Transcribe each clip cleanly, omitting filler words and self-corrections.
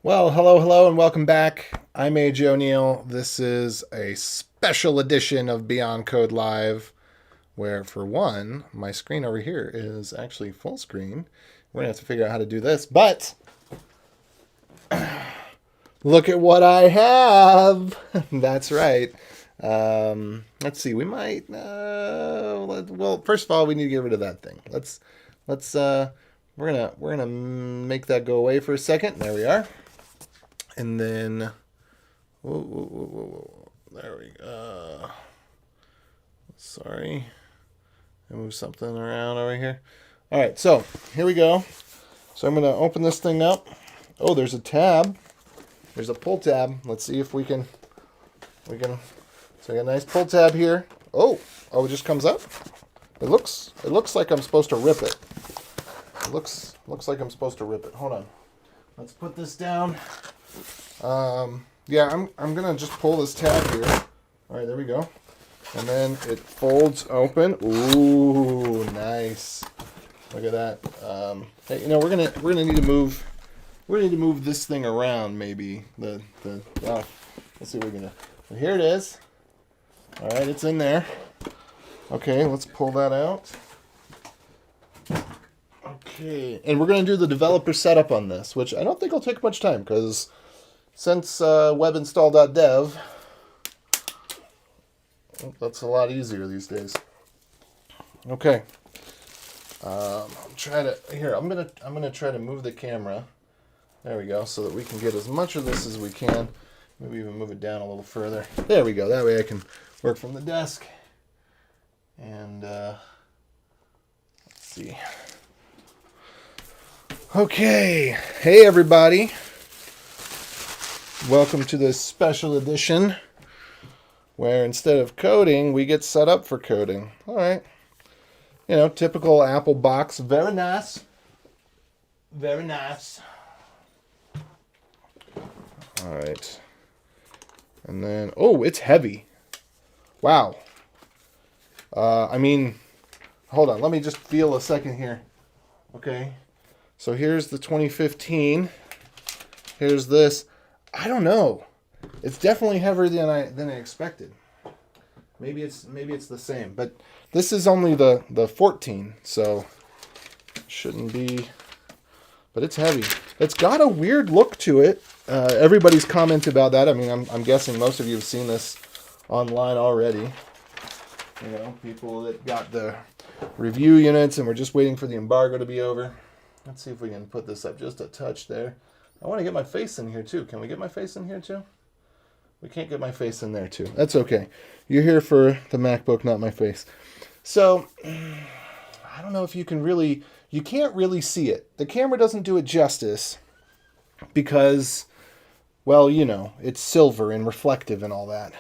Well, hello, and welcome back. I'm AJ O'Neill. This is a special edition of Beyond Code Live, where, for one, my screen over here is actually full screen. We're going to have to figure out how to do this, but look at what I have. That's right. Let's see. We might. Well, first of all, we need to get rid of that thing. Let's. We're gonna make that go away for a second. There we are. And then, whoa. There we go. Sorry, I moved something around over here. All right, so here we go. So I'm gonna open this thing up. Oh, there's a tab. There's a pull tab. Let's see if we can. So I got a nice pull tab here. Oh, it just comes up. It looks like I'm supposed to rip it. It looks like I'm supposed to rip it. Hold on. Let's put this down. Yeah, I'm gonna just pull this tab here. All right, there we go. And then it folds open. Ooh, nice. Look at that. Hey, we're gonna need to move. We're gonna need to move this thing around. Maybe let's see what we're gonna. Well, here it is. All right, it's in there. Okay, let's pull that out. Okay, and we're going to do the developer setup on this, which I don't think will take much time, because since webinstall.dev, that's a lot easier these days. Okay, I'm gonna try to move the camera. There we go, so that we can get as much of this as we can. Maybe even move it down a little further. There we go. That way I can work from the desk. And let's see. Okay, hey everybody. Welcome to this special edition where instead of coding, we get set up for coding. All right. Typical Apple box. Very nice. Very nice. All right. And then, it's heavy. Wow. Hold on. Let me just feel a second here. Okay. So here's the 2015. Here's this. I don't know. It's definitely heavier than I expected. Maybe it's the same, but this is only the 14, so it shouldn't be. But it's heavy. It's got a weird look to it. Everybody's commented about that. I mean, I'm guessing most of you have seen this online already. People that got the review units and we're just waiting for the embargo to be over. Let's see if we can put this up just a touch there. I want to get my face in here too. Can we get my face in here too? We can't get my face in there too. That's okay. You're here for the MacBook, not my face. So, I don't know if you can't really see it. The camera doesn't do it justice because, well, it's silver and reflective and all that.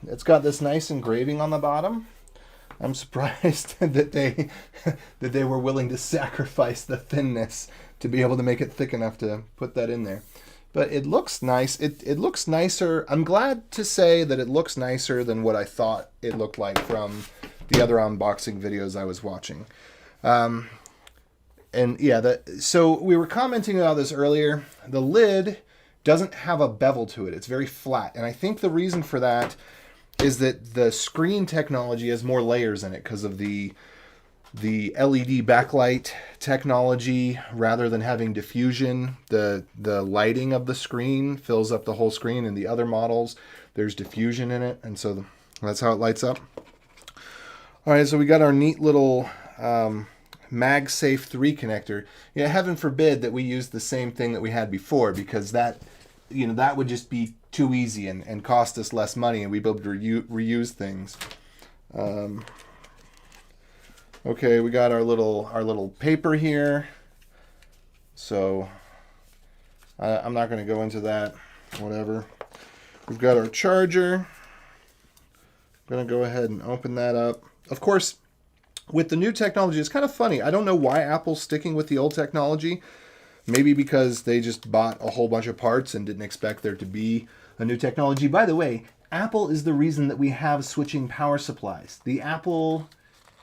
It's got this nice engraving on the bottom. I'm surprised that they were willing to sacrifice the thinness to be able to make it thick enough to put that in there. But it looks nice. It looks nicer. I'm glad to say that it looks nicer than what I thought it looked like from the other unboxing videos I was watching. So we were commenting about this earlier. The lid doesn't have a bevel to it. It's very flat. And I think the reason for that is that the screen technology has more layers in it because of the LED backlight technology. Rather than having diffusion, the lighting of the screen fills up the whole screen. In the other models, there's diffusion in it, and so that's how it lights up. All right, so we got our neat little MagSafe 3 connector. Yeah, heaven forbid that we use the same thing that we had before, because that would just be too easy and cost us less money, and we'd be able to reuse things. Okay, we got our little paper here. So I'm not going to go into that. Whatever. We've got our charger. I'm going to go ahead and open that up. Of course, with the new technology, it's kind of funny. I don't know why Apple's sticking with the old technology. Maybe because they just bought a whole bunch of parts and didn't expect there to be a new technology. By the way, Apple is the reason that we have switching power supplies. The Apple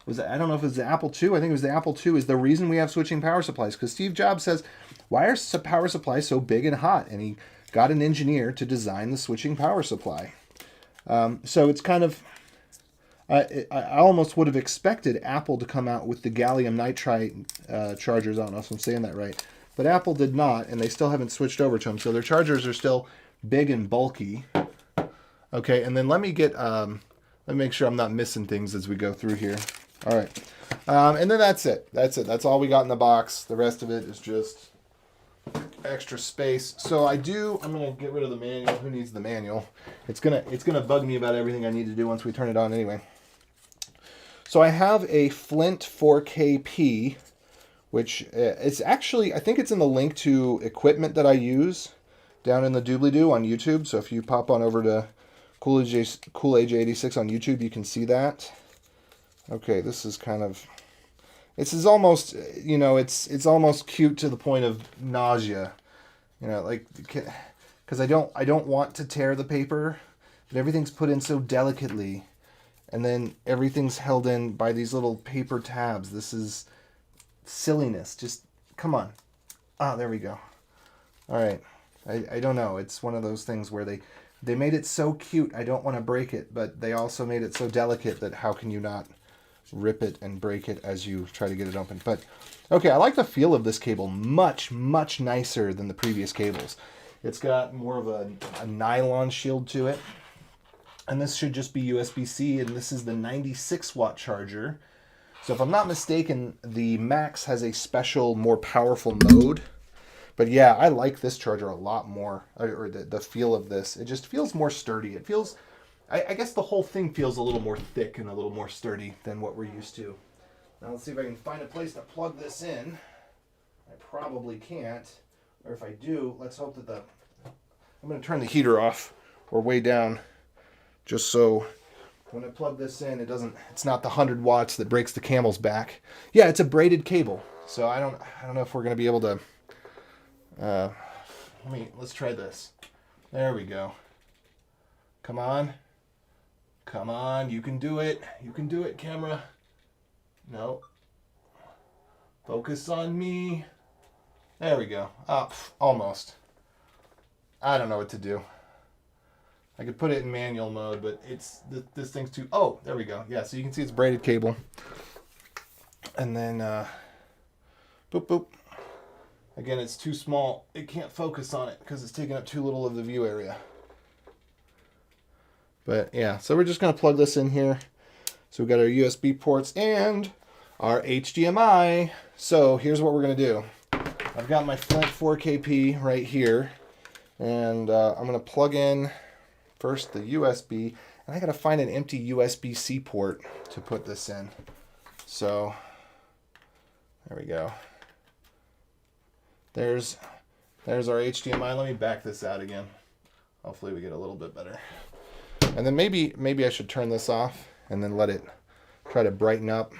I don't know if it was the Apple II. I think it was the Apple II is the reason we have switching power supplies. Because Steve Jobs says, why are power supplies so big and hot? And he got an engineer to design the switching power supply. So it's kind of, I almost would have expected Apple to come out with the gallium nitride chargers. I don't know if I'm saying that right. But Apple did not, and they still haven't switched over to them. So their chargers are still big and bulky. Okay, and then let me make sure I'm not missing things as we go through here. All right. And then that's it. That's it. That's all we got in the box. The rest of it is just extra space. So I'm going to get rid of the manual. Who needs the manual? It's going to bug me about everything I need to do once we turn it on anyway. So I have a Flint 4KP, which it's actually, I think it's in the link to equipment that I use down in the doobly-doo on YouTube. So if you pop on over to Cool Age 86 on YouTube, you can see that. Okay, this is almost, you know, it's almost cute to the point of nausea. You know, like, because I don't want to tear the paper, but everything's put in so delicately, and then everything's held in by these little paper tabs. This is silliness. Just come on. Ah, there we go. All right. I don't know. It's one of those things where they made it so cute, I don't want to break it, but they also made it so delicate that how can you not rip it and break it as you try to get it open. But, okay, I like the feel of this cable much, much nicer than the previous cables. It's got more of a nylon shield to it. And this should just be USB-C, and this is the 96-watt charger. So if I'm not mistaken, the Max has a special, more powerful mode. But yeah, I like this charger a lot more, or the feel of this. It just feels more sturdy. It feels, I guess the whole thing feels a little more thick and a little more sturdy than what we're used to. Now let's see if I can find a place to plug this in. I probably can't, or if I do, let's hope that I'm going to turn the heater off or way down, just so when I plug this in, it's not the 100 watts that breaks the camel's back. Yeah, it's a braided cable, so I don't know if we're going to be able to. Let's try this. There we go. Come on. Come on, you can do it. You can do it, camera. No. Focus on me. There we go. Almost. I don't know what to do. I could put it in manual mode, but this thing's too... Oh, there we go. Yeah, so you can see it's braided cable. And then, boop, boop. Again, it's too small. It can't focus on it because it's taking up too little of the view area. But yeah, so we're just going to plug this in here. So we've got our USB ports and our HDMI. So here's what we're going to do. I've got my Flint 4KP right here. And I'm going to plug in first the USB. And I got to find an empty USB-C port to put this in. So there we go. There's our HDMI. Let me back this out again. Hopefully we get a little bit better. And then maybe I should turn this off and then let it try to brighten up.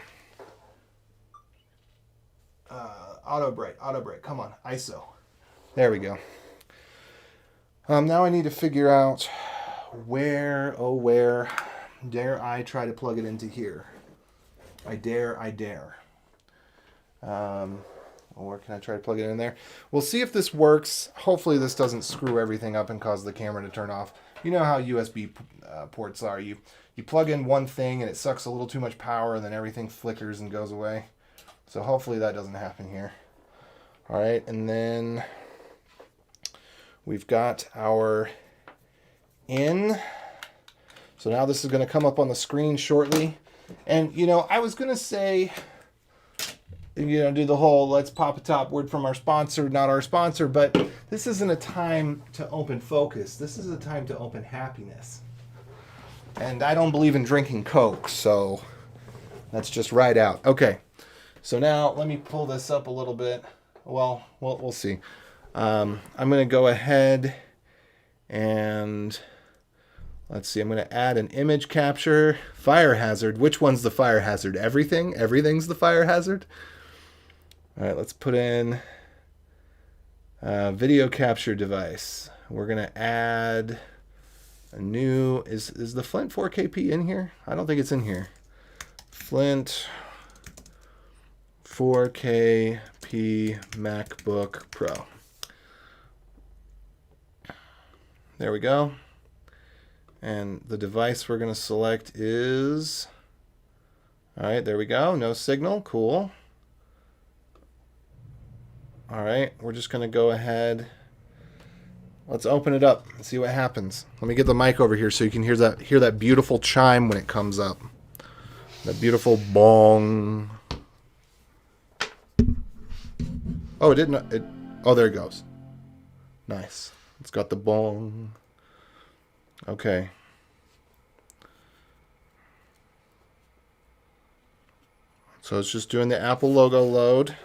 Auto bright, come on, ISO. There we go. Now I need to figure out where dare I try to plug it into here. I dare. Or can I try to plug it in there? We'll see if this works. Hopefully this doesn't screw everything up and cause the camera to turn off. You know how USB ports are. You plug in one thing and it sucks a little too much power and then everything flickers and goes away. So hopefully that doesn't happen here. All right, and then we've got our in. So now this is going to come up on the screen shortly. And, you know, I was going to say... do the whole let's pop a top word from our sponsor, not our sponsor, but this isn't a time to open focus. This is a time to open happiness. And I don't believe in drinking Coke, so that's just right out. Okay, so now let me pull this up a little bit. Well, we'll see. I'm going to go ahead and let's see. I'm going to add an image capture. Fire hazard. Which one's the fire hazard? Everything? Everything's the fire hazard? All right, let's put in video capture device. We're going to add a new... Is the Flint 4KP in here? I don't think it's in here. Flint 4K P MacBook Pro. There we go. And the device we're going to select is, all right, there we go. No signal. Cool. All right, we're just going to go ahead. Let's open it up and see what happens. Let me get the mic over here so you can hear that beautiful chime when it comes up. That beautiful bong. Oh, it didn't. Oh, there it goes. Nice. It's got the bong. Okay. So it's just doing the Apple logo load.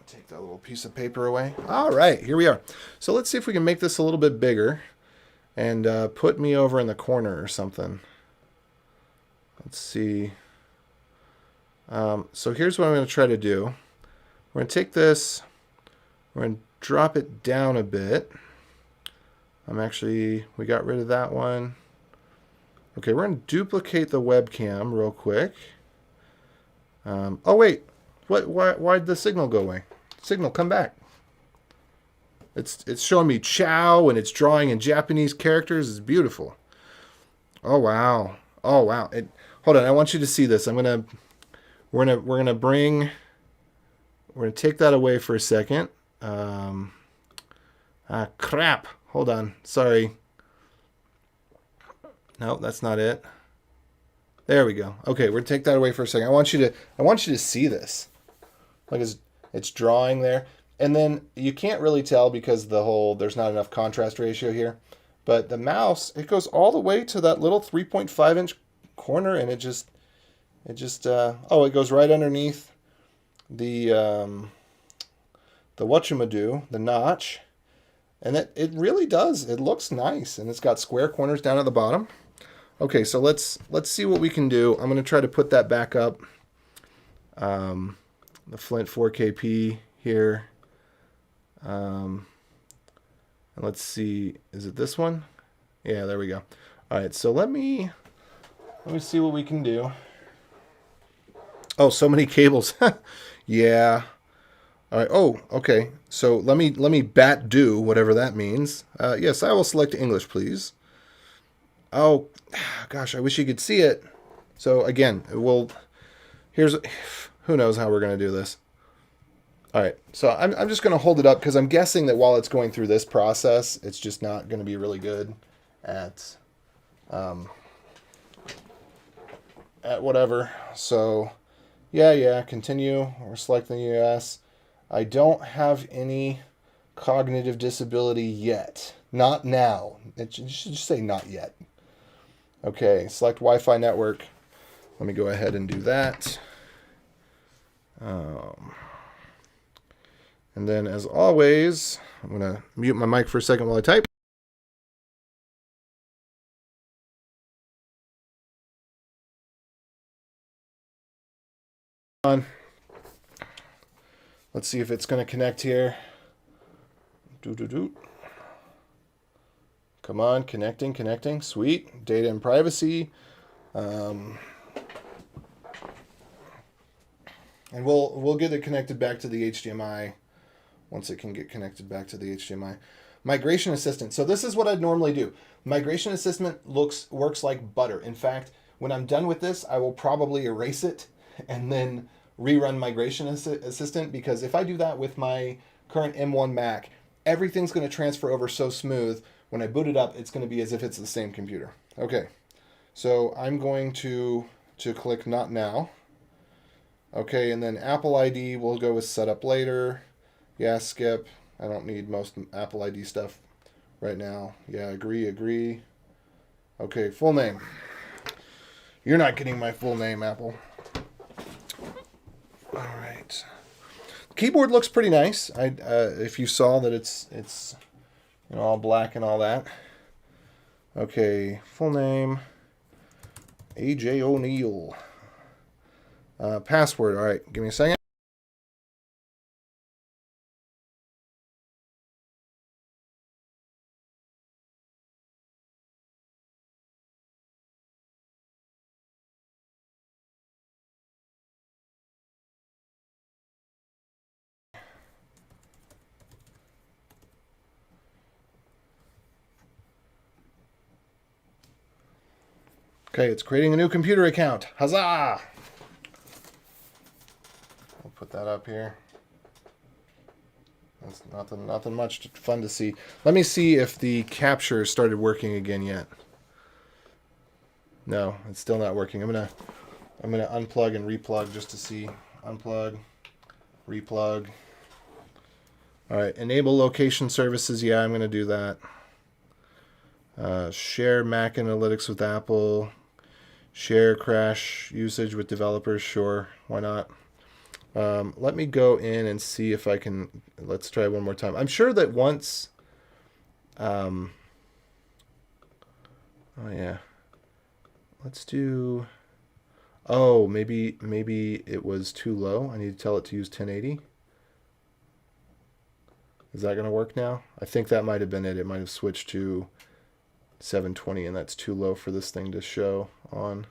Take that little piece of paper away. All right, here we are. So let's see if we can make this a little bit bigger and put me over in the corner or something. Let's see. So here's what I'm going to try to do. We're going to take this, we're going to drop it down a bit. We got rid of that one. Okay, we're going to duplicate the webcam real quick. Oh, wait. Why'd the signal go away? Signal, come back. It's showing me ciao and it's drawing in Japanese characters. It's beautiful. Oh wow. Oh wow. Hold on, I want you to see this. We're gonna take that away for a second. Crap. Hold on. Sorry. No, that's not it. There we go. Okay, we're gonna take that away for a second. I want you to see this. Like it's drawing there. And then you can't really tell because there's not enough contrast ratio here. But the mouse, it goes all the way to that little 3.5-inch corner, and it goes right underneath the whatchamadoo, the notch. And it really does. It looks nice, and it's got square corners down at the bottom. Okay, so let's see what we can do. I'm going to try to put that back up. The Flint 4KP here. And let's see, is it this one? Yeah, there we go. All right, so let me see what we can do. Oh, so many cables. Yeah. All right. Oh, okay. So let me bat do whatever that means. Yes, I will select English, please. Oh, gosh, I wish you could see it. So again, who knows how we're going to do this. All right, so I'm just going to hold it up because I'm guessing that while it's going through this process, it's just not going to be really good at whatever. So yeah, continue. We're selecting US. I don't have any cognitive disability yet. Not now. It should just say not yet. Okay, select Wi-Fi network. Let me go ahead and do that. And then, as always, I'm going to mute my mic for a second while I type. Let's see if it's going to connect here. Come on, connecting. Sweet. Data and privacy. And we'll get it connected back to the HDMI once it can get connected back to the HDMI. Migration Assistant. So this is what I'd normally do. Migration Assistant works like butter. In fact, when I'm done with this, I will probably erase it and then rerun Migration Assistant, because if I do that with my current M1 Mac, everything's going to transfer over so smooth. When I boot it up, it's going to be as if it's the same computer. Okay, so I'm going to click Not Now. Okay, and then Apple ID, we'll go with Setup Later. Yeah, skip. I don't need most Apple ID stuff right now. Yeah, agree. Okay, full name. You're not getting my full name, Apple. All right. The keyboard looks pretty nice. If you saw that it's all black and all that. Okay, full name. AJ O'Neill. Password. All right, give me a second. Okay, it's creating a new computer account. Huzzah! I'll put that up here. That's nothing much fun to see. Let me see if the capture started working again yet. No, it's still not working. I'm gonna unplug and replug just to see. Unplug, replug. All right, enable location services. Yeah, I'm gonna do that. Share Mac Analytics with Apple. Share crash usage with developers. Sure, why not? Let me go in and see if I can. Let's try one more time. I'm sure that once. Oh yeah. Let's do. Oh, maybe it was too low. I need to tell it to use 1080. Is that going to work now? I think that might have been it. It might have switched to 720, and that's too low for this thing to show on.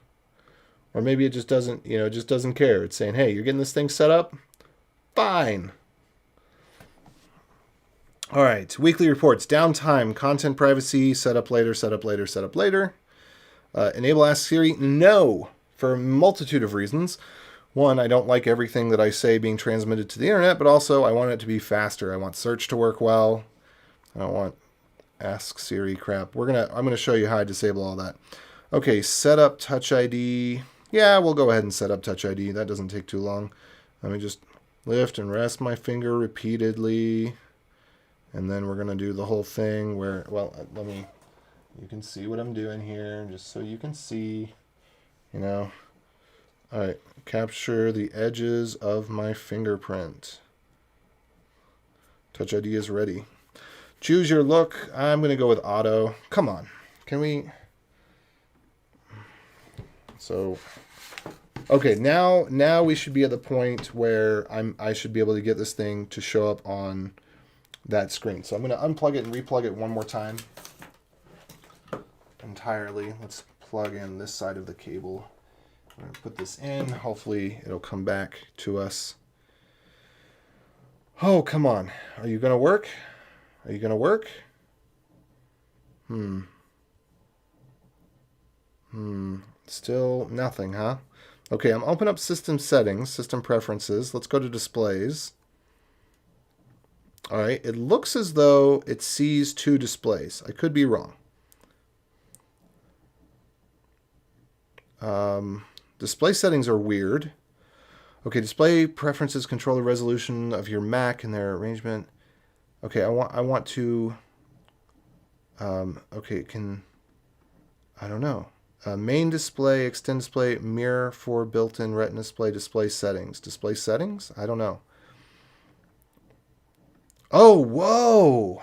Or maybe it just doesn't, it just doesn't care. It's saying, hey, you're getting this thing set up? Fine. All right, weekly reports, downtime, content privacy, setup later, setup later, setup later. Enable Ask Siri, no, for a multitude of reasons. One, I don't like everything that I say being transmitted to the internet, but also I want it to be faster. I want search to work well. I don't want Ask Siri crap. I'm gonna show you how I disable all that. Okay, set up Touch ID. Yeah, we'll go ahead and set up Touch ID. That doesn't take too long. Let me just lift and rest my finger repeatedly. And then we're going to do the whole thing where, well, you can see what I'm doing here, just so you can see, All right, capture the edges of my fingerprint. Touch ID is ready. Choose your look. I'm going to go with auto. Come on. Can we... So, okay, now we should be at the point where I should be able to get this thing to show up on that screen. So I'm going to unplug it and replug it one more time entirely. Let's plug in this side of the cable. We're going to put this in. Hopefully it'll come back to us. Oh, come on. Are you going to work? Are you going to work? Still nothing, huh? Okay, I'm open up system settings, system preferences. Let's go to displays. All right, it looks as though it sees two displays. I could be wrong. Display settings are weird. Okay, display preferences control the resolution of your Mac and their arrangement. Okay, I want to. Okay, I don't know. Main display, extend display, mirror for built-in Retina display settings. Display settings? I don't know. Oh, whoa.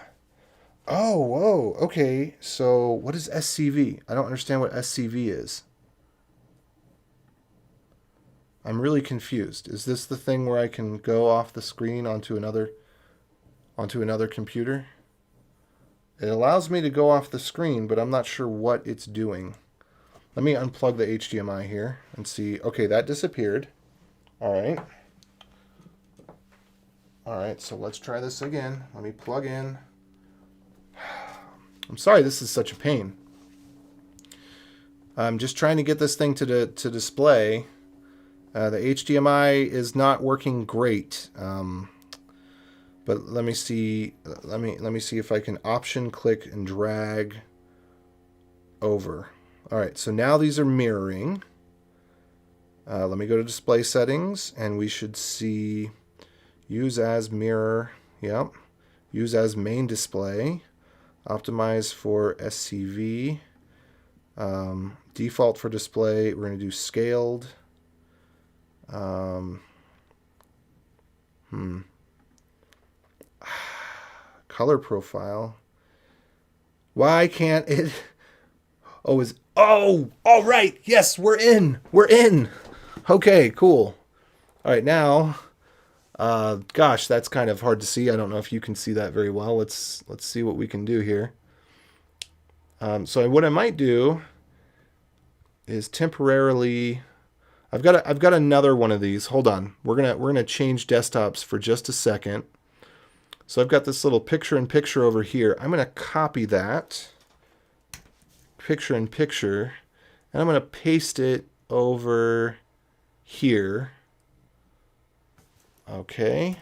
Oh, whoa. Okay, so what is SCV? I don't understand what SCV is. I'm really confused. Is this the thing where I can go off the screen onto another computer? It allows me to go off the screen, but I'm not sure what it's doing. Let me unplug the HDMI here and see. Okay, that disappeared. All right. All right, so let's try this again. Let me plug in. I'm sorry this is such a pain. I'm just trying to get this thing to display. The HDMI is not working great. But let me see. Let me see if I can option click and drag over. All right, so now these are mirroring. Let me go to display settings, and we should see use as mirror. Yep. Use as main display. Optimize for SCV. Default for display. We're going to do scaled. Color profile. Why can't it? Oh, all right. Yes, we're in. We're in. Okay, cool. All right, now, gosh, that's kind of hard to see. I don't know if you can see that very well. Let's see what we can do here. So what I might do is temporarily. I've got another one of these. Hold on. We're gonna change desktops for just a second. So I've got this little picture-in-picture over here. I'm gonna copy that picture-in-picture, And I'm going to paste it over here. Okay.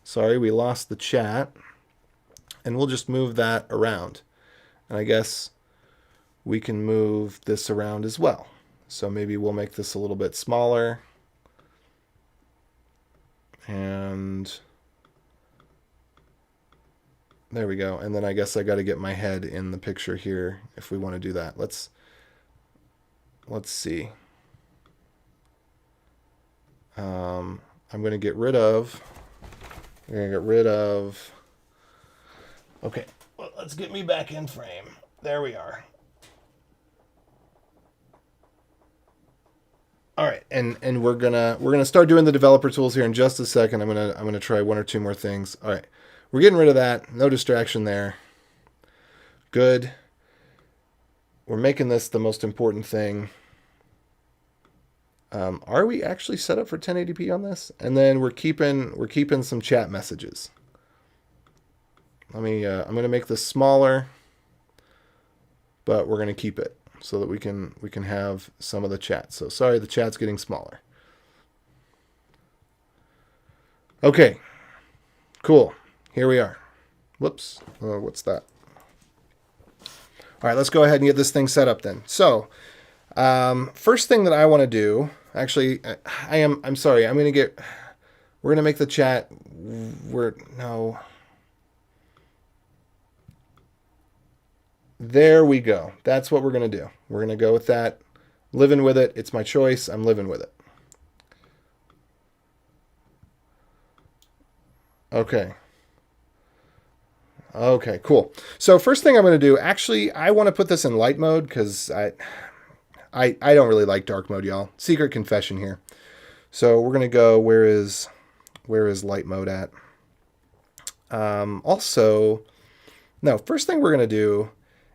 Sorry, we lost the chat. And we'll just move that around. And I guess we can move this around as well. So maybe we'll make this a little bit smaller. And there we go. And then I guess I got to get my head in the picture here if we want to do that. Let's see. I'm going to get rid of. Okay, well, let's get me back in frame. There we are. All right, and we're gonna start doing the developer tools here in just a second. I'm gonna try one or two more things. All right, we're getting rid of that. No distraction there. Good. We're making this the most important thing. Are we actually set up for 1080p on this? And then we're keeping some chat messages. I'm gonna make this smaller, but we're gonna keep it so that we can have some of the chat. So sorry, the chat's getting smaller. Okay, cool. Here we are. Whoops. What's that? All right, let's go ahead and get this thing set up then. So first thing that I want to do, actually, I'm sorry. We're gonna make the chat. There we go. That's what we're going to do. We're going to go with that. Living with it. It's my choice. I'm living with it. Okay. Okay, cool. So first thing I'm going to do, actually, I want to put this in light mode because I don't really like dark mode, y'all. Secret confession here. So we're going to go, where is light mode at? First thing we're going to do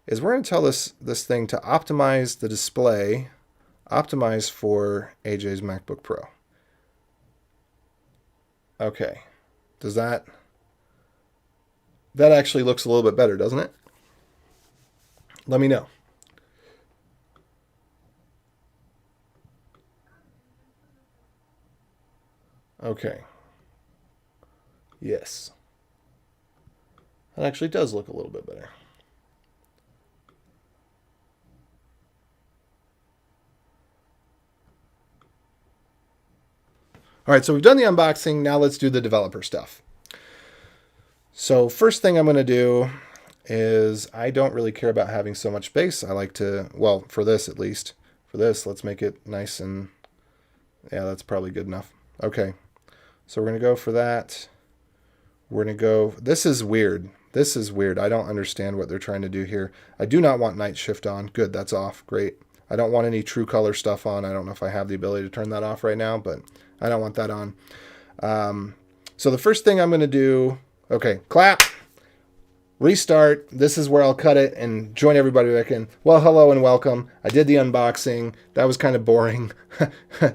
is we're going to tell this thing to optimize the display, optimize for AJ's MacBook Pro. Okay. Does that actually looks a little bit better, doesn't it? Let me know. Okay. Yes. That actually does look a little bit better. All right, so we've done the unboxing. Now let's do the developer stuff. So first thing I'm going to do is I don't really care about having so much space. I like to, well, for this at least. For this, let's make it nice and, yeah, that's probably good enough. Okay, so we're going to go for that. We're going to go, this is weird. This is weird. I don't understand what they're trying to do here. I do not want night shift on. Good, that's off. Great. I don't want any true color stuff on. I don't know if I have the ability to turn that off right now, but I don't want that on. So the first thing I'm going to do, okay, clap, restart. This is where I'll cut it and join everybody back in. Well, hello and welcome. I did the unboxing. That was kind of boring.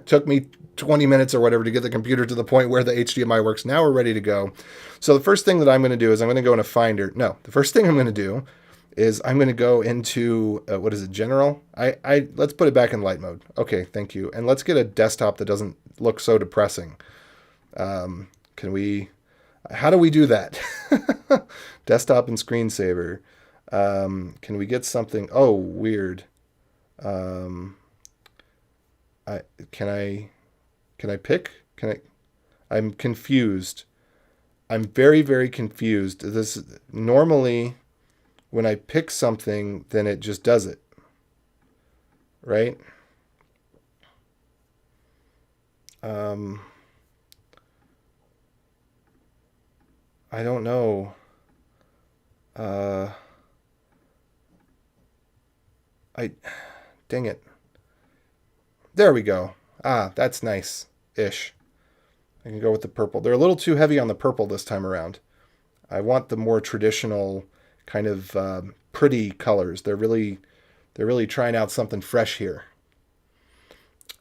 Took me 20 minutes or whatever to get the computer to the point where the HDMI works. Now we're ready to go. So the first thing that I'm going to do is I'm going to go into Finder. No, the first thing I'm going to do is I'm going to go into, what is it, General? Let's put it back in light mode. Okay, thank you. And let's get a desktop that doesn't look so depressing. How do we do that? Desktop and screensaver. Can we get something? Oh, weird. Can I pick? I'm confused. I'm very, very confused. This normally, when I pick something, then it just does it. Right? I don't know. Dang it. There we go. Ah, that's nice-ish. I can go with the purple. They're a little too heavy on the purple this time around. I want the more traditional kind of pretty colors. They're really trying out something fresh here.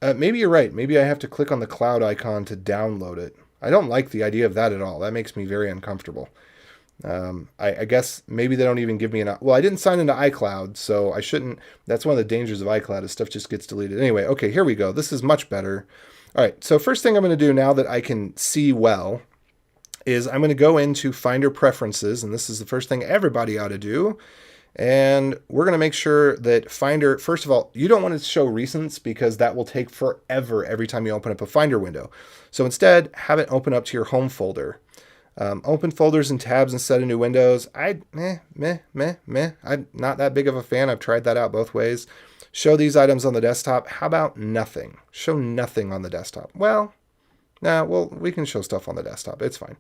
Maybe you're right. Maybe I have to click on the cloud icon to download it. I don't like the idea of that at all. That makes me very uncomfortable. I guess maybe they don't even give me well, I didn't sign into iCloud, so I shouldn't. That's one of the dangers of iCloud is stuff just gets deleted. Anyway, okay, here we go. This is much better. All right, so first thing I'm going to do now that I can see well is I'm going to go into Finder Preferences, and this is the first thing everybody ought to do. And we're going to make sure that Finder, first of all, you don't want to show recents because that will take forever every time you open up a Finder window. So instead, have it open up to your home folder. Open folders and tabs instead of new windows. I'm not that big of a fan. I've tried that out both ways. Show these items on the desktop. How about nothing? Show nothing on the desktop. Well, we can show stuff on the desktop. It's fine.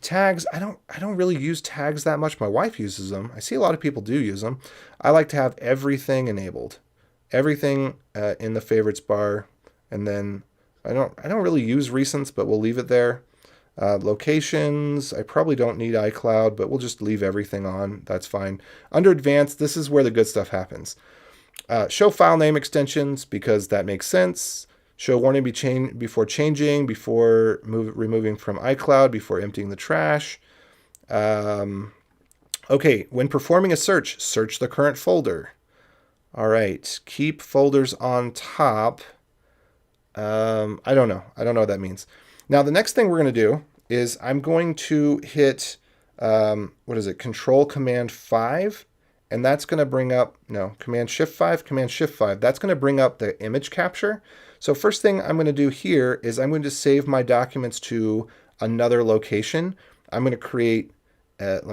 Tags, I don't really use tags that much. My wife uses them. I see a lot of people do use them. I like to have everything enabled. Everything in the favorites bar. And then I don't really use recents, but we'll leave it there. Locations, I probably don't need iCloud, but we'll just leave everything on. That's fine. Under advanced, this is where the good stuff happens. Show file name extensions because that makes sense. Show warning before changing, before removing from iCloud, before emptying the trash. Okay, when performing a search, search the current folder. All right, keep folders on top. I don't know what that means. Now, the next thing we're going to do is I'm going to hit, Control Command 5, and that's going to bring up, Command Shift 5, Command Shift 5. That's going to bring up the image capture. So first thing I'm going to do here is I'm going to save my documents to another location. I'm going to create,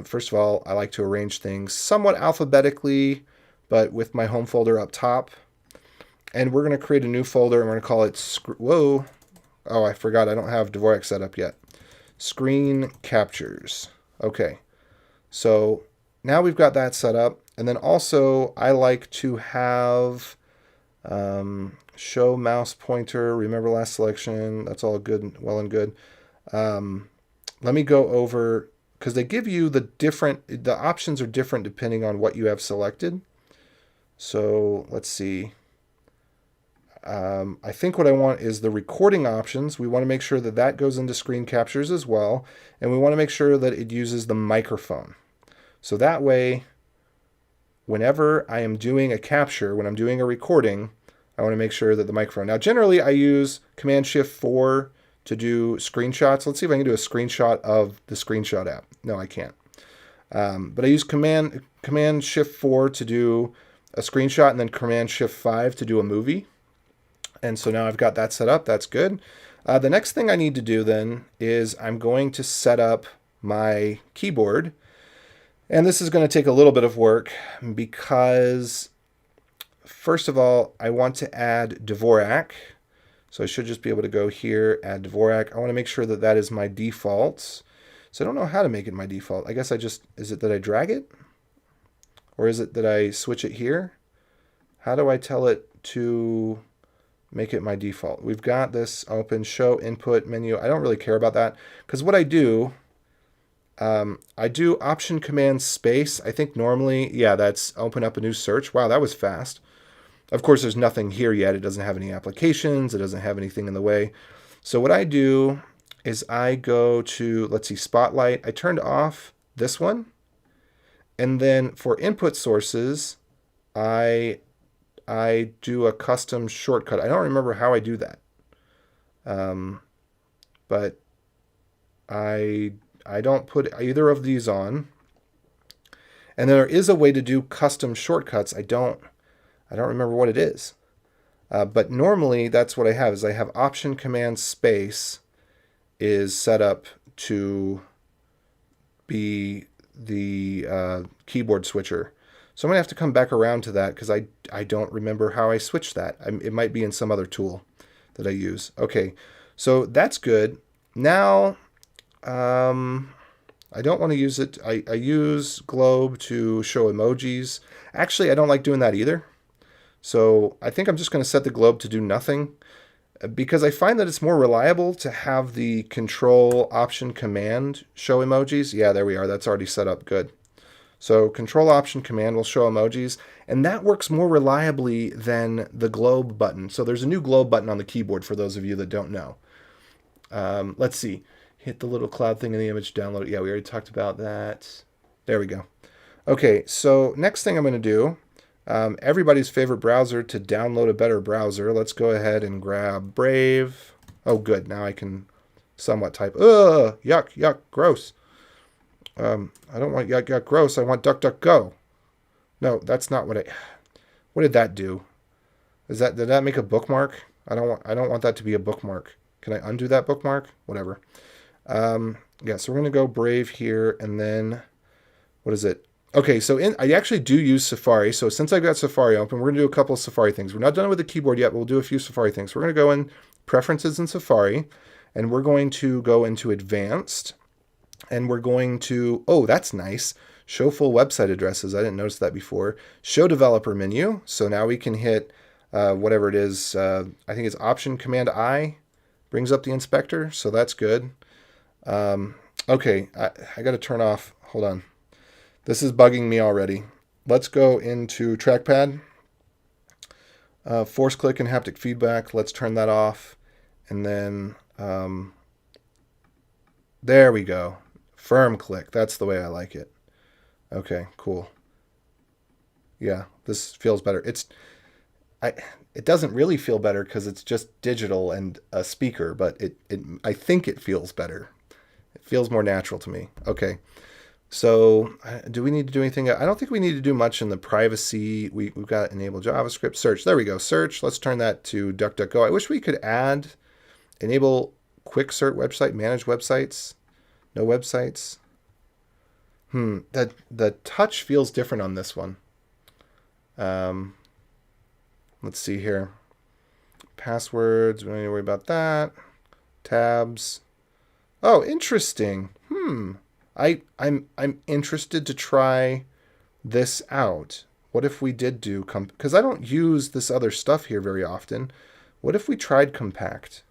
first of all, I like to arrange things somewhat alphabetically, but with my home folder up top. And we're going to create a new folder, and we're going to call it, oh, I forgot I don't have Dvorak set up yet. Screen captures. Okay, so now we've got that set up. And then also I like to have show mouse pointer, remember last selection. That's all good, well and good. Let me go over, because they give you the options are different depending on what you have selected. So let's see. I think what I want is the recording options. We want to make sure that that goes into screen captures as well. And we want to make sure that it uses the microphone. So that way, whenever I am doing a capture, when I'm doing a recording, I want to make sure that the microphone. Now, generally, I use Command Shift 4 to do screenshots. Let's see if I can do a screenshot of the screenshot app. No, I can't. But I use Command Shift 4 to do a screenshot and then Command Shift 5 to do a movie. And so now I've got that set up. That's good. The next thing I need to do then is I'm going to set up my keyboard. And this is going to take a little bit of work because, first of all, I want to add Dvorak. So I should just be able to go here, add Dvorak. I want to make sure that that is my default. So I don't know how to make it my default. I guess is it that I drag it? Or is it that I switch it here? How do I tell it to make it my default? We've got this open, show input menu. I don't really care about that because what I do Option Command Space. I think normally, yeah, that's open up a new search. Wow, that was fast. Of course, there's nothing here yet. It doesn't have any applications. It doesn't have anything in the way. So what I do is I go to, let's see, Spotlight. I turned off this one. And then for input sources, I do a custom shortcut. I don't remember how I do that. But I don't put either of these on. And there is a way to do custom shortcuts. I don't remember what it is. But normally that's what I have is I have Option Command Space is set up to be the keyboard switcher. So I'm going to have to come back around to that because I don't remember how I switched that. It might be in some other tool that I use. Okay, so that's good. Now, I don't want to use it. I use Globe to show emojis. Actually, I don't like doing that either. So I think I'm just going to set the globe to do nothing because I find that it's more reliable to have the Control Option Command show emojis. Yeah, there we are. That's already set up. Good. So Control Option Command will show emojis, and that works more reliably than the globe button. So there's a new globe button on the keyboard for those of you that don't know. Let's see. Hit the little cloud thing in the image, download it. Yeah, we already talked about that. There we go. Okay, so next thing I'm going to do, everybody's favorite browser to download a better browser. Let's go ahead and grab Brave. Oh, good. Now I can somewhat type. Ugh, yuck, yuck, gross. I don't want yuck, yuck, gross. I want DuckDuckGo. No, that's not what I... What did that do? Did that make a bookmark? I don't want that to be a bookmark. Can I undo that bookmark? Whatever. Yeah, so we're going to go Brave here, and then, what is it? Okay, so I actually do use Safari. So since I've got Safari open, we're going to do a couple of Safari things. We're not done with the keyboard yet, but we'll do a few Safari things. We're going to go in Preferences in Safari, and we're going to go into Advanced, and we're going to, oh, that's nice, Show Full Website Addresses. I didn't notice that before. Show Developer Menu. So now we can hit whatever it is. I think it's Option Command I brings up the inspector, so that's good. Okay, I got to turn off. Hold on. This is bugging me already. Let's go into Trackpad. Force click and haptic feedback. Let's turn that off. And then there we go. Firm click. That's the way I like it. Okay, cool. Yeah, this feels better. It doesn't really feel better because it's just digital and a speaker, but I think it feels better. It feels more natural to me. Okay. So do we need to do anything? I don't think we need to do much in the privacy. We've got enable JavaScript search. There we go. Search. Let's turn that to DuckDuckGo. I wish we could add enable quick cert website, manage websites, no websites. The touch feels different on this one. Let's see here. Passwords. We don't need to worry about that. Tabs. Oh, interesting. I'm interested to try this out. What if we did do because I don't use this other stuff here very often. What if we tried compact?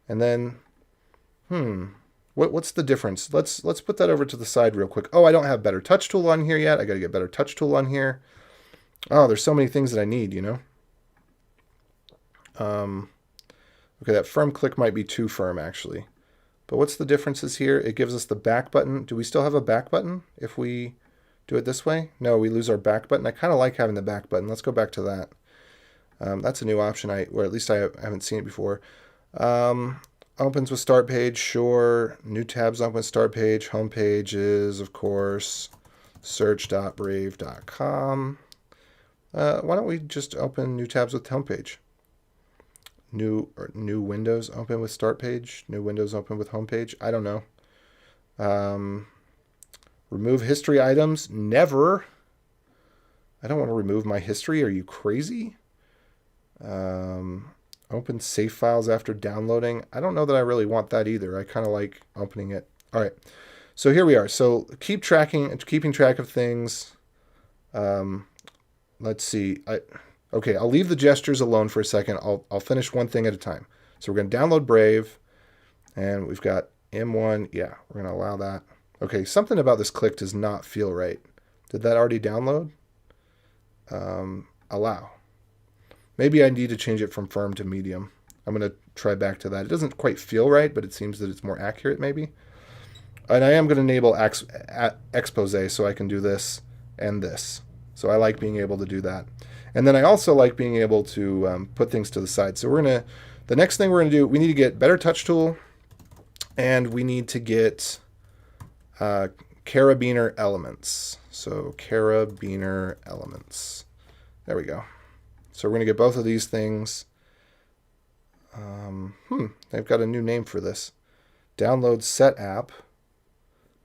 And then what's the difference? Let's put that over to the side real quick. Oh, I don't have better touch tool on here yet. I got to get better touch tool on here. Oh, there's so many things that I need, you know. Okay, that firm click might be too firm actually. But what's the differences here? It gives us the back button. Do we still have a back button if we do it this way? No, we lose our back button. I kind of like having the back button. Let's go back to that. That's a new option, or at least I haven't seen it before. Opens with start page, sure. New tabs open with start page. Home page is, of course, search.brave.com. Why don't we just open new tabs with home page? New windows open with start page. New windows open with home page. I don't know. Remove history items. Never. I don't want to remove my history. Are you crazy? Open save files after downloading. I don't know that I really want that either. I kind of like opening it. All right. So here we are. So keeping track of things. Let's see. Okay, I'll leave the gestures alone for a second. I'll finish one thing at a time. So we're going to download Brave, and we've got M1. Yeah, we're going to allow that. Okay, something about this click does not feel right. Did that already download? Allow. Maybe I need to change it from firm to medium. I'm going to try back to that. It doesn't quite feel right, but it seems that it's more accurate maybe. And I am going to enable expose so I can do this and this. So I like being able to do that. And then I also like being able to put things to the side. So the next thing we're going to do, we need to get better touch tool, and we need to get carabiner elements. So carabiner elements. There we go. So we're going to get both of these things. They've got a new name for this. Download set app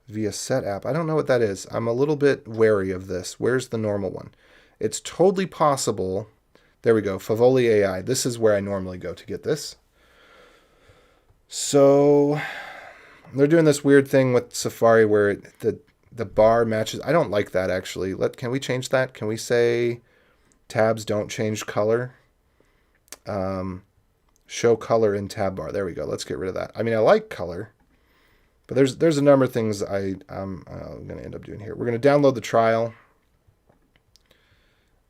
via set app. I don't know what that is. I'm a little bit wary of this. Where's the normal one? It's totally possible. There we go. Favoli AI. This is where I normally go to get this. So they're doing this weird thing with Safari where the bar matches. I don't like that actually. Can we change that? Can we say tabs don't change color? Show color in tab bar. There we go. Let's get rid of that. I mean, I like color, but there's a number of things I'm going to end up doing here. We're going to download the trial.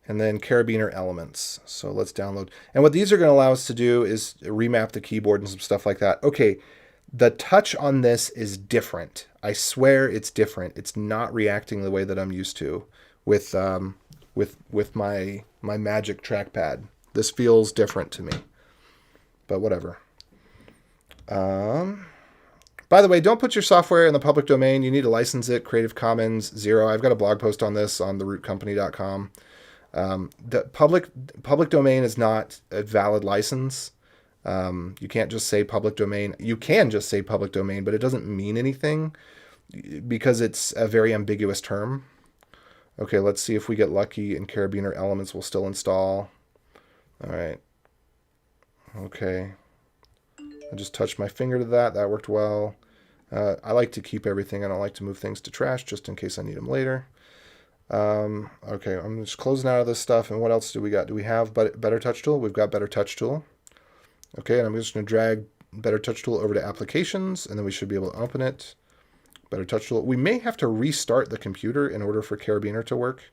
And then carabiner elements. So let's download. And what these are going to allow us to do is remap the keyboard and some stuff like that. Okay, The touch on this is different. I swear it's different. It's not reacting the way that I'm used to with my Magic trackpad. This feels different to me, but whatever. By the way, don't put your software in the public domain. You need to license it. Creative Commons 0. I've got a blog post on this on therootcompany.com. The public domain is not a valid license. You can't just say public domain. You can just say public domain, but it doesn't mean anything because it's a very ambiguous term. Okay, let's see if we get lucky and Carabiner Elements will still install. All right. Okay. I just touched my finger to that. That worked well. I like to keep everything. I don't like to move things to trash just in case I need them later. Okay, I'm just closing out of this stuff. And what else do we got? Do we have Better Touch Tool? We've got Better Touch Tool. Okay, and I'm just going to drag Better Touch Tool over to Applications, and then we should be able to open it. Better Touch Tool. We may have to restart the computer in order for Carabiner to work.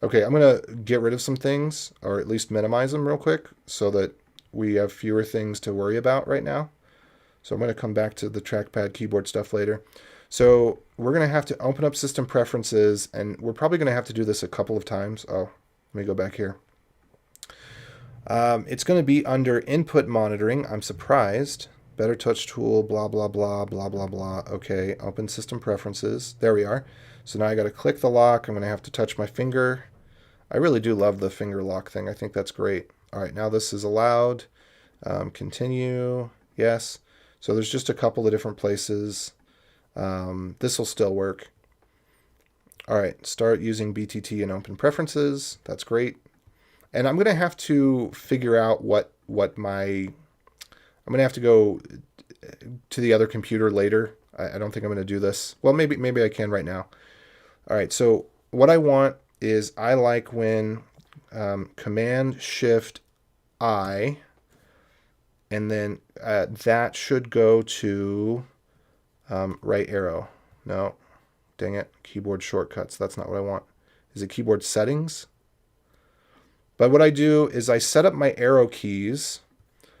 Okay, I'm going to get rid of some things, or at least minimize them real quick, so that we have fewer things to worry about right now. So I'm going to come back to the trackpad keyboard stuff later. So we're going to have to open up System Preferences, and we're probably going to have to do this a couple of times. Oh, let me go back here. It's going to be under Input Monitoring. I'm surprised. Better Touch Tool, blah, blah, blah, blah, blah, blah. Okay, open System Preferences. There we are. So now I got to click the lock. I'm going to have to touch my finger. I really do love the finger lock thing. I think that's great. All right, now this is allowed. Continue. Yes. So there's just a couple of different places. This will still work. All right, start using BTT and Open Preferences. That's great. And I'm going to have to figure out what my... I'm going to have to go to the other computer later. I don't think I'm going to do this. Well, maybe I can right now. All right, so what I want is I like when Command-Shift-I, and then that should go to right arrow. No, dang it, keyboard shortcuts. That's not what I want. Is it keyboard settings? But what I do is I set up my arrow keys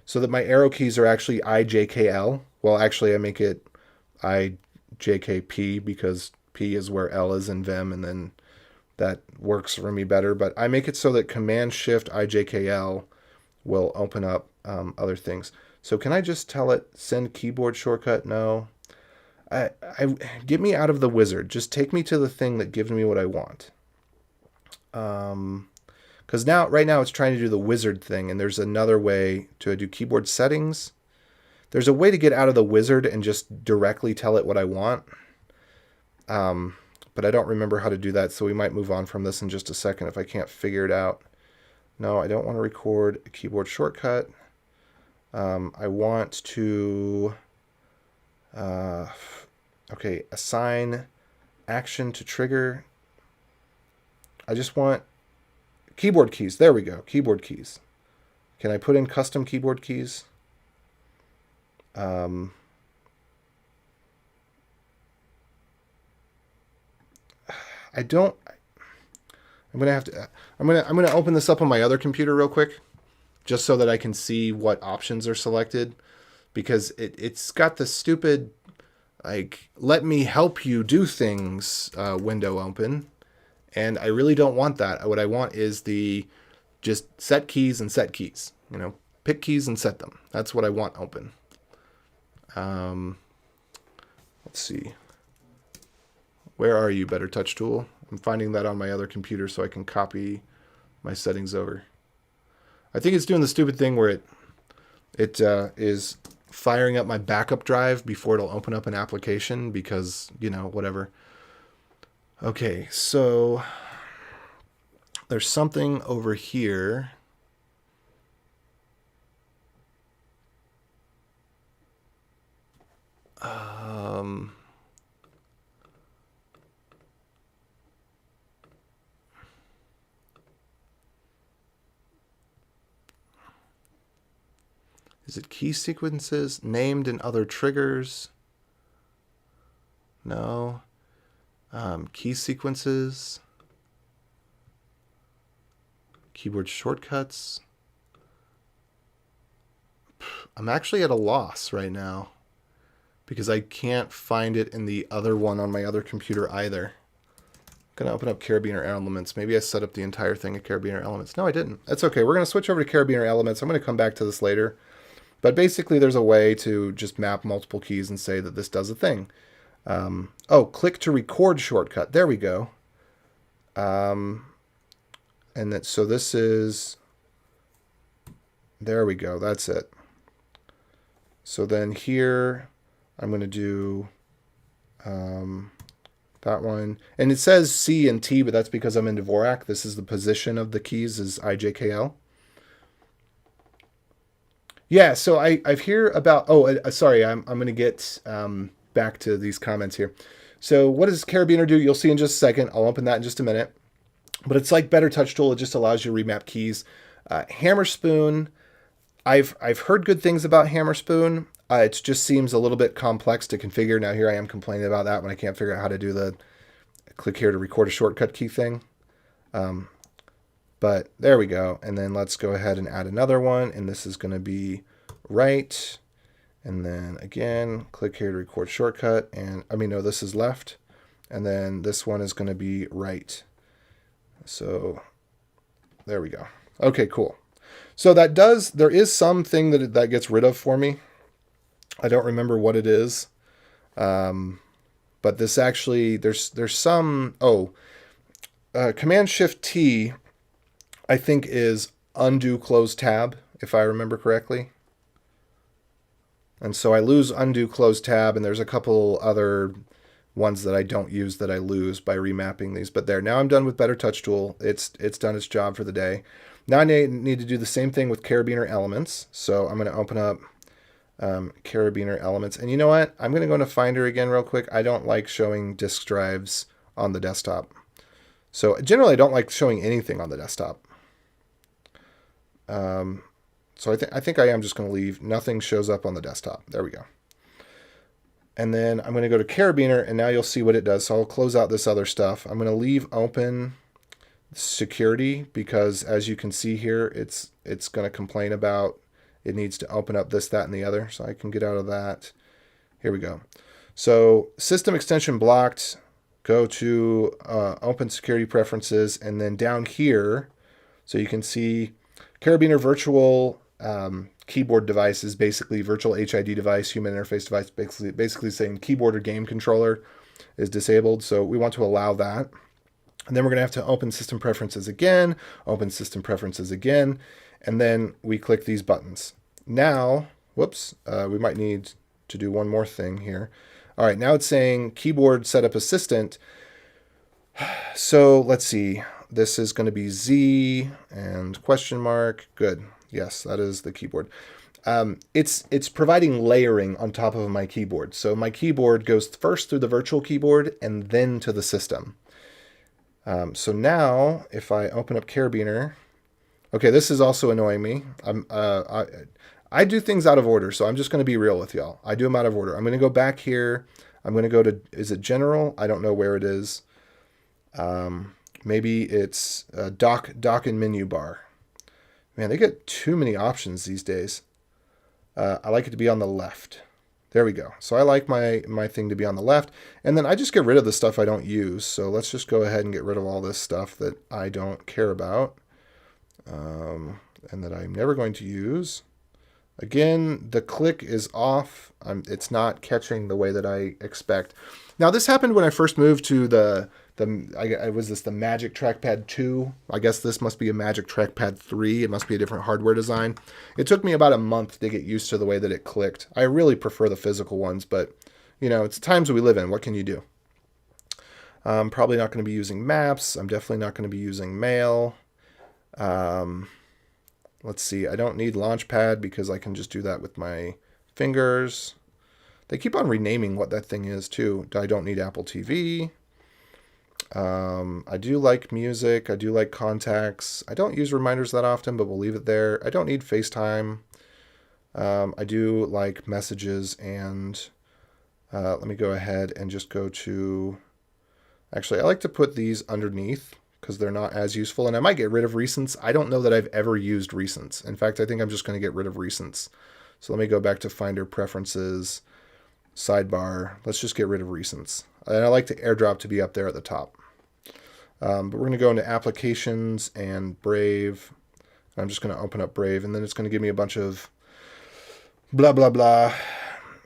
so that my arrow keys are actually IJKL. Well, actually, I make it IJKP because P is where L is in Vim, and then that works for me better. But I make it so that Command-Shift-IJKL will open up other things. So can I just tell it, send keyboard shortcut? No. Get me out of the wizard. Just take me to the thing that gives me what I want. Because right now it's trying to do the wizard thing, and there's another way to do keyboard settings. There's a way to get out of the wizard and just directly tell it what I want. But I don't remember how to do that, so we might move on from this in just a second if I can't figure it out. No, I don't want to record a keyboard shortcut. I want to... okay, assign action to trigger. I just want keyboard keys. There we go, keyboard keys. Can I put in custom keyboard keys? I don't. I'm gonna have to. I'm gonna open this up on my other computer real quick, just so that I can see what options are selected, because it's got the stupid like let me help you do things window open, and I really don't want that. What I want is the just set keys and set keys. You know, pick keys and set them. That's what I want open. Let's see. Where are you, Better Touch Tool? I'm finding that on my other computer so I can copy my settings over. I think it's doing the stupid thing where it is firing up my backup drive before it'll open up an application because, you know, whatever. Okay, so there's something over here. Is it key sequences, named and other triggers? No. Key sequences. Keyboard shortcuts. I'm actually at a loss right now. because I can't find it in the other one on my other computer either. I'm going to open up Carabiner Elements. Maybe I set up the entire thing at Carabiner Elements. No, I didn't. That's okay. We're going to switch over to Carabiner Elements. I'm going to come back to this later. But basically, there's a way to just map multiple keys and say that this does a thing. Oh, click to record shortcut. There we go. And that, so this is, there we go. That's it. So then here, I'm going to do that one. And it says C and T, but that's because I'm in Dvorak. This is the position of the keys is IJKL. Yeah, so I've heard about, sorry, I'm going to get back to these comments here. So what does Carabiner do? You'll see in just a second. I'll open that in just a minute. But it's like Better Touch Tool. It just allows you to remap keys. Hammer Spoon, I've heard good things about Hammer Spoon. It just seems a little bit complex to configure. Now here I am complaining about that when I can't figure out how to do the click here to record a shortcut key thing. But there we go. And then let's go ahead and add another one. And this is going to be right. And then again, click here to record shortcut. And I mean, no, this is left. And then this one is going to be right. So there we go. Okay, cool. So that does, there is something that gets rid of for me. I don't remember what it is. But this actually, there's some, Command Shift T, I think is undo close tab, if I remember correctly. And so I lose undo close tab, and there's a couple other ones that I don't use that I lose by remapping these. But there, now I'm done with Better Touch Tool. It's done its job for the day. Now I need to do the same thing with Carabiner Elements. So I'm going to open up Carabiner Elements. And you know what? I'm going to go into Finder again real quick. I don't like showing disk drives on the desktop. So generally I don't like showing anything on the desktop. So I think I am just going to leave nothing shows up on the desktop. There we go. And then I'm going to go to Carabiner, and now you'll see what it does. So I'll close out this other stuff. I'm going to leave open security because, as you can see here, it's going to complain about it needs to open up this, that, and the other. So I can get out of that. Here we go. So system extension blocked. Go to open security preferences, and then down here, so you can see Carabiner virtual keyboard device is basically virtual HID device, human interface device, basically saying keyboard or game controller is disabled. So we want to allow that. And then we're going to have to open system preferences again, open system preferences again, and then we click these buttons. Now, whoops, we might need to do one more thing here. All right, now it's saying keyboard setup assistant. So let's see. This is going to be Z and question mark. Good. Yes, that is the keyboard. It's providing layering on top of my keyboard. So my keyboard goes first through the virtual keyboard and then to the system. So now if I open up Carabiner, okay, this is also annoying me. I do things out of order, so I'm just going to be real with y'all. I do them out of order. I'm going to go back here. I'm going to go to, is it general? I don't know where it is. Maybe it's dock and menu bar. Man, they get too many options these days. I like it to be on the left. There we go. So I like my thing to be on the left. And then I just get rid of the stuff I don't use. So let's just go ahead and get rid of all this stuff that I don't care about. And that I'm never going to use. Again, the click is off. It's not catching the way that I expect. Now, this happened when I first moved to the Magic Trackpad 2. I guess this must be a Magic Trackpad 3. It must be a different hardware design. It took me about a month to get used to the way that it clicked. I really prefer the physical ones, but, you know, it's the times we live in. What can you do? I'm probably not going to be using maps. I'm definitely not going to be using mail. Let's see. I don't need Launchpad because I can just do that with my fingers. They keep on renaming what that thing is, too. I don't need Apple TV. I do like music. I do like contacts. I don't use reminders that often, but we'll leave it there. I don't need FaceTime. I do like messages, and let me go ahead and just go to... Actually, I like to put these underneath because they're not as useful, and I might get rid of recents. I don't know that I've ever used recents. In fact, I think I'm just going to get rid of recents. So let me go back to Finder Preferences, sidebar. Let's just get rid of recents. And I like the AirDrop to be up there at the top. But we're going to go into Applications and Brave. I'm just going to open up Brave, and then it's going to give me a bunch of blah, blah, blah.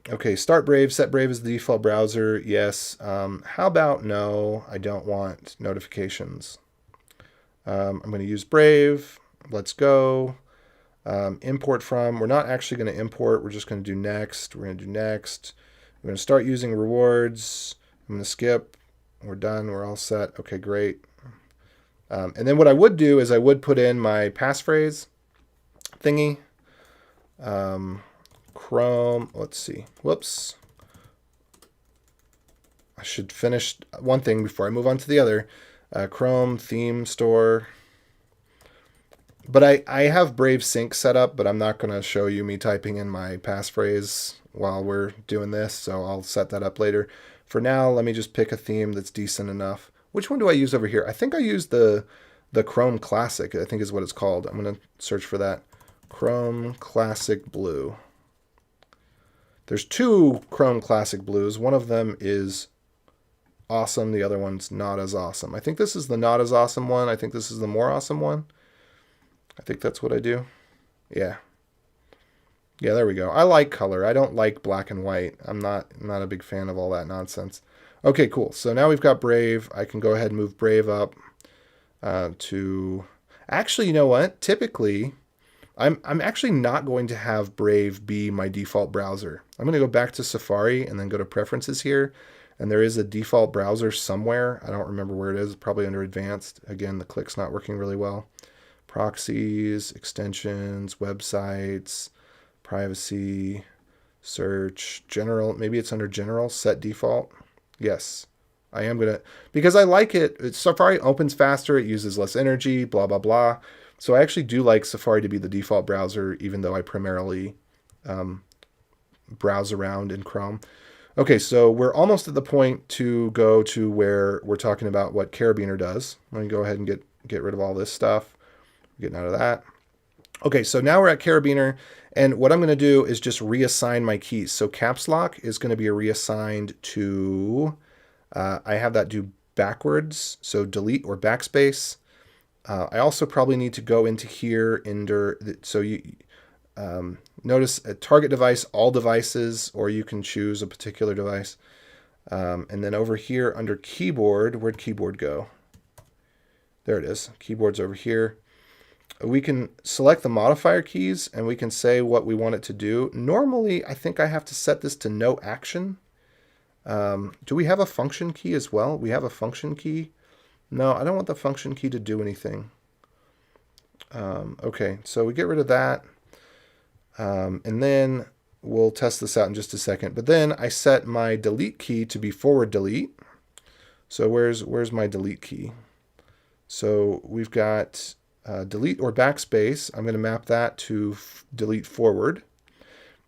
Okay, start Brave, set Brave as the default browser. Yes. How about no, I don't want notifications. I'm going to use Brave. Let's go. Import from. We're not actually going to import. We're just going to do next. We're going to do next. We're going to start using rewards. I'm going to skip. We're done. We're all set. Okay, great. And then what I would do is I would put in my passphrase thingy. Chrome. Let's see. Whoops. I should finish one thing before I move on to the other. Chrome theme store. But I have Brave Sync set up, but I'm not going to show you me typing in my passphrase while we're doing this, so I'll set that up later. For now, let me just pick a theme that's decent enough. Which one do I use over here? I think I use the Chrome Classic, I think is what it's called. I'm going to search for that. Chrome Classic Blue. There's two Chrome Classic Blues. One of them is awesome. The other one's not as awesome. I think this is the not as awesome one. I think this is the more awesome one. I think that's what I do. Yeah. Yeah, there we go. I like color. I don't like black and white. I'm not a big fan of all that nonsense. Okay, cool. So now we've got Brave. I can go ahead and move Brave up to... Actually, you know what? Typically, I'm actually not going to have Brave be my default browser. I'm going to go back to Safari and then go to Preferences here. And there is a default browser somewhere. I don't remember where it is. Probably under Advanced. Again, the click's not working really well. Proxies, extensions, websites, privacy, search, general. Maybe it's under general, set default. Yes, I am going to, because I like it. Safari opens faster. It uses less energy, blah, blah, blah. So I actually do like Safari to be the default browser, even though I primarily browse around in Chrome. Okay, so we're almost at the point to go to where we're talking about what Carabiner does. I'm going to go ahead and get rid of all this stuff. Getting out of that. Okay, so now we're at Carabiner, and what I'm going to do is just reassign my keys. So caps lock is going to be reassigned to, I have that do backwards, so delete or backspace. I also probably need to go into here so you notice a target device, all devices, or you can choose a particular device. And then over here under keyboard, where'd keyboard go? There it is. Keyboard's over here. We can select the modifier keys and we can say what we want it to do. Normally, I think I have to set this to no action. Do we have a function key as well? We have a function key. No, I don't want the function key to do anything. Okay, so we get rid of that. And then we'll test this out in just a second. But then I set my delete key to be forward delete. So where's my delete key? So we've got delete or backspace. I'm going to map that to delete forward.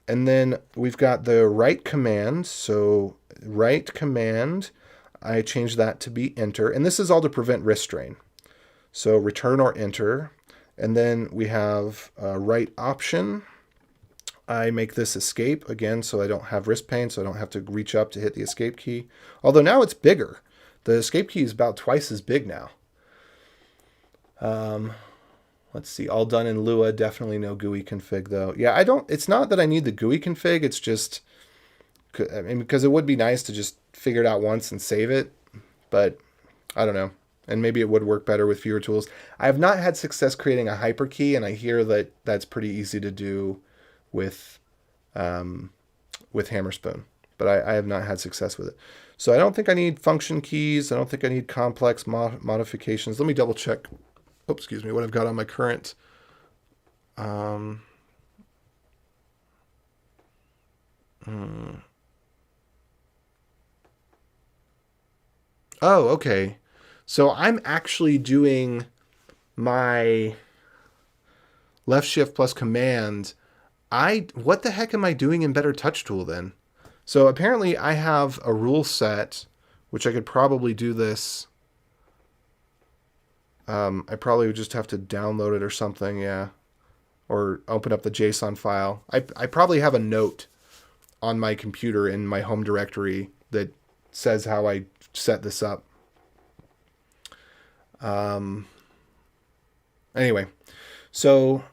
And then we've got the right command. So right command, I change that to be enter. And this is all to prevent wrist strain. So return or enter. And then we have right option. I make this escape again so I don't have wrist pain, so I don't have to reach up to hit the escape key. Although now it's bigger. The escape key is about twice as big now. Let's see, all done in Lua, definitely no GUI config though. Yeah, it's not that I need the GUI config, it's just, I mean, because it would be nice to just figure it out once and save it, but I don't know. And maybe it would work better with fewer tools. I have not had success creating a hyperkey, and I hear that that's pretty easy to do with Hammerspoon, but I have not had success with it. So I don't think I need function keys. I don't think I need complex modifications. Let me double check. Oops, excuse me, what I've got on my current. Oh, okay. So I'm actually doing my left shift plus command. What the heck am I doing in Better Touch Tool then? So apparently I have a rule set, which I could probably do this. I probably would just have to download it or something, yeah. Or open up the JSON file. I probably have a note on my computer in my home directory that says how I set this up. Anyway, so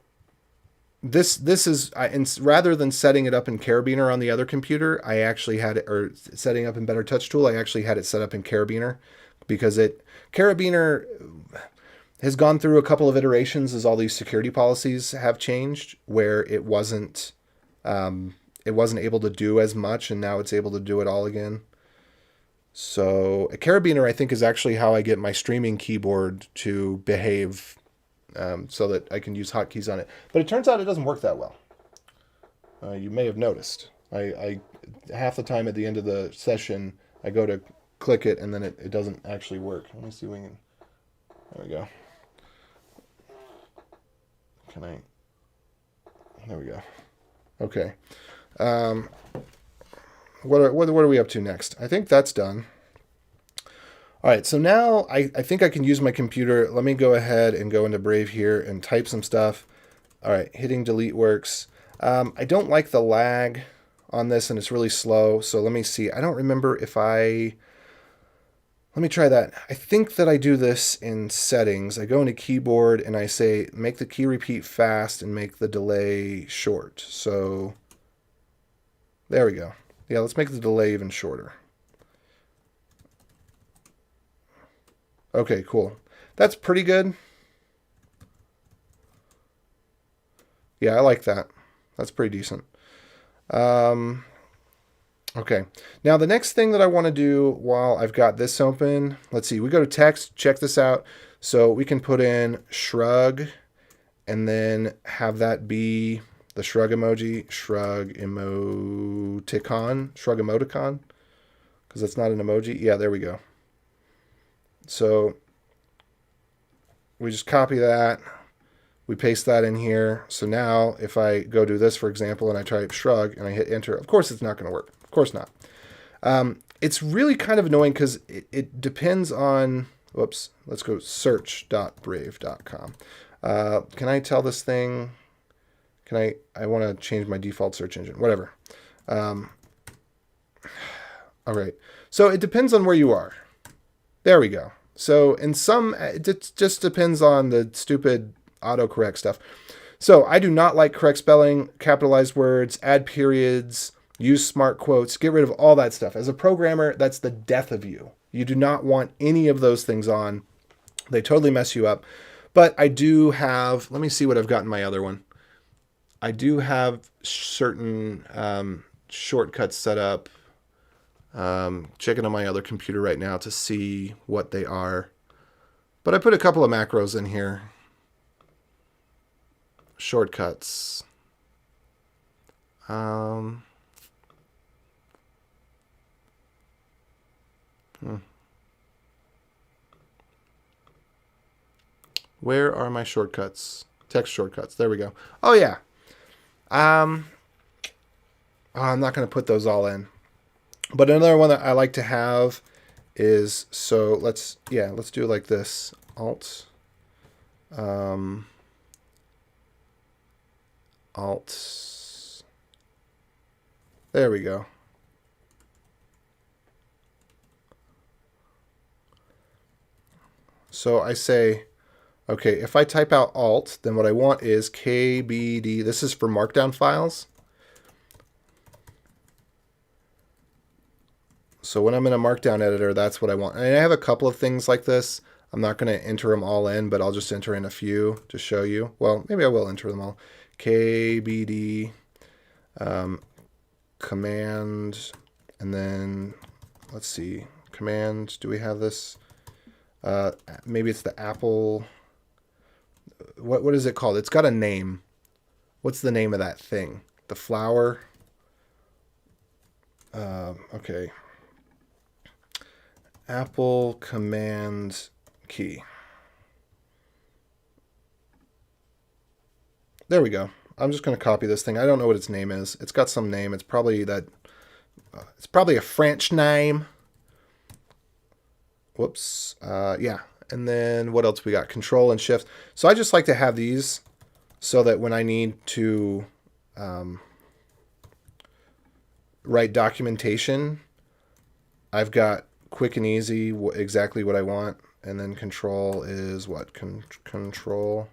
this is rather than setting it up in Carabiner on the other computer, I actually had it, or setting up in Better Touch Tool, I actually had it set up in Carabiner, because Carabiner has gone through a couple of iterations as all these security policies have changed, where it wasn't able to do as much, and now it's able to do it all again. So a Carabiner, I think, is actually how I get my streaming keyboard to behave, so that I can use hotkeys on it. But it turns out it doesn't work that well. You may have noticed. I half the time at the end of the session, I go to click it, and then it doesn't actually work. Let me see if we can... There we go. There we go. Okay. What are we up to next? I think that's done. All right, so now I think I can use my computer. Let me go ahead and go into Brave here and type some stuff. All right, hitting delete works. I don't like the lag on this, and it's really slow. So let me see. I don't remember if let me try that. I think that I do this in settings. I go into keyboard and I say, make the key repeat fast and make the delay short. So there we go. Yeah, let's make the delay even shorter. Okay, cool. That's pretty good. Yeah, I like that. That's pretty decent. Okay, now the next thing that I want to do while I've got this open, let's see, we go to text, check this out. So we can put in shrug and then have that be the shrug emoji, shrug emoticon, because it's not an emoji. Yeah, there we go. So we just copy that, we paste that in here. So now if I go do this, for example, and I type shrug and I hit enter, of course it's not going to work. Of course not. It's really kind of annoying because it depends on, whoops, let's go search.brave.com. Can I tell this thing, I want to change my default search engine, whatever. All right. So it depends on where you are. There we go. So in some, it just depends on the stupid autocorrect stuff. So I do not like correct spelling, capitalized words, add periods, use smart quotes, get rid of all that stuff. As a programmer, that's the death of you. You do not want any of those things on. They totally mess you up. But I do have, let me see what I've got in my other one. I do have certain shortcuts set up. Checking on my other computer right now to see what they are. But I put a couple of macros in here. Shortcuts. Where are my shortcuts? Text shortcuts. There we go. Oh yeah. I'm not going to put those all in. But another one that I like to have is, so let's do it like this. Alt. Alt. There we go. So I say, okay, if I type out Alt, then what I want is KBD. This is for Markdown files. So when I'm in a Markdown editor, that's what I want. And I have a couple of things like this. I'm not going to enter them all in, but I'll just enter in a few to show you. Well, maybe I will enter them all. KBD, command, and then let's see, command, do we have this? Maybe it's the Apple, what is it called? It's got a name. What's the name of that thing? The flower? Okay. Apple command key. There we go. I'm just going to copy this thing. I don't know what its name is. It's got some name. It's probably that. It's probably a French name. Whoops. Yeah. And then what else we got? Control and Shift. So I just like to have these so that when I need to write documentation, I've got quick and easy, exactly what I want. And then control is what? Control.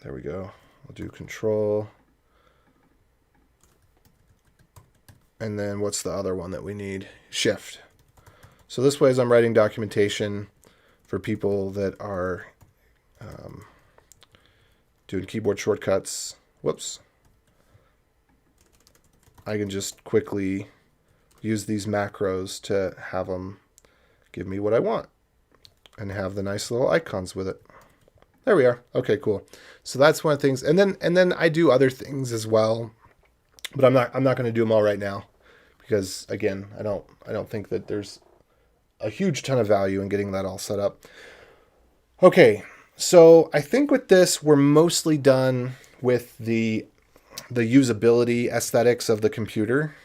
There we go. We'll do control. And then what's the other one that we need? Shift. So this way, as I'm writing documentation for people that are doing keyboard shortcuts, whoops, I can just quickly use these macros to have them give me what I want and have the nice little icons with it. There we are. Okay, cool. So that's one of the things. And then I do other things as well, but I'm not going to do them all right now because again, I don't think that there's a huge ton of value in getting that all set up. Okay. So I think with this, we're mostly done with the usability aesthetics of the computer.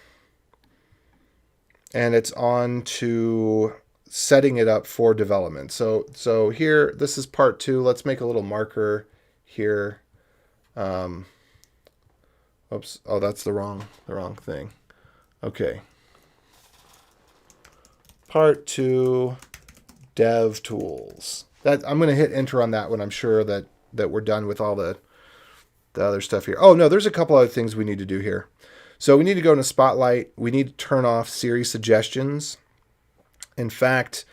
And it's on to setting it up for development. So here, this is part 2. Let's make a little marker here. Oops. Oh, that's the wrong thing. Okay. Part 2, dev tools. That I'm going to hit enter on that when I'm sure that we're done with all the other stuff here. Oh no, there's a couple other things we need to do here. So we need to go into Spotlight. We need to turn off Siri suggestions. In fact,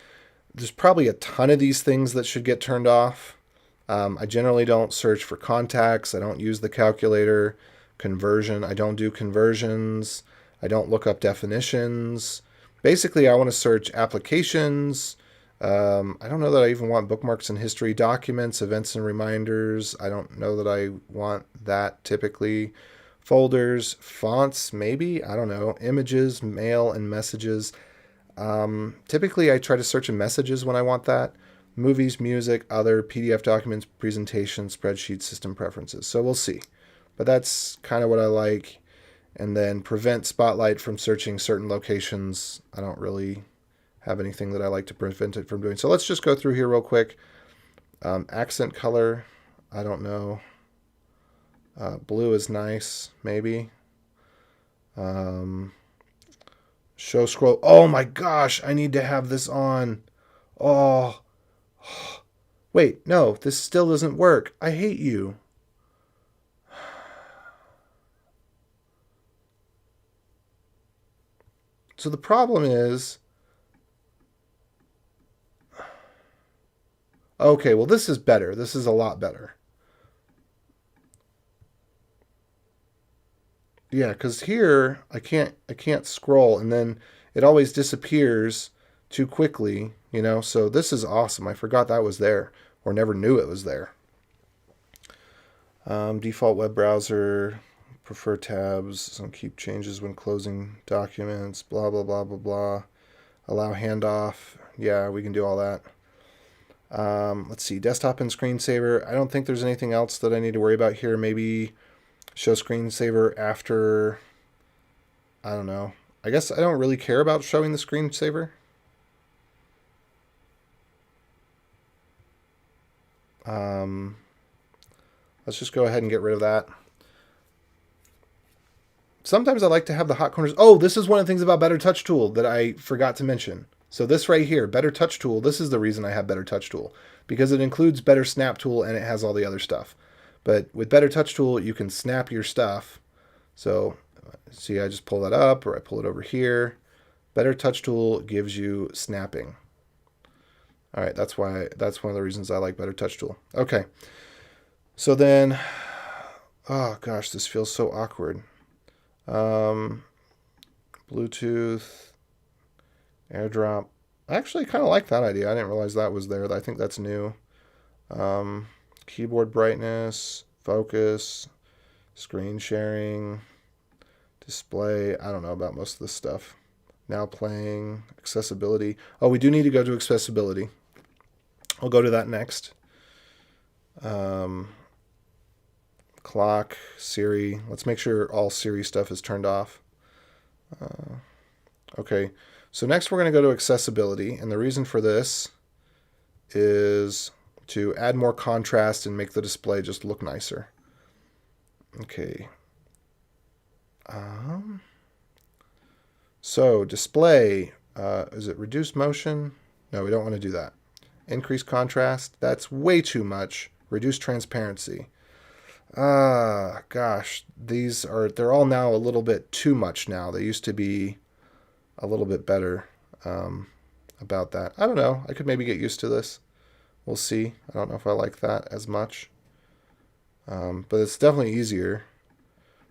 there's probably a ton of these things that should get turned off. I generally don't search for contacts. I don't use the calculator. Conversion. I don't do conversions. I don't look up definitions. Basically, I want to search applications. I don't know that I even want bookmarks and history, documents, events and reminders. I don't know that I want that typically. Folders, fonts, maybe. I don't know. Images, mail, and messages. Typically, I try to search in messages when I want that. Movies, music, other, PDF documents, presentations, spreadsheets, system preferences. So we'll see. But that's kind of what I like. And then prevent Spotlight from searching certain locations. I don't really have anything that I like to prevent it from doing. So let's just go through here real quick. Accent color, I don't know. Blue is nice, maybe. Show scroll. Oh my gosh, I need to have this on. Oh. Wait, no, this still doesn't work. I hate you. So the problem is... Okay, well this is better. This is a lot better. Yeah, because here I can't scroll, and then it always disappears too quickly, you know. So this is awesome. I forgot that was there, or never knew it was there. Default web browser, prefer tabs, some keep changes when closing documents, blah blah blah blah blah. Allow handoff. Yeah, we can do all that. Let's see, desktop and screensaver. I don't think there's anything else that I need to worry about here. Maybe show screensaver after, I don't know. I guess I don't really care about showing the screensaver. Let's just go ahead and get rid of that. Sometimes I like to have the hot corners. Oh, this is one of the things about Better Touch Tool that I forgot to mention. So this right here, Better Touch Tool, this is the reason I have Better Touch Tool, because it includes Better Snap Tool and it has all the other stuff. But with Better Touch Tool, you can snap your stuff. So see, I just pull that up or I pull it over here. Better Touch Tool gives you snapping. All right, that's one of the reasons I like Better Touch Tool. Okay. So then, oh gosh, this feels so awkward. Bluetooth, AirDrop. I actually kind of like that idea. I didn't realize that was there. I think that's new. Keyboard brightness, focus, screen sharing, display. I don't know about most of this stuff. Now playing, accessibility. Oh, we do need to go to accessibility. I'll go to that next. Clock, Siri. Let's make sure all Siri stuff is turned off. Okay, so next we're going to go to accessibility, and the reason for this is to add more contrast and make the display just look nicer. Okay. So display, is it reduce motion? No, we don't want to do that. Increase contrast, that's way too much. Reduce transparency. Gosh, they're all now a little bit too much now. They used to be a little bit better about that. I don't know. I could maybe get used to this. We'll see. I don't know if I like that as much. But it's definitely easier.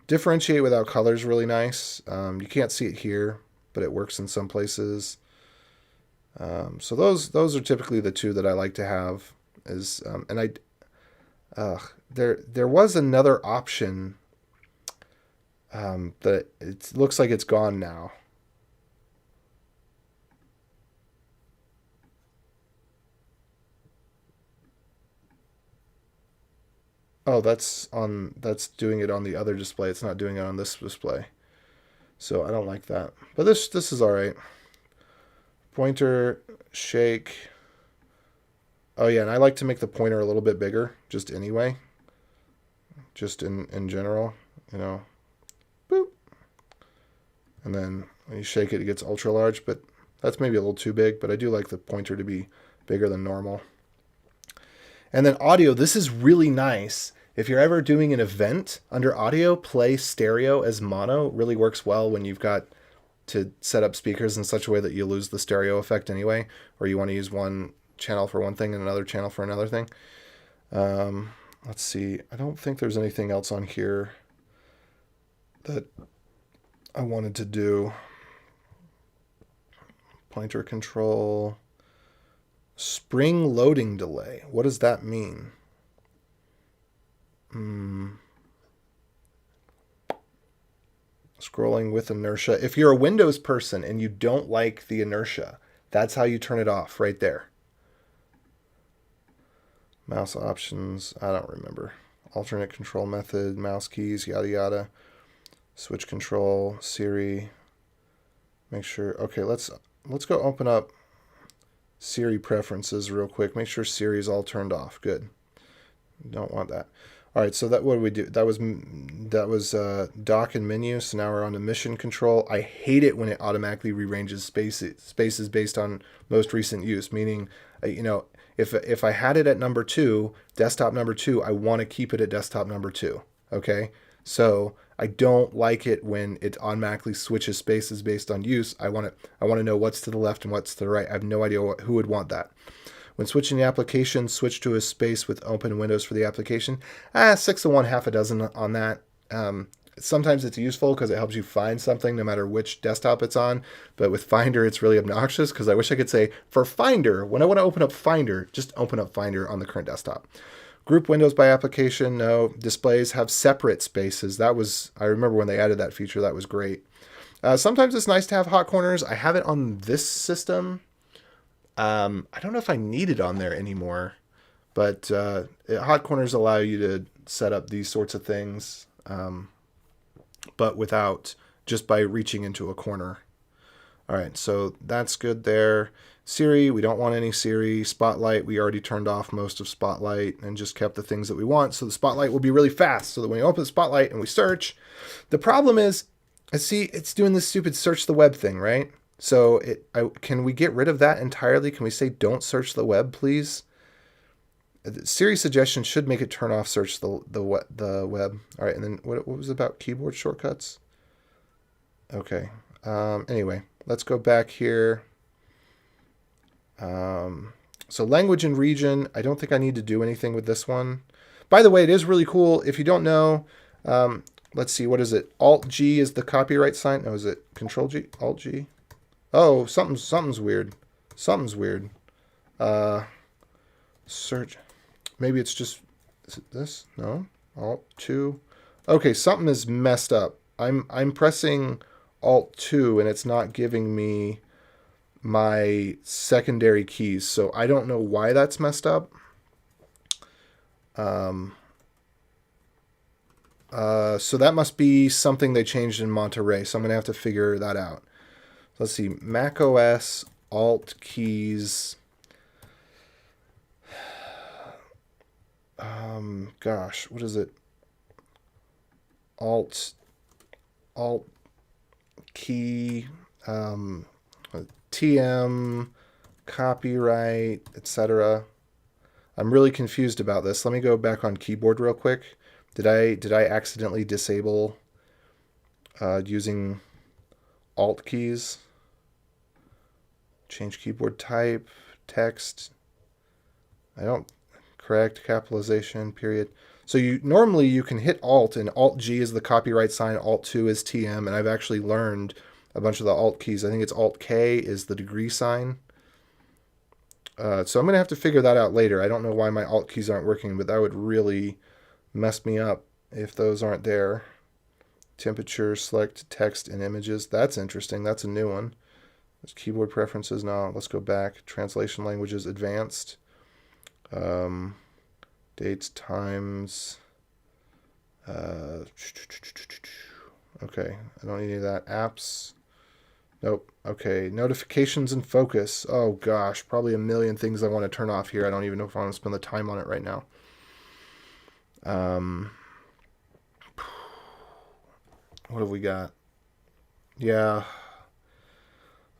Differentiate without color is really nice. You can't see it here, but it works in some places. So those are typically the two that I like to have. There was another option that it looks like it's gone now. Oh, that's doing it on the other display. It's not doing it on this display. So I don't like that. But this is all right. Pointer, shake. Oh yeah, and I like to make the pointer a little bit bigger, just anyway. Just in general, you know. Boop. And then when you shake it, it gets ultra large, but that's maybe a little too big, but I do like the pointer to be bigger than normal. And then audio, this is really nice. If you're ever doing an event under audio, play stereo as mono. It really works well when you've got to set up speakers in such a way that you lose the stereo effect anyway, or you want to use one channel for one thing and another channel for another thing. Let's see. I don't think there's anything else on here that I wanted to do. Pointer control. Spring loading delay. What does that mean? Scrolling with inertia. If you're a Windows person and you don't like the inertia, that's how you turn it off right there. Mouse options. I don't remember. Alternate control method, mouse keys, yada yada. Switch control, Siri. Make sure. Okay, let's go open up Siri preferences real quick. Make sure Siri is all turned off. Good. Don't want that. All right, so what did we do? That was dock and menu. So now we're on to mission control. I hate it when it automatically rearranges spaces based on most recent use. Meaning, if I had it at number 2, desktop number 2, I want to keep it at desktop number 2. Okay, so I don't like it when it automatically switches spaces based on use. I want to know what's to the left and what's to the right. I have no idea who would want that. When switching the application, switch to a space with open windows for the application. 6 of 1, half a dozen on that. Sometimes it's useful because it helps you find something no matter which desktop it's on. But with Finder, it's really obnoxious because I wish I could say, for Finder, when I want to open up Finder, just open up Finder on the current desktop. Group windows by application, no. Displays have separate spaces. I remember when they added that feature, that was great. Sometimes it's nice to have hot corners. I have it on this system. I don't know if I need it on there anymore, but hot corners allow you to set up these sorts of things, but without just by reaching into a corner. All right, so that's good there. Siri, we don't want any Siri. Spotlight, we already turned off most of Spotlight and just kept the things that we want. So the Spotlight will be really fast so that when you open the Spotlight and we search, the problem is, it's doing this stupid search the web thing, right? So can we get rid of that entirely? Can we say don't search the web, please? Siri suggestion should make it turn off search the web. All right, and then what was it about keyboard shortcuts? Okay. Anyway, let's go back here. So language and region, I don't think I need to do anything with this one. By the way, it is really cool. If you don't know, let's see, what is it? Alt-G is the copyright sign. No, is it Control-G? Alt-G? Oh, something's weird. Something's weird. Search. Maybe it's just, is it this? No. Alt-2. Okay, something is messed up. I'm pressing Alt-2 and it's not giving me my secondary keys. So I don't know why that's messed up. So that must be something they changed in Monterey. So I'm going to have to figure that out. Let's see, Mac OS, Alt keys. Gosh, what is it? Alt Alt key, TM, copyright, etc. I'm really confused about this. Let me go back on keyboard real quick. Did I accidentally disable using Alt keys? Change keyboard type, text. I don't correct capitalization, period. So normally you can hit Alt, and Alt G is the copyright sign, Alt 2 is TM, and I've actually learned a bunch of the Alt keys. I think it's Alt K is the degree sign. So I'm going to have to figure that out later. I don't know why my Alt keys aren't working, but that would really mess me up if those aren't there. Temperature, select text and images. That's interesting. That's a new one. There's keyboard preferences. No, let's go back. Translation languages, advanced. Dates, times. Okay, I don't need any of that. Apps. Nope. Okay, notifications and focus. Oh gosh, probably a million things I want to turn off here. I don't even know if I want to spend the time on it right now. What have we got? Yeah.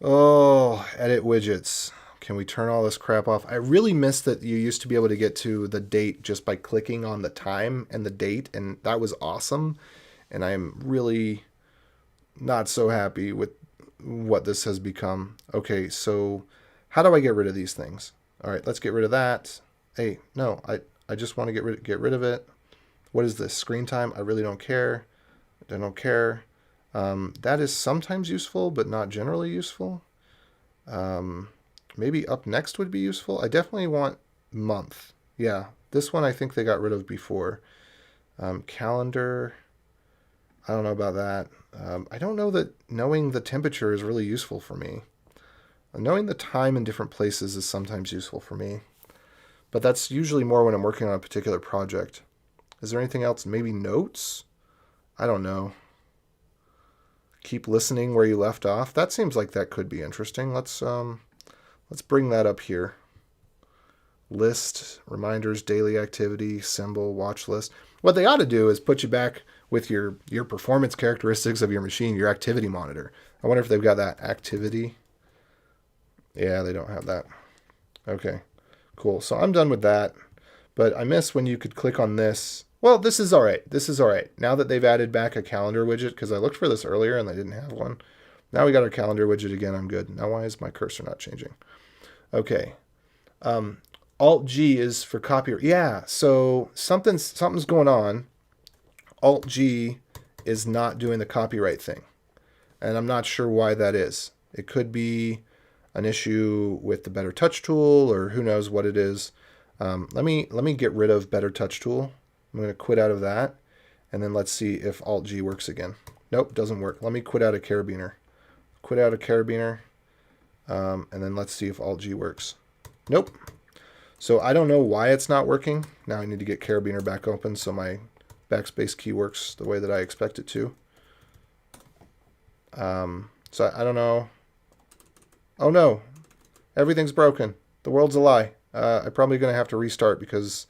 Oh, edit widgets. Can we turn all this crap off? I really miss that you used to be able to get to the date just by clicking on the time and the date, and that was awesome. And I'm really not so happy with what this has become. Okay, so how do I get rid of these things? All right, let's get rid of that. Hey, no, I just want to get rid of it. What is this? Screen time? I really don't care. I don't care. That is sometimes useful, but not generally useful. Maybe up next would be useful. I definitely want month. Yeah, this one I think they got rid of before. Calendar. I don't know about that. I don't know that knowing the temperature is really useful for me. Knowing the time in different places is sometimes useful for me. But that's usually more when I'm working on a particular project. Is there anything else? Maybe notes? I don't know. Keep listening where you left off. That seems like that could be interesting. Let's bring that up here. List, reminders, daily activity, symbol, watch list. What they ought to do is put you back with your performance characteristics of your machine, your activity monitor. I wonder if they've got that activity. Yeah, they don't have that. Okay, cool. So I'm done with that. But I miss when you could click on this. Well, this is all right. This is all right. Now that they've added back a calendar widget, because I looked for this earlier and they didn't have one. Now we got our calendar widget again. I'm good. Now why is my cursor not changing? Okay. Alt G is for copyright. Yeah, so something's going on. Alt G is not doing the copyright thing. And I'm not sure why that is. It could be an issue with the Better Touch tool, or who knows what it is. Let me get rid of Better Touch tool. I'm going to quit out of that, and then let's see if Alt G works again. Nope, doesn't work. Let me quit out of Carabiner. Quit out of Carabiner, and then let's see if Alt G works. Nope. So I don't know why it's not working. Now I need to get Carabiner back open so my backspace key works the way that I expect it to. So I don't know. Oh no, everything's broken. The world's a lie. I'm probably going to have to restart because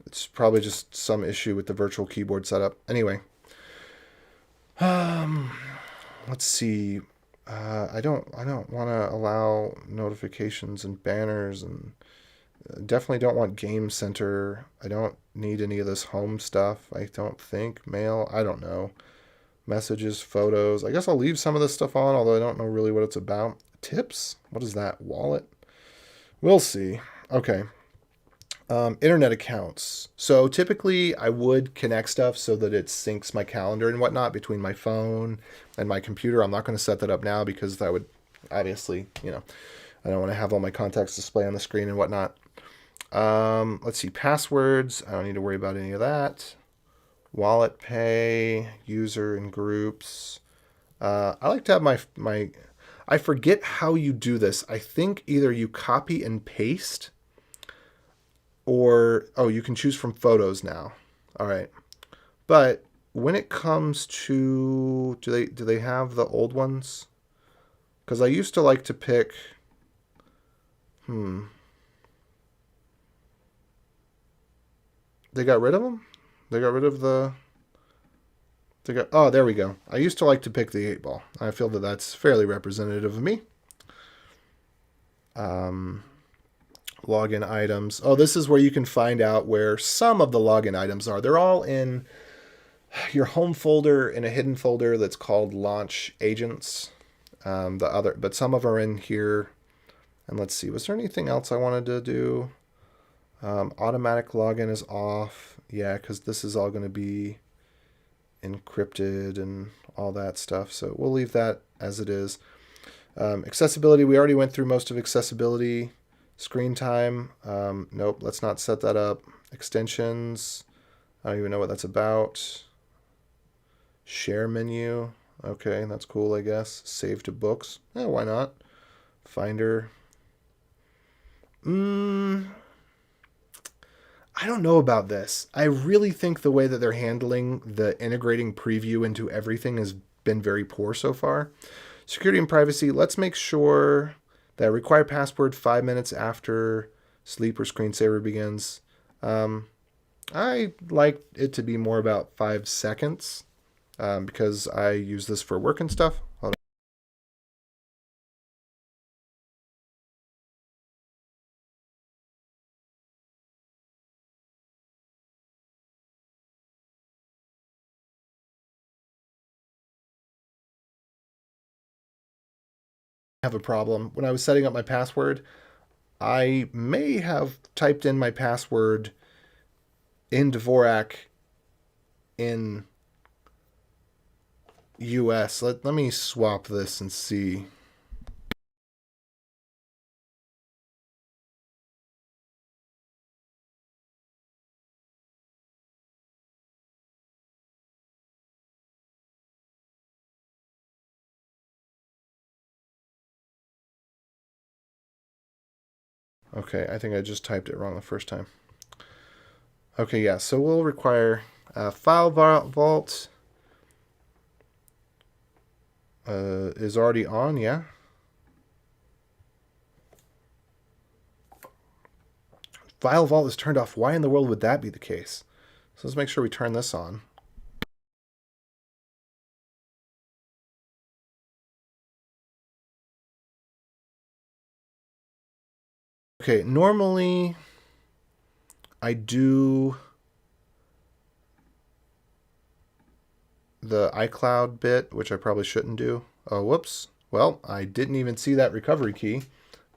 it's probably just some issue with the virtual keyboard setup. Anyway, let's see. I don't want to allow notifications and banners, and definitely don't want Game Center. I don't need any of this home stuff. I don't think mail. I don't know. Messages, photos. I guess I'll leave some of this stuff on, although I don't know really what it's about. Tips? What is that? Wallet? We'll see. Okay. Internet accounts. So typically I would connect stuff so that it syncs my calendar and whatnot between my phone and my computer. I'm not going to set that up now because that would obviously, I don't want to have all my contacts display on the screen and whatnot. Let's see, passwords. I don't need to worry about any of that. Wallet pay, user and groups. I like to have my I forget how you do this. I think either you copy and paste, or you can choose from photos now. All right. But when it comes to do they have the old ones? Because I used to like to pick They got rid of them? They got rid of the to go. Oh, there we go. I used to like to pick the 8-ball. I feel that that's fairly representative of me. Login items. Oh, this is where you can find out where some of the login items are. They're all in your home folder in a hidden folder that's called Launch Agents. But some of them are in here. And let's see, was there anything else I wanted to do? Automatic login is off. Yeah, because this is all going to be encrypted and all that stuff. So we'll leave that as it is. Accessibility, we already went through most of accessibility. Screen time, nope, let's not set that up. Extensions, I don't even know what that's about. Share menu, okay, that's cool, I guess. Save to books, yeah, why not? Finder. I don't know about this. I really think the way that they're handling the integrating preview into everything has been very poor so far. Security and privacy, let's make sure that require password 5 minutes after sleep or screensaver begins. I like it to be more about 5 seconds because I use this for work and stuff. Hold on. I have a problem. When I was setting up my password, I may have typed in my password in Dvorak in US. Let me swap this and see. Okay, I think I just typed it wrong the first time. Okay, yeah, so we'll require file vault is already on, yeah. File vault is turned off. Why in the world would that be the case? So let's make sure we turn this on. Okay, normally I do the iCloud bit, which I probably shouldn't do. Oh, whoops. Well, I didn't even see that recovery key,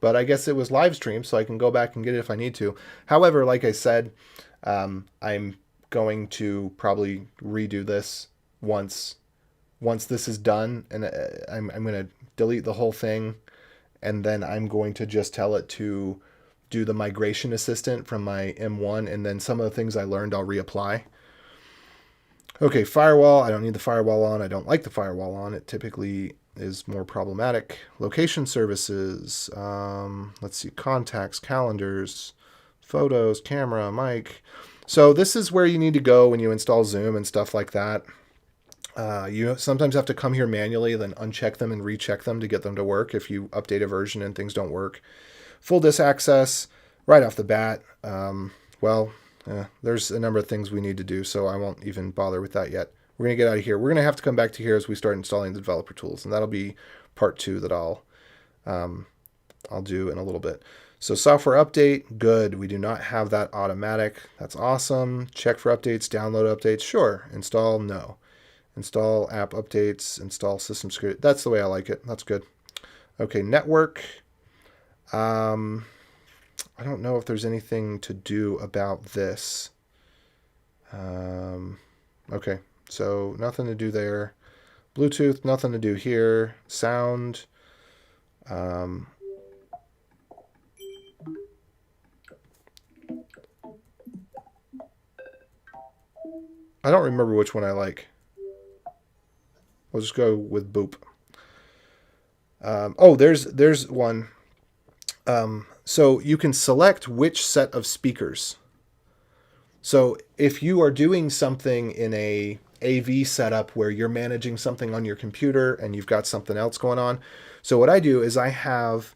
but I guess it was live stream, so I can go back and get it if I need to. However, like I said, I'm going to probably redo this once this is done, and I'm going to delete the whole thing, and then I'm going to just tell it to do the migration assistant from my M1, and then some of the things I learned I'll reapply. Okay, firewall. I don't need the firewall on. I don't like the firewall on. It typically is more problematic. Location services. Let's see. Contacts, calendars, photos, camera, mic. So this is where you need to go when you install Zoom and stuff like that. You sometimes have to come here manually, then uncheck them and recheck them to get them to work if you update a version and things don't work. Full disk access right off the bat. There's a number of things we need to do, so I won't even bother with that yet. We're going to get out of here. We're going to have to come back to here as we start installing the developer tools, and that'll be part 2 that I'll do in a little bit. So software update, good. We do not have that automatic. That's awesome. Check for updates, download updates, sure. Install, no. Install app updates, install system security. That's the way I like it. That's good. Okay, network. I don't know if there's anything to do about this. Okay, so nothing to do there. Bluetooth, nothing to do here. Sound. I don't remember which one I like. We'll just go with boop. There's one. So you can select which set of speakers. So if you are doing something in a AV setup where you're managing something on your computer and you've got something else going on. So what I do is I have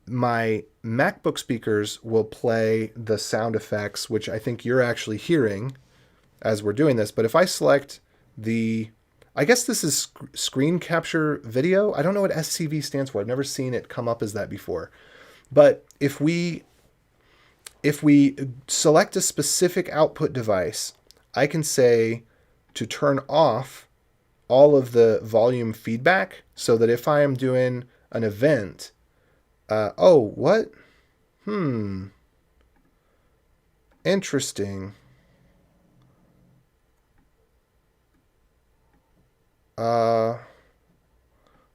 my MacBook speakers will play the sound effects, which I think you're actually hearing as we're doing this. But if I select I guess this is screen capture video. I don't know what SCV stands for. I've never seen it come up as that before. But if we select a specific output device, I can say to turn off all of the volume feedback so that if I am doing an event, oh, what? Interesting.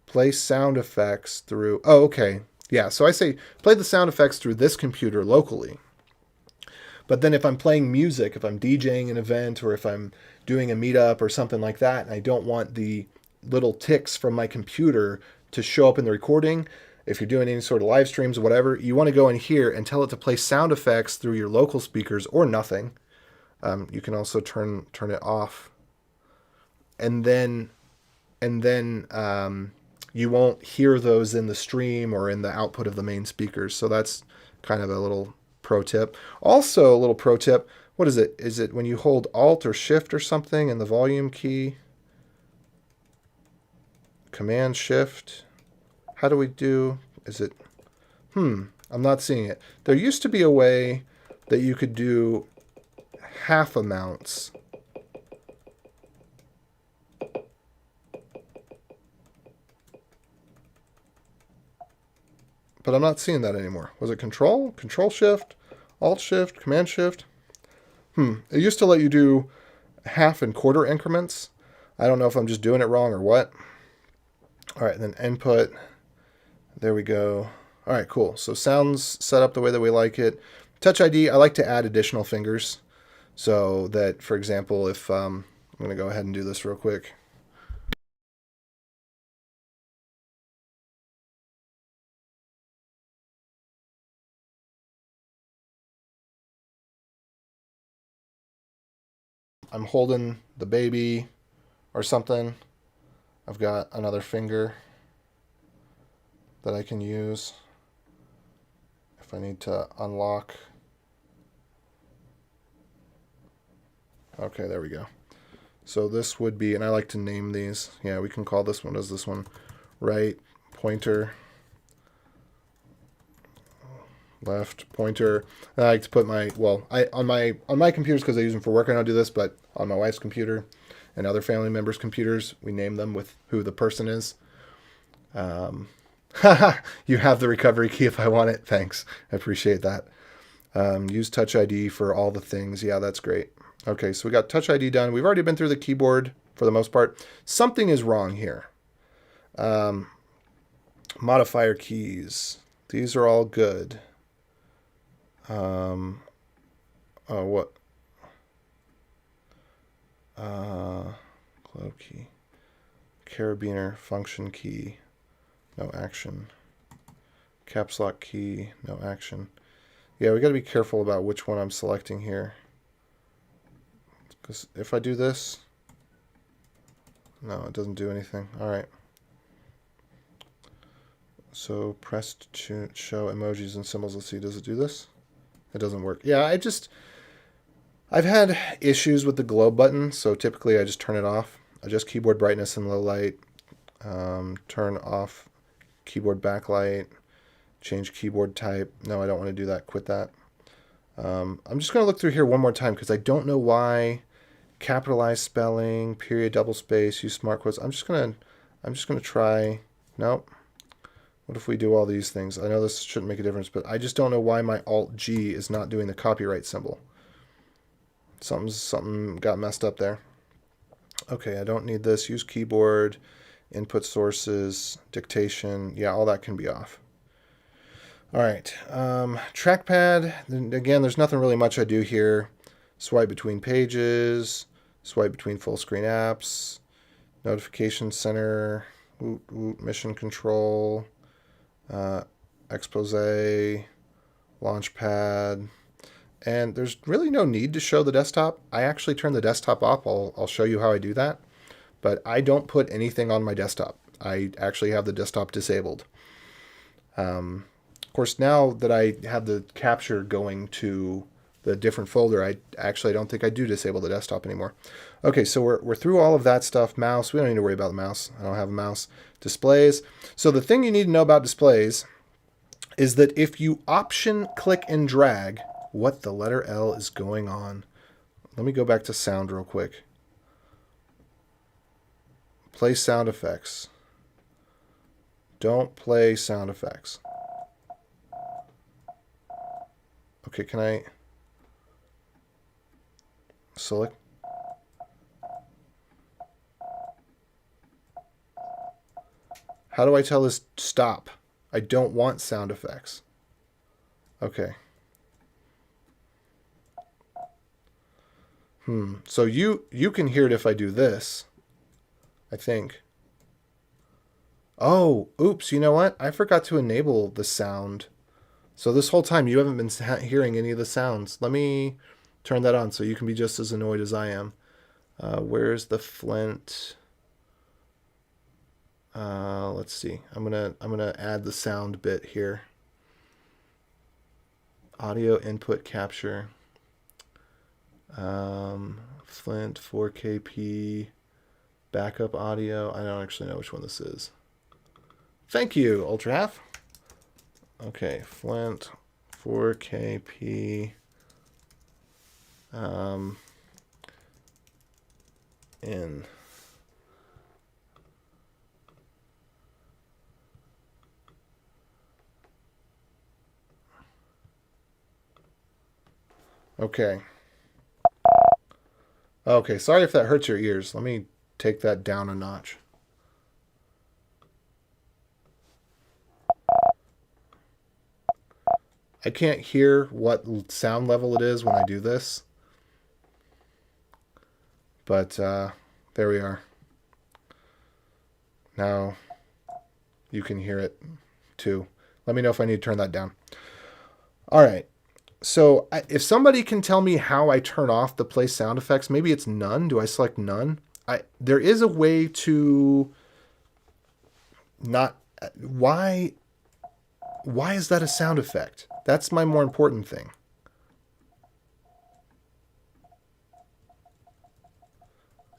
Play sound effects through, oh, okay. Yeah, so I say play the sound effects through this computer locally. But then if I'm playing music, if I'm DJing an event, or if I'm doing a meetup or something like that, and I don't want the little ticks from my computer to show up in the recording, if you're doing any sort of live streams or whatever, you want to go in here and tell it to play sound effects through your local speakers or nothing. You can also turn it off. And then you won't hear those in the stream or in the output of the main speakers. So that's kind of a little pro tip. Also, a little pro tip. What is it? Is it when you hold Alt or Shift or something and the volume key? Command Shift. How do we do? Is it? I'm not seeing it. There used to be a way that you could do half amounts. But I'm not seeing that anymore. Was it Control? Control Shift? Alt Shift? Command Shift? It used to let you do half and quarter increments. I don't know if I'm just doing it wrong or what. All right, then input. There we go. All right, cool. So sounds set up the way that we like it. Touch ID, I like to add additional fingers. So that, for example, if I'm going to go ahead and do this real quick. I'm holding the baby or something. I've got another finger that I can use if I need to unlock. Okay, there we go. So this would be, and I like to name these. Yeah, we can call this one, does this one, right pointer, left pointer. And I like to put my, well, on my computers, because I use them for work, I don't do this, but on my wife's computer and other family members' computers, we name them with who the person is. You have the recovery key if I want it. Thanks. I appreciate that. Use Touch ID for all the things. Yeah, that's great. Okay, so we got Touch ID done. We've already been through the keyboard for the most part. Something is wrong here. Modifier keys. These are all good. Oh, what? Globe key. Carabiner function key. No action. Caps lock key. No action. Yeah, we got to be careful about which one I'm selecting here. Because if I do this, no, it doesn't do anything. All right. So press to show emojis and symbols. Let's see, does it do this? It doesn't work. Yeah, I've had issues with the globe button, so typically I just turn it off. Adjust keyboard brightness and low light. Turn off keyboard backlight. Change keyboard type. No, I don't want to do that. Quit that. I'm just going to look through here one more time because I don't know why capitalized spelling, period, double space, use smart quotes. I'm just going to try. Nope. What if we do all these things? I know this shouldn't make a difference, but I just don't know why my Alt-G is not doing the copyright symbol. Something got messed up there. Okay, I don't need this. Use keyboard, input sources, dictation. Yeah, all that can be off. All right, trackpad. Again, there's nothing really much I do here. Swipe between pages, swipe between full screen apps, notification center, mission control, expose, launchpad. And there's really no need to show the desktop. I actually turn the desktop off. I'll show you how I do that. But I don't put anything on my desktop. I actually have the desktop disabled. Of course, now that I have the capture going to the different folder, I don't think I do disable the desktop anymore. Okay, so we're through all of that stuff. Mouse, we don't need to worry about the mouse. I don't have a mouse. Displays. So the thing you need to know about displays is that if you option click and drag, what the letter L is going on? Let me go back to sound real quick. Play sound effects. Don't play sound effects. Okay, can I select? How do I tell this stop? I don't want sound effects. Okay. So you can hear it if I do this, I think. Oh, oops, you know what? I forgot to enable the sound. So this whole time you haven't been hearing any of the sounds. Let me turn that on so you can be just as annoyed as I am. Where's the Flint? Let's see. I'm gonna add the sound bit here. Audio input capture. Flint 4KP backup audio. I don't actually know which one this is. Thank you, Ultra Half. Okay, Flint 4KP. In. Okay. Okay, sorry if that hurts your ears. Let me take that down a notch. I can't hear what sound level it is when I do this. But there we are. Now you can hear it too. Let me know if I need to turn that down. All right. So if somebody can tell me how I turn off the play sound effects, maybe it's none. Do I select none? There is a way to not. Why is that a sound effect? That's my more important thing.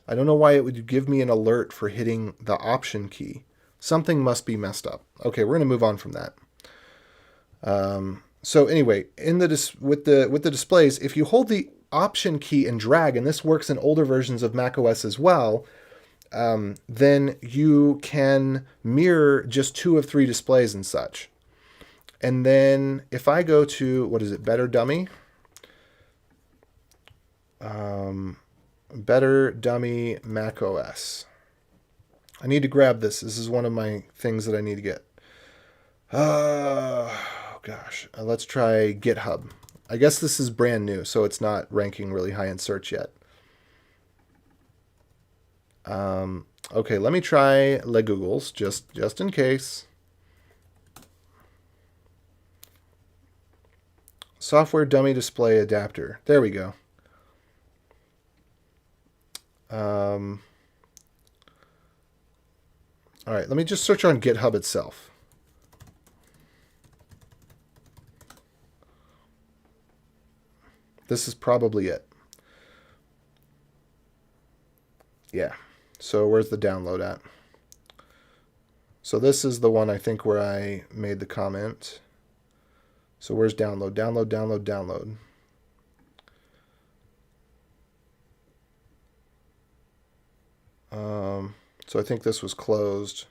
I don't know why it would give me an alert for hitting the option key. Something must be messed up. Okay, we're going to move on from that. So anyway, with the displays, if you hold the option key and drag, and this works in older versions of macOS as well, then you can mirror just 2 of 3 displays and such. And then if I go to, what is it, Better Dummy? Better Dummy macOS. I need to grab this. This is one of my things that I need to get. Gosh, let's try GitHub. I guess this is brand new, so it's not ranking really high in search yet. Okay, let me try Le Googles, just in case. Software dummy display adapter. There we go. All right, let me just search on GitHub itself. This is probably it. Yeah. So where's the download at? So this is the one I think where I made the comment. So where's download? Download, download, download. So I think this was closed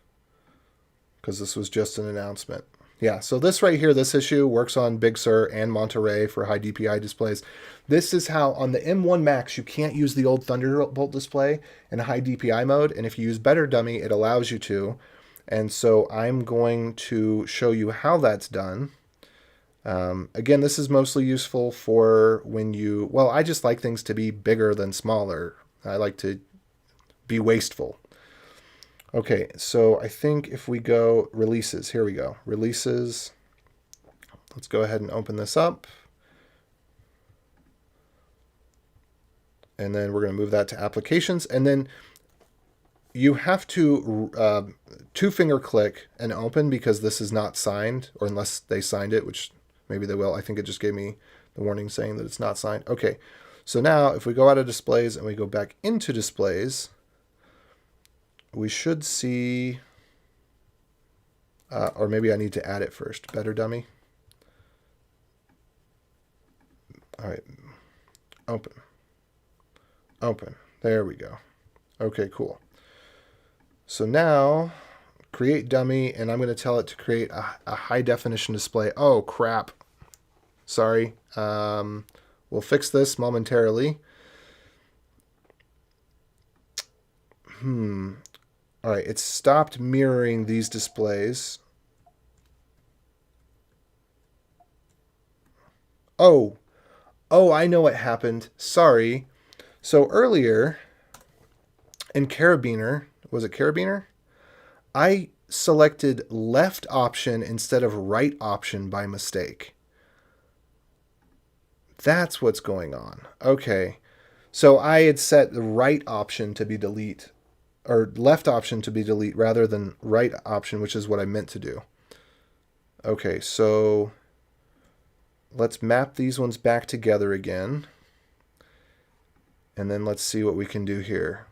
because this was just an announcement. Yeah, so this right here, this issue works on Big Sur and Monterey for high DPI displays. This is how on the M1 Max, you can't use the old Thunderbolt display in a high DPI mode. And if you use Better Dummy, it allows you to. And so I'm going to show you how that's done. Again, this is mostly useful for when you, well, I just like things to be bigger than smaller. I like to be wasteful. Okay, so I think if we go releases, here we go. Releases. Let's go ahead and open this up. And then we're going to move that to applications. And then you have to 2-finger click and open because this is not signed, or unless they signed it, which maybe they will. I think it just gave me the warning saying that it's not signed. Okay, So now if we go out of displays and we go back into displays, we should see, or maybe I need to add it first. Better dummy. All right, open. Open. There we go. Okay, cool. So now create dummy, and I'm going to tell it to create a high definition display. Oh, crap. Sorry. We'll fix this momentarily. All right, it's stopped mirroring these displays. Oh, I know what happened. Sorry. So earlier in Carabiner, was it Carabiner? I selected left option instead of right option by mistake. That's what's going on. Okay. So I had set the right option to be delete, or left option to be delete rather than right option, which is what I meant to do. Okay, so let's map these ones back together again. And then let's see what we can do here.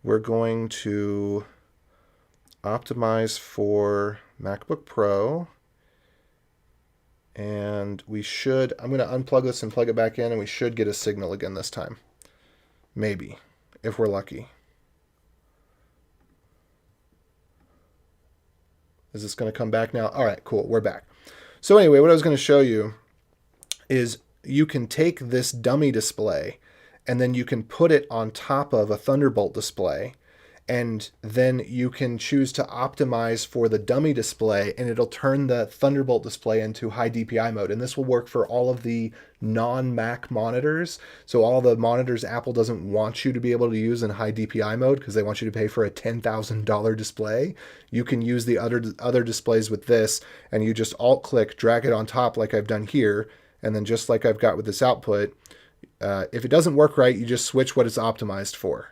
We're going to optimize for MacBook Pro. And we should, I'm going to unplug this and plug it back in, and we should get a signal again this time. Maybe, if we're lucky. Is this going to come back now? All right, cool, we're back. So anyway, what I was going to show you is you can take this dummy display and then you can put it on top of a Thunderbolt display, and then you can choose to optimize for the dummy display, and it'll turn the Thunderbolt display into high DPI mode. And this will work for all of the non-Mac monitors. So all the monitors Apple doesn't want you to be able to use in high DPI mode because they want you to pay for a $10,000 display. You can use the other displays with this, and you just alt-click, drag it on top like I've done here, and then just like I've got with this output, if it doesn't work right, you just switch what it's optimized for.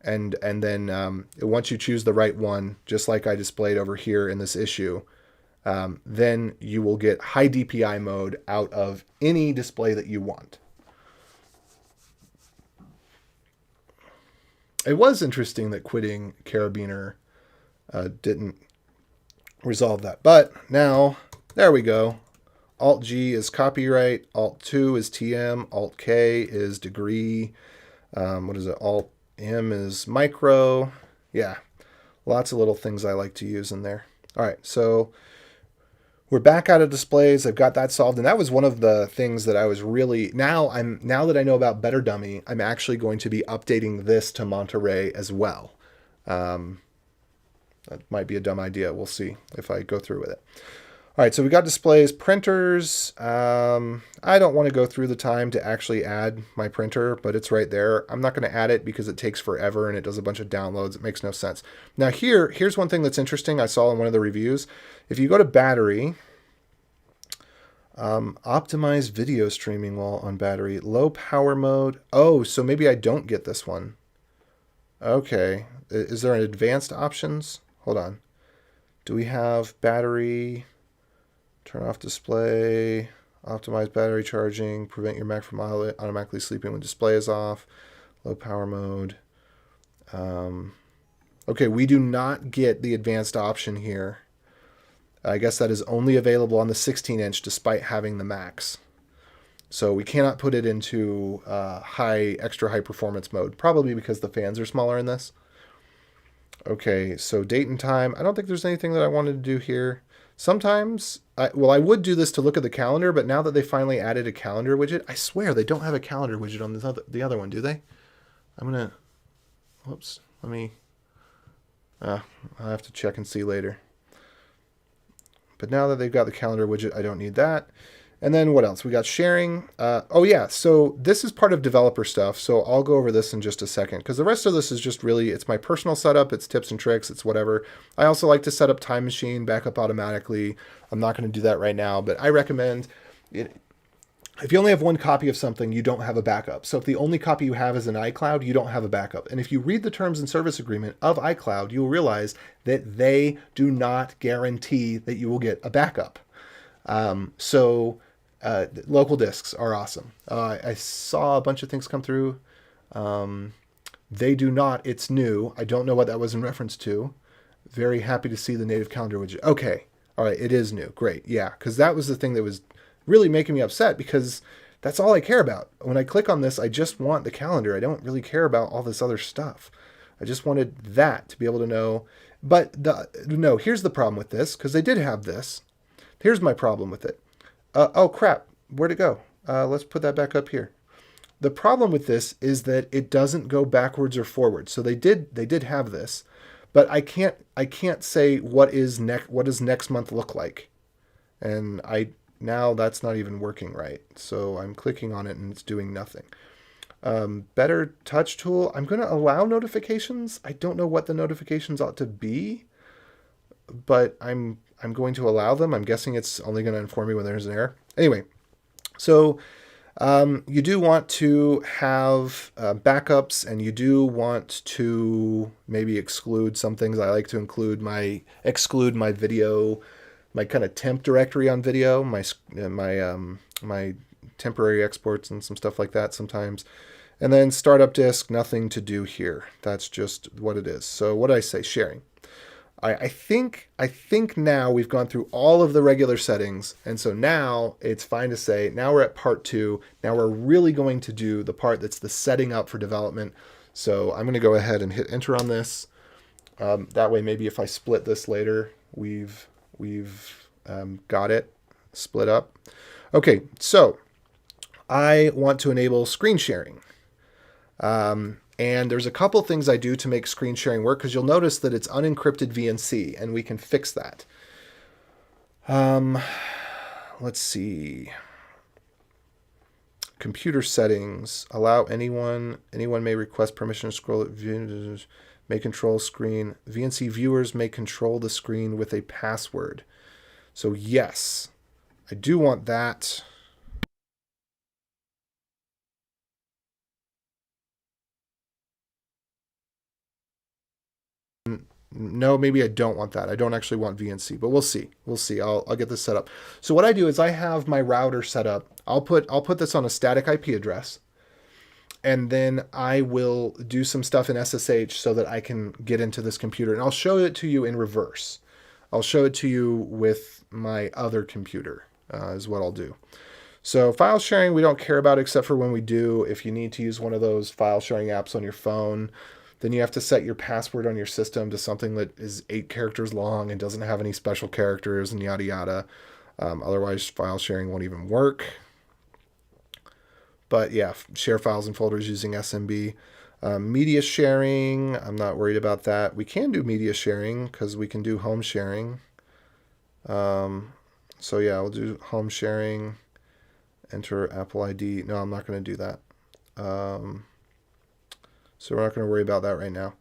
And then once you choose the right one, just like I displayed over here in this issue, then you will get high DPI mode out of any display that you want. It was interesting that quitting Carabiner didn't resolve that. But now, there we go. Alt-G is copyright, Alt-2 is TM, Alt-K is degree, what is it, Alt-M is micro. Yeah, lots of little things I like to use in there. All right, so we're back out of displays. I've got that solved, and that was one of the things that I was really, now that I know about Better Dummy, I'm actually going to be updating this to Monterey as well. That might be a dumb idea. We'll see if I go through with it. All right, so we got displays, printers. I don't want to go through the time to actually add my printer, but it's right there. I'm not going to add it because it takes forever and it does a bunch of downloads. It makes no sense. Now here's one thing that's interesting I saw in one of the reviews. If you go to battery, optimize video streaming while on battery, low power mode. Oh, so maybe I don't get this one. Okay, is there an advanced options? Hold on. Do we have battery? Turn off display, optimize battery charging, prevent your Mac from automatically sleeping when display is off, low power mode. Okay, we do not get the advanced option here. I guess that is only available on the 16-inch despite having the Max. So we cannot put it into extra high performance mode, probably because the fans are smaller in this. Okay, so date and time. I don't think there's anything that I wanted to do here. Sometimes, I would do this to look at the calendar, but now that they finally added a calendar widget, I swear they don't have a calendar widget on the other one, do they? I'm going to, whoops, let me, I'll have to check and see later. But now that they've got the calendar widget, I don't need that. And then what else? We got sharing. Oh yeah, so this is part of developer stuff. So I'll go over this in just a second because the rest of this is just really, it's my personal setup. It's tips and tricks. It's whatever. I also like to set up Time Machine, backup automatically. I'm not going to do that right now, but I recommend it. If you only have one copy of something, you don't have a backup. So if the only copy you have is an iCloud, you don't have a backup. And if you read the terms and service agreement of iCloud, you'll realize that they do not guarantee that you will get a backup. local disks are awesome. I saw a bunch of things come through. They do not. It's new. I don't know what that was in reference to. Very happy to see the native calendar widget. Okay. All right. It is new. Great. Yeah. Because that was the thing that was really making me upset, because that's all I care about. When I click on this, I just want the calendar. I don't really care about all this other stuff. I just wanted that to be able to know. But no, here's the problem with this, because they did have this. Here's my problem with it. Oh, crap. Where'd it go? Let's put that back up here. The problem with this is that it doesn't go backwards or forwards. So they did have this, but I can't say what does next month look like. And now that's not even working right. So I'm clicking on it and it's doing nothing. Better touch tool. I'm going to allow notifications. I don't know what the notifications ought to be, but I'm going to allow them. I'm guessing it's only going to inform me when there's an error. Anyway, so you do want to have backups, and you do want to maybe exclude some things. I like to exclude my video, my kind of temp directory on video, my temporary exports and some stuff like that sometimes. And then startup disk, nothing to do here. That's just what it is. So what did I say? Sharing. I think now we've gone through all of the regular settings, and so now it's fine to say, now we're at part 2. Now we're really going to do the part that's the setting up for development. So I'm going to go ahead and hit enter on this. That way, maybe if I split this later, we've got it split up. Okay, so I want to enable screen sharing. And there's a couple things I do to make screen sharing work, because you'll notice that it's unencrypted VNC, and we can fix that. Let's see. Computer settings. Allow anyone may request permission to scroll it. May control screen. VNC viewers may control the screen with a password. So yes, I do want that. No, maybe I don't want that. I don't actually want VNC, but we'll see. We'll see. I'll get this set up. So what I do is I have my router set up. I'll put this on a static IP address, and then I will do some stuff in SSH so that I can get into this computer. And I'll show it to you in reverse. I'll show it to you with my other computer, is what I'll do. So file sharing, we don't care about except for when we do. If you need to use one of those file sharing apps on your phone, then you have to set your password on your system to something that is 8 characters long and doesn't have any special characters and yada yada. Otherwise, file sharing won't even work. But yeah, share files and folders using SMB. Media sharing, I'm not worried about that. We can do media sharing because we can do home sharing. So yeah, we'll do home sharing. Enter Apple ID. No, I'm not going to do that. So we're not going to worry about that right now.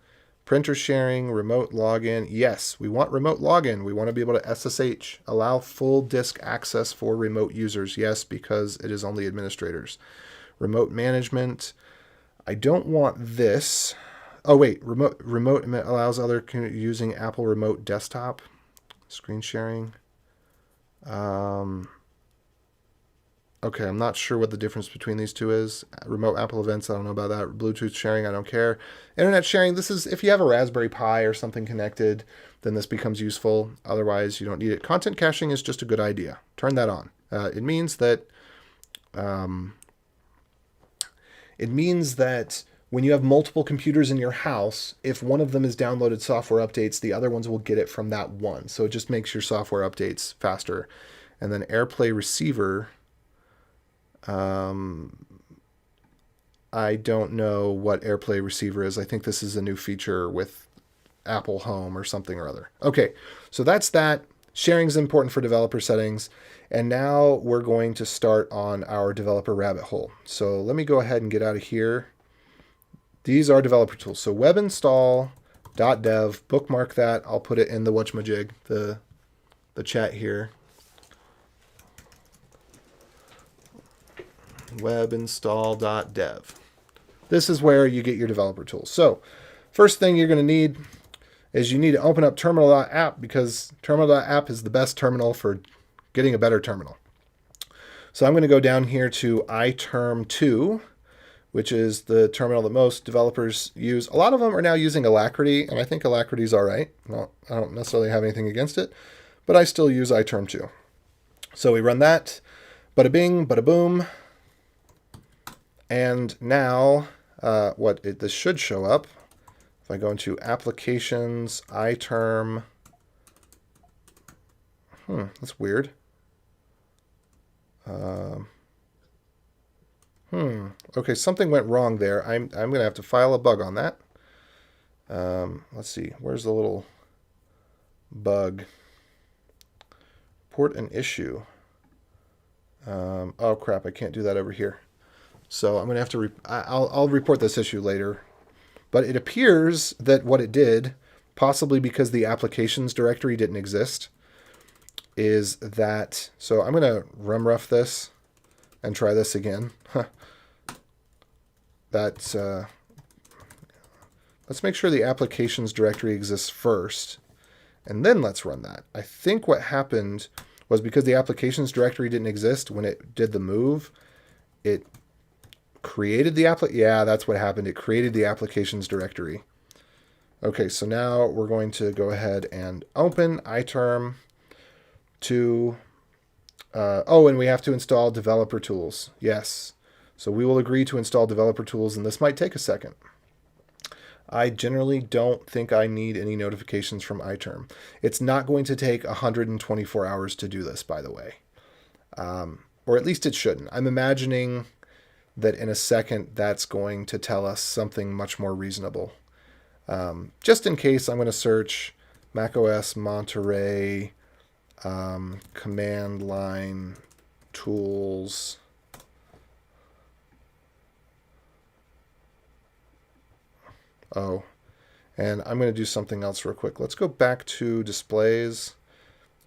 Printer sharing, remote login. Yes, we want remote login. We want to be able to SSH. Allow full disk access for remote users. Yes, because it is only administrators. Remote management. I don't want this. Oh, wait. Remote allows other using Apple Remote Desktop. Screen sharing. Okay, I'm not sure what the difference between these two is. Remote Apple events, I don't know about that. Bluetooth sharing, I don't care. Internet sharing, this is if you have a Raspberry Pi or something connected, then this becomes useful. Otherwise, you don't need it. Content caching is just a good idea. Turn that on. It means that when you have multiple computers in your house, if one of them is downloaded software updates, the other ones will get it from that one. So it just makes your software updates faster. And then AirPlay receiver. I don't know what AirPlay receiver is. I think this is a new feature with Apple Home or something or other. Okay, so that's that. Sharing is important for developer settings. And now we're going to start on our developer rabbit hole. So let me go ahead and get out of here. These are developer tools. So webinstall.dev, bookmark that. I'll put it in the whatchamajig, the chat here. Webinstall.dev. This is where you get your developer tools. So first thing you're going to need is you need to open up terminal.app, because terminal.app is the best terminal for getting a better terminal. So I'm going to go down here to iTerm2, which is the terminal that most developers use. A lot of them are now using Alacrity, and I think Alacrity is all right. Well, I don't necessarily have anything against it, but I still use iTerm2. So we run that, bada bing, bada boom, and now this should show up. If I go into Applications, iTerm, that's weird. Okay, something went wrong there. I'm going to have to file a bug on that. Let's see. Where's the little bug? Report an issue. Oh crap! I can't do that over here. So I'm going to have to. I'll report this issue later. But it appears that what it did, possibly because the applications directory didn't exist, is that. So I'm going to rumrough this and try this again. Let's make sure the applications directory exists first, and then let's run that. I think what happened was because the applications directory didn't exist when it did the move, it created the yeah, that's what happened. It created the applications directory. Okay, so now we're going to go ahead and open iTerm to, oh, and we have to install developer tools. Yes. So we will agree to install developer tools, and this might take a second. I generally don't think I need any notifications from iTerm. It's not going to take 124 hours to do this, by the way. Or at least it shouldn't. I'm imagining that in a second that's going to tell us something much more reasonable. Just in case, I'm going to search macOS Monterey command line tools. Oh, and I'm going to do something else real quick. Let's go back to displays,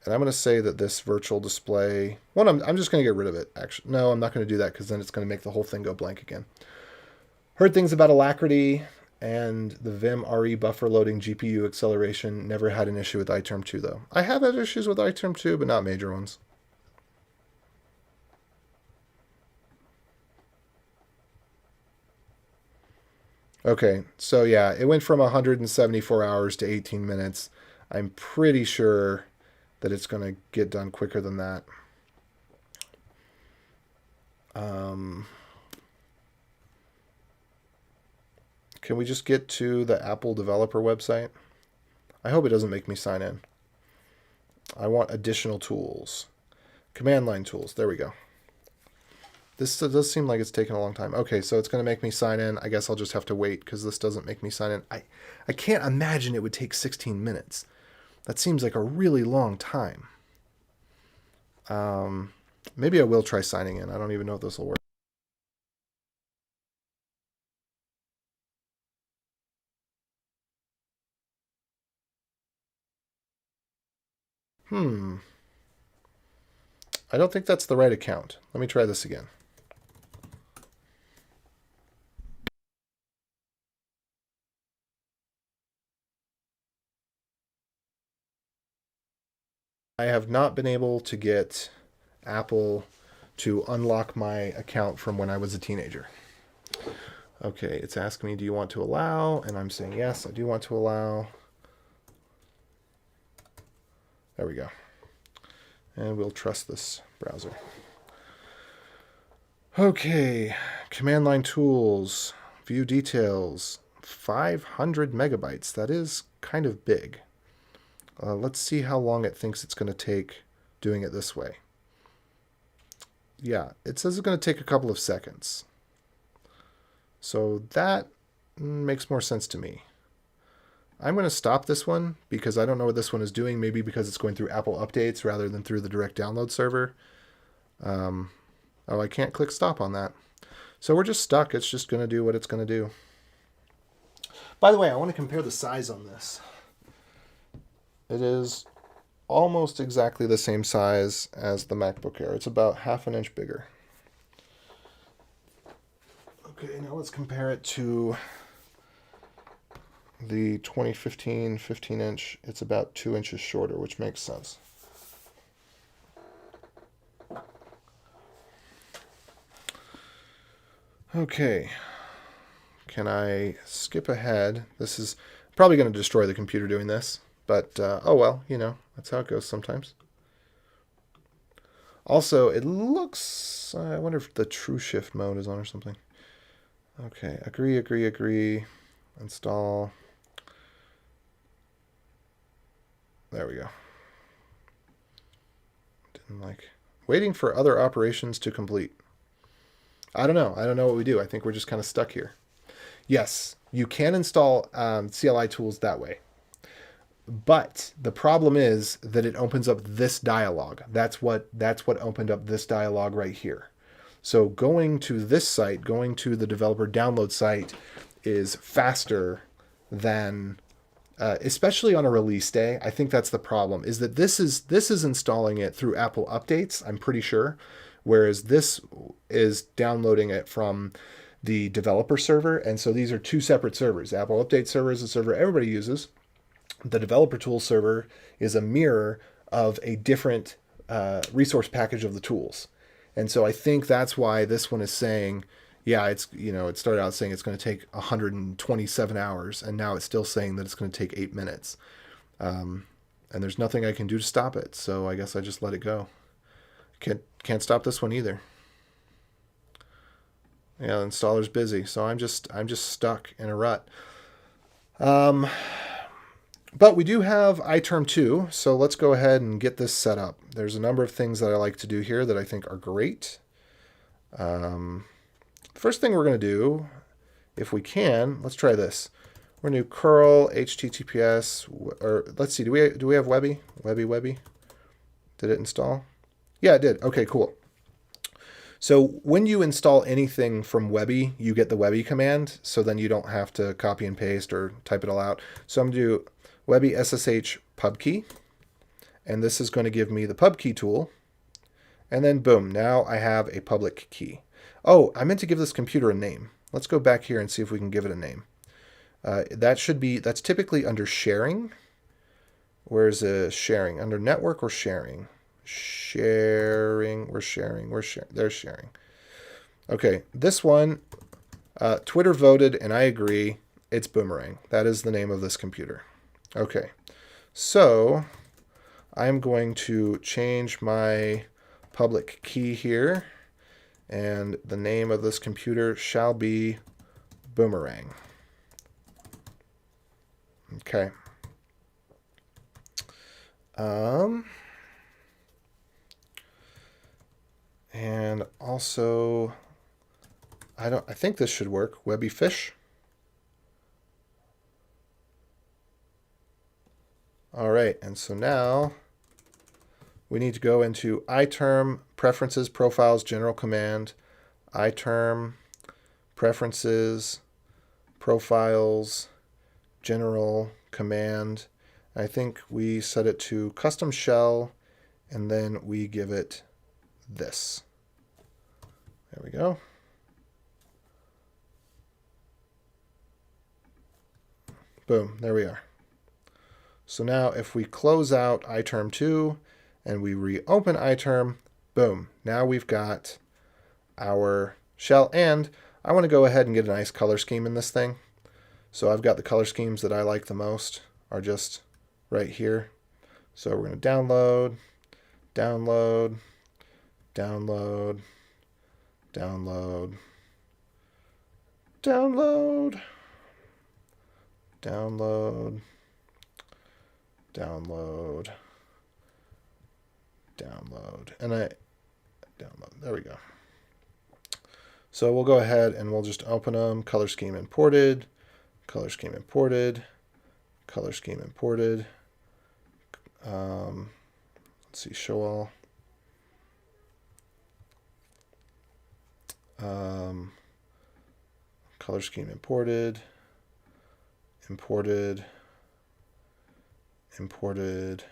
and I'm going to say that this virtual display, well, I'm just going to get rid of it. Actually, no, I'm not going to do that because then it's going to make the whole thing go blank again. Heard things about Alacrity and the Vim RE buffer loading GPU acceleration. Never had an issue with iTerm2 though. I have had issues with iTerm2, but not major ones. Okay, so yeah, it went from 174 hours to 18 minutes. I'm pretty sure that it's going to get done quicker than that. Can we just get to the Apple developer website? I hope it doesn't make me sign in. I want additional tools. Command line tools. There we go. This does seem like it's taking a long time. Okay, so it's going to make me sign in. I guess I'll just have to wait because this doesn't make me sign in. I can't imagine it would take 16 minutes. That seems like a really long time. Maybe I will try signing in. I don't even know if this will work. I don't think that's the right account. Let me try this again. I have not been able to get Apple to unlock my account from when I was a teenager. Okay, it's asking me, do you want to allow? And I'm saying, yes, I do want to allow. There we go. And we'll trust this browser. Okay, command line tools, view details, 500 megabytes. That is kind of big. Let's see how long it thinks it's going to take doing it this way. Yeah, it says it's going to take a couple of seconds. So that makes more sense to me. I'm going to stop this one because I don't know what this one is doing. Maybe because it's going through Apple updates rather than through the direct download server. Oh, I can't click stop on that. So we're just stuck. It's just going to do what it's going to do. By the way, I want to compare the size on this. It is almost exactly the same size as the MacBook Air. It's about ½ an inch bigger. Okay, now let's compare it to the 2015 15-inch. It's about 2 inches shorter, which makes sense. Okay. Can I skip ahead? This is probably going to destroy the computer doing this, but oh well, you know, that's how it goes sometimes. Also, it looks, I wonder if the true shift mode is on or something. Okay, agree, install. There we go. Didn't like, waiting for other operations to complete. I don't know. I don't know what we do. I think we're just kind of stuck here. Yes, you can install CLI tools that way. But the problem is that it opens up this dialog. That's what opened up this dialog right here. So going to this site, going to the developer download site is faster than, especially on a release day. I think that's the problem, is that this is installing it through Apple updates, I'm pretty sure, whereas this is downloading it from the developer server. And so these are two separate servers. Apple Update server is a server everybody uses. The developer tools server is a mirror of a different resource package of the tools. And so I think that's why this one is saying, yeah, it's, you know, it started out saying it's going to take 127 hours, and now it's still saying that it's going to take 8 minutes. And there's nothing I can do to stop it, so I guess I just let it go. Can't stop this one either. Yeah, the installer's busy, so I'm just stuck in a rut. But we do have iTerm 2, so let's go ahead and get this set up. There's a number of things that I like to do here that I think are great. First thing we're going to do, if we can, let's try this. We're going to do curl HTTPS, or let's see, do we have Webby? Webby? Did it install? Yeah, it did. Okay, cool. So when you install anything from Webby, you get the Webby command, so then you don't have to copy and paste or type it all out. So I'm going to do Webby SSH pub key, and this is going to give me the pub key tool, and then boom, now I have a public key. Oh, I meant to give this computer a name. Let's go back here and see if we can give it a name. That's typically under sharing. Where's sharing? Under network or sharing? Sharing, we're sharing, there's sharing. Okay, this one, Twitter voted, and I agree, it's Boomerang. That is the name of this computer. Okay, so I'm going to change my public key here, and the name of this computer shall be Boomerang. Okay. And also, I think this should work. Webby Fish. All right, and so now we need to go into iTerm, Preferences, Profiles, General Command, iTerm, Preferences, Profiles, General Command. I think we set it to Custom Shell, and then we give it this. There we go. Boom, there we are. So now if we close out iTerm 2 and we reopen iTerm, boom, now we've got our shell. And I want to go ahead and get a nice color scheme in this thing. So I've got the color schemes that I like the most are just right here. So we're going to download, download, download, download, download, download, download, download, and download. There we go. So we'll go ahead and we'll just open them. Color scheme imported, color scheme imported, color scheme imported. Let's see, show all. Color scheme imported, imported, imported,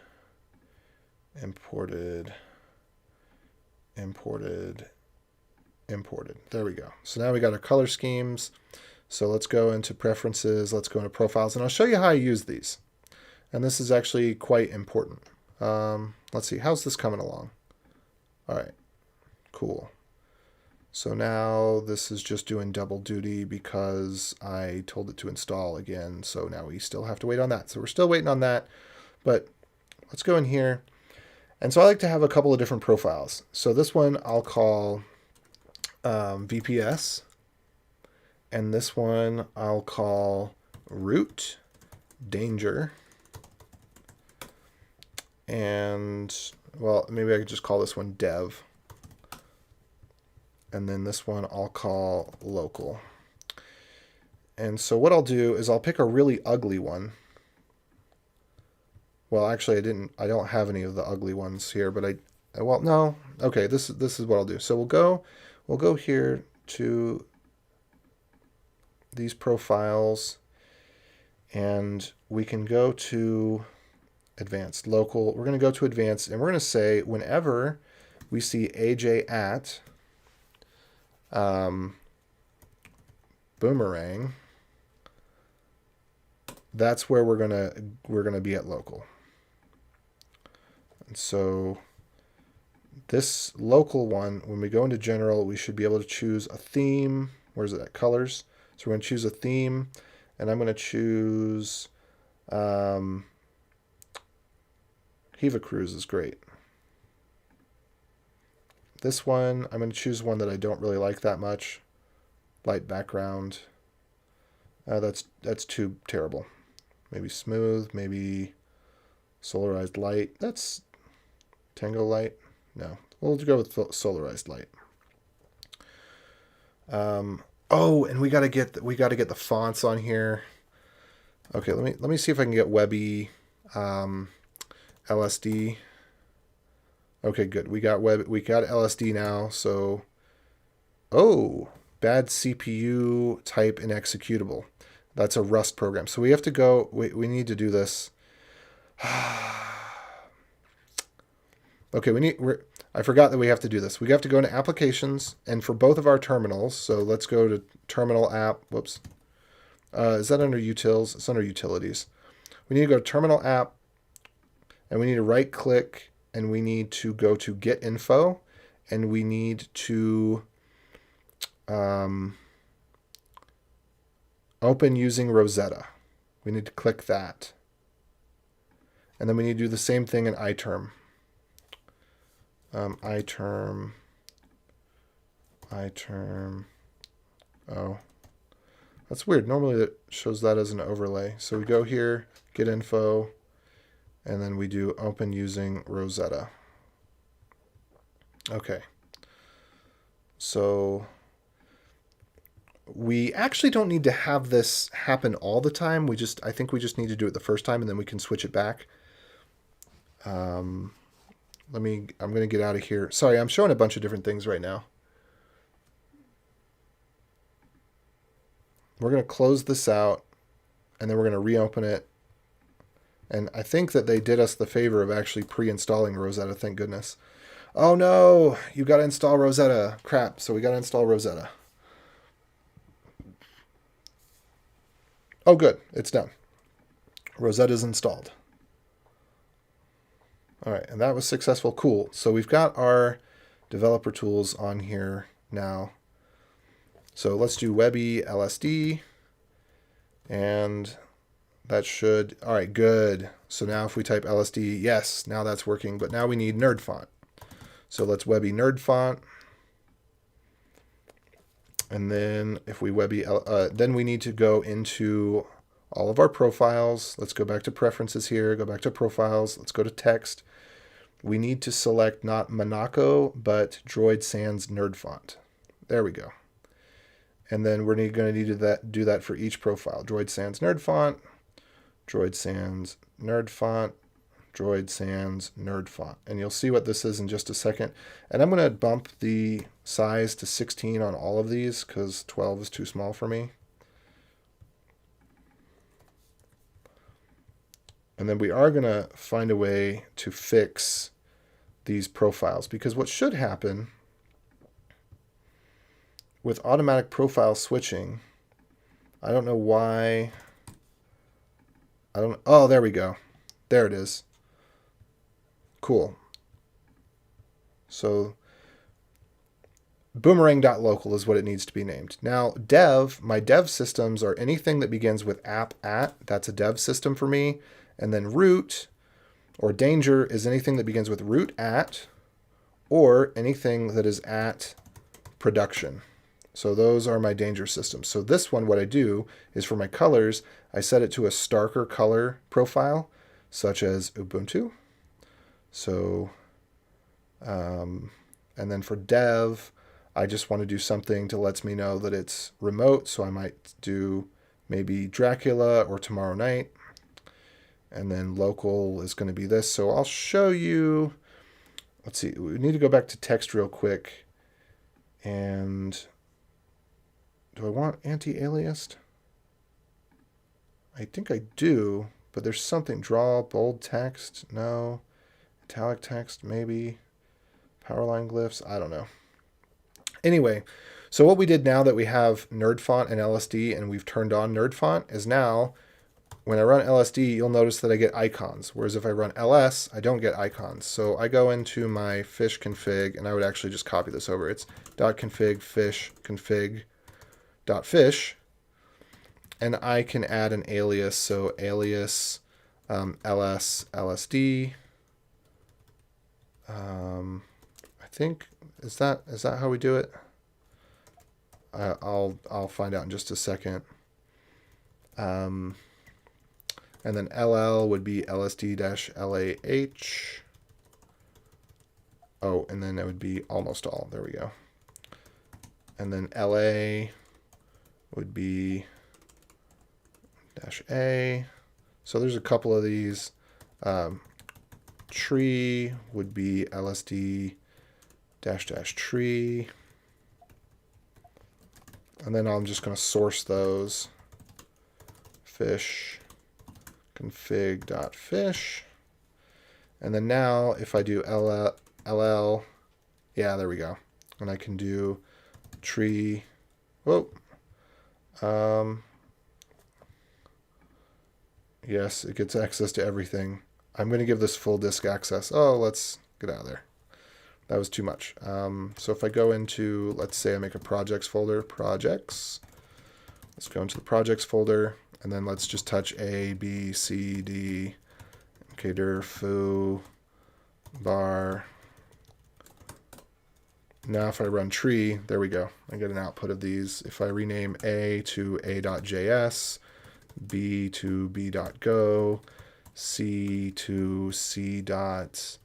imported, imported, imported. There we go. So now we got our color schemes. So let's go into preferences. Let's go into profiles, and I'll show you how I use these. And this is actually quite important. Let's see, how's this coming along? All right, cool. So now this is just doing double duty because I told it to install again. So now we still have to wait on that. So we're still waiting on that, but let's go in here. And so I like to have a couple of different profiles. So this one I'll call VPS. And this one I'll call root danger. And, well, maybe I could just call this one dev. And then this one I'll call local. And so what I'll do is I'll pick a really ugly one. Well, actually I don't have any of the ugly ones here, but well, no. Okay, this is what I'll do. So we'll go here to these profiles, and we can go to advanced local. We're going to go to advanced, and we're going to say whenever we see AJ at boomerang, that's where we're gonna be at local. And so this local one, when we go into general, we should be able to choose a theme. Where's it at? Colors. So we're going to choose a theme, and I'm going to choose Hiva Cruise is great. This one, I'm going to choose one that I don't really like that much. Light background. That's too terrible. Maybe smooth, maybe solarized light. That's Tango light. No, we'll go with solarized light. Oh, and we gotta get the fonts on here. Okay, let me see if I can get Webby LSD. Okay, good. We got LSD now. So, oh, bad CPU type and executable. That's a Rust program. So we have to go. We need to do this. Okay, I forgot that we have to do this. We have to go into applications, and for both of our terminals. So let's go to terminal app. Whoops. Is that under utils? It's under utilities. We need to go to terminal app, and we need to right click, and we need to go to get info, and we need to open using Rosetta. We need to click that. And then we need to do the same thing in iTerm. iTerm. Oh, that's weird. Normally it shows that as an overlay. So we go here, get info, and then we do open using Rosetta. Okay. So we actually don't need to have this happen all the time. I think we just need to do it the first time, and then we can switch it back. I'm going to get out of here. Sorry, I'm showing a bunch of different things right now. We're going to close this out, and then we're going to reopen it. And I think that they did us the favor of actually pre-installing Rosetta, thank goodness. Oh no, you got to install Rosetta. Crap, so we got to install Rosetta. Oh good, it's done. Rosetta's installed. All right, and that was successful. Cool. So we've got our developer tools on here now. So let's do Webby LSD, and that should, all right, good. So now if we type LSD, yes, now that's working, but now we need nerd font. So let's Webby nerd font. And then if we Webby, then we need to go into all of our profiles. Let's go back to preferences here, go back to profiles. Let's go to text. We need to select not Monaco, but Droid Sans nerd font. There we go. And then we're going to need to do that for each profile. Droid Sans nerd font, Droid Sans nerd font, Droid Sans nerd font. And you'll see what this is in just a second. And I'm going to bump the size to 16 on all of these because 12 is too small for me. And then we are going to find a way to fix these profiles, because what should happen with automatic profile switching, I don't know why. Oh, there we go. There it is. Cool. So boomerang.local is what it needs to be named. Now, dev, my dev systems are anything that begins with app at, that's a dev system for me. And then root or danger is anything that begins with root at or anything that is at production. So those are my danger systems. So this one, what I do is for my colors, I set it to a starker color profile, such as Ubuntu. So, and then for dev, I just want to do something to lets me know that it's remote. So I might do maybe Dracula or Tomorrow Night. And then local is going to be this. So I'll show you, let's see, we need to go back to text real quick. And do I want anti-aliased? I think I do, but there's something, draw, bold text, no. Italic text, maybe. Powerline glyphs, I don't know. Anyway, so what we did now that we have nerd font and LSD and we've turned on nerd font is now when I run LSD, you'll notice that I get icons. Whereas if I run LS, I don't get icons. So I go into my fish config and I would actually just copy this over. It's .config fish config .fish. And I can add an alias. So alias ls lsd. I think is that how we do it? I'll find out in just a second. And then LL would be LSD-LAH. Oh, and then it would be almost all. There we go. And then LA would be -A. So there's a couple of these. Tree would be LSD-tree. And then I'm just going to source those. Fish config.fish. And then now if I do LL, yeah, there we go. And I can do tree. Whoa. Yes, it gets access to everything. I'm going to give this full disk access. Oh, let's get out of there. That was too much. So if I go into, let's say I make a projects folder, projects. Let's go into the projects folder, and then let's just touch A, B, C, D, okay, dir, foo, bar. Now if I run tree, there we go. I get an output of these. If I rename A to A.js, B to B.go, C to C.rs,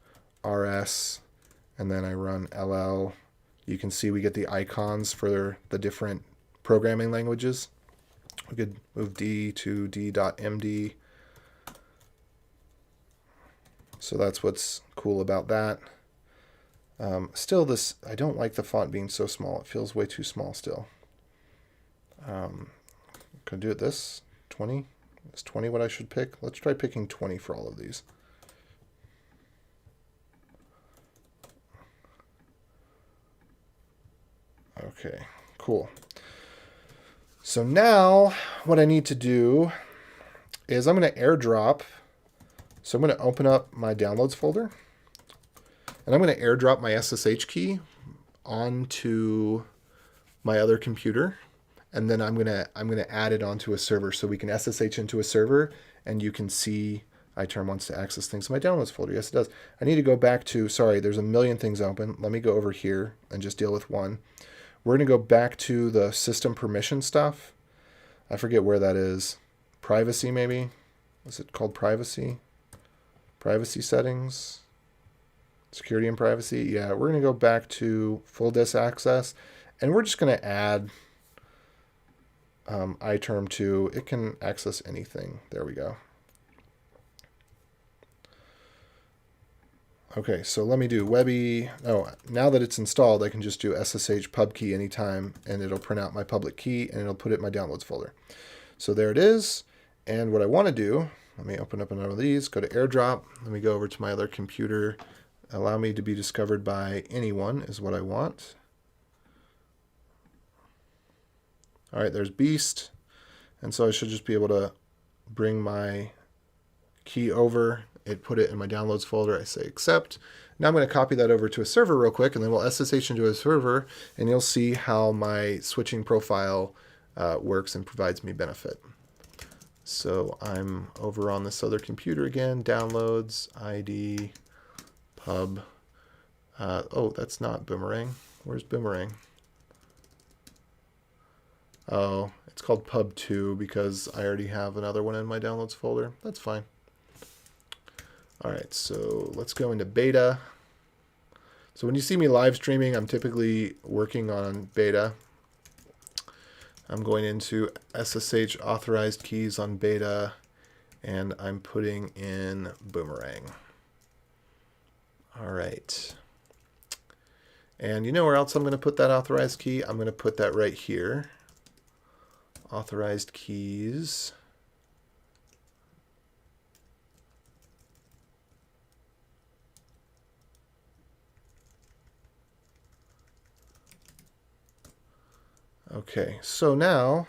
and then I run LL, you can see we get the icons for the different programming languages. We could move D to D.md. So that's what's cool about that. Still, this, I don't like the font being so small. It feels way too small still. Could do it this, 20. Is 20 what I should pick? Let's try picking 20 for all of these. Okay, cool. So now what I need to do is I'm going to airdrop. So I'm going to open up my downloads folder. And I'm going to airdrop my SSH key onto my other computer. And then I'm gonna add it onto a server so we can SSH into a server and you can see iTerm wants to access things in my downloads folder. Yes, it does. I need to go back to, sorry, there's a million things open. Let me go over here and just deal with one. We're gonna go back to the system permission stuff. I forget where that is. Privacy maybe? Is it called privacy? Privacy settings? Security and privacy? Yeah, we're gonna go back to full disk access and we're just gonna add iTerm to, it can access anything. There we go. Okay, so let me do Webby. Oh, now that it's installed, I can just do SSH pub key anytime, and it'll print out my public key, and it'll put it in my downloads folder. So there it is. And what I want to do, let me open up another of these, go to AirDrop. Let me go over to my other computer. Allow me to be discovered by anyone is what I want. All right, there's Beast. And so I should just be able to bring my key over, it put it in my downloads folder. I say accept. Now I'm going to copy that over to a server real quick, and then we'll SSH into a server, and you'll see how my switching profile works and provides me benefit. So I'm over on this other computer again, downloads, ID, pub. Oh, that's not Boomerang. Where's Boomerang? Oh, it's called pub 2 because I already have another one in my downloads folder. That's fine. All right, so let's go into beta. So when you see me live streaming, I'm typically working on beta. I'm going into SSH authorized keys on beta, and I'm putting in Boomerang. All right. And you know where else I'm going to put that authorized key? I'm going to put that right here. Authorized keys. Okay, so now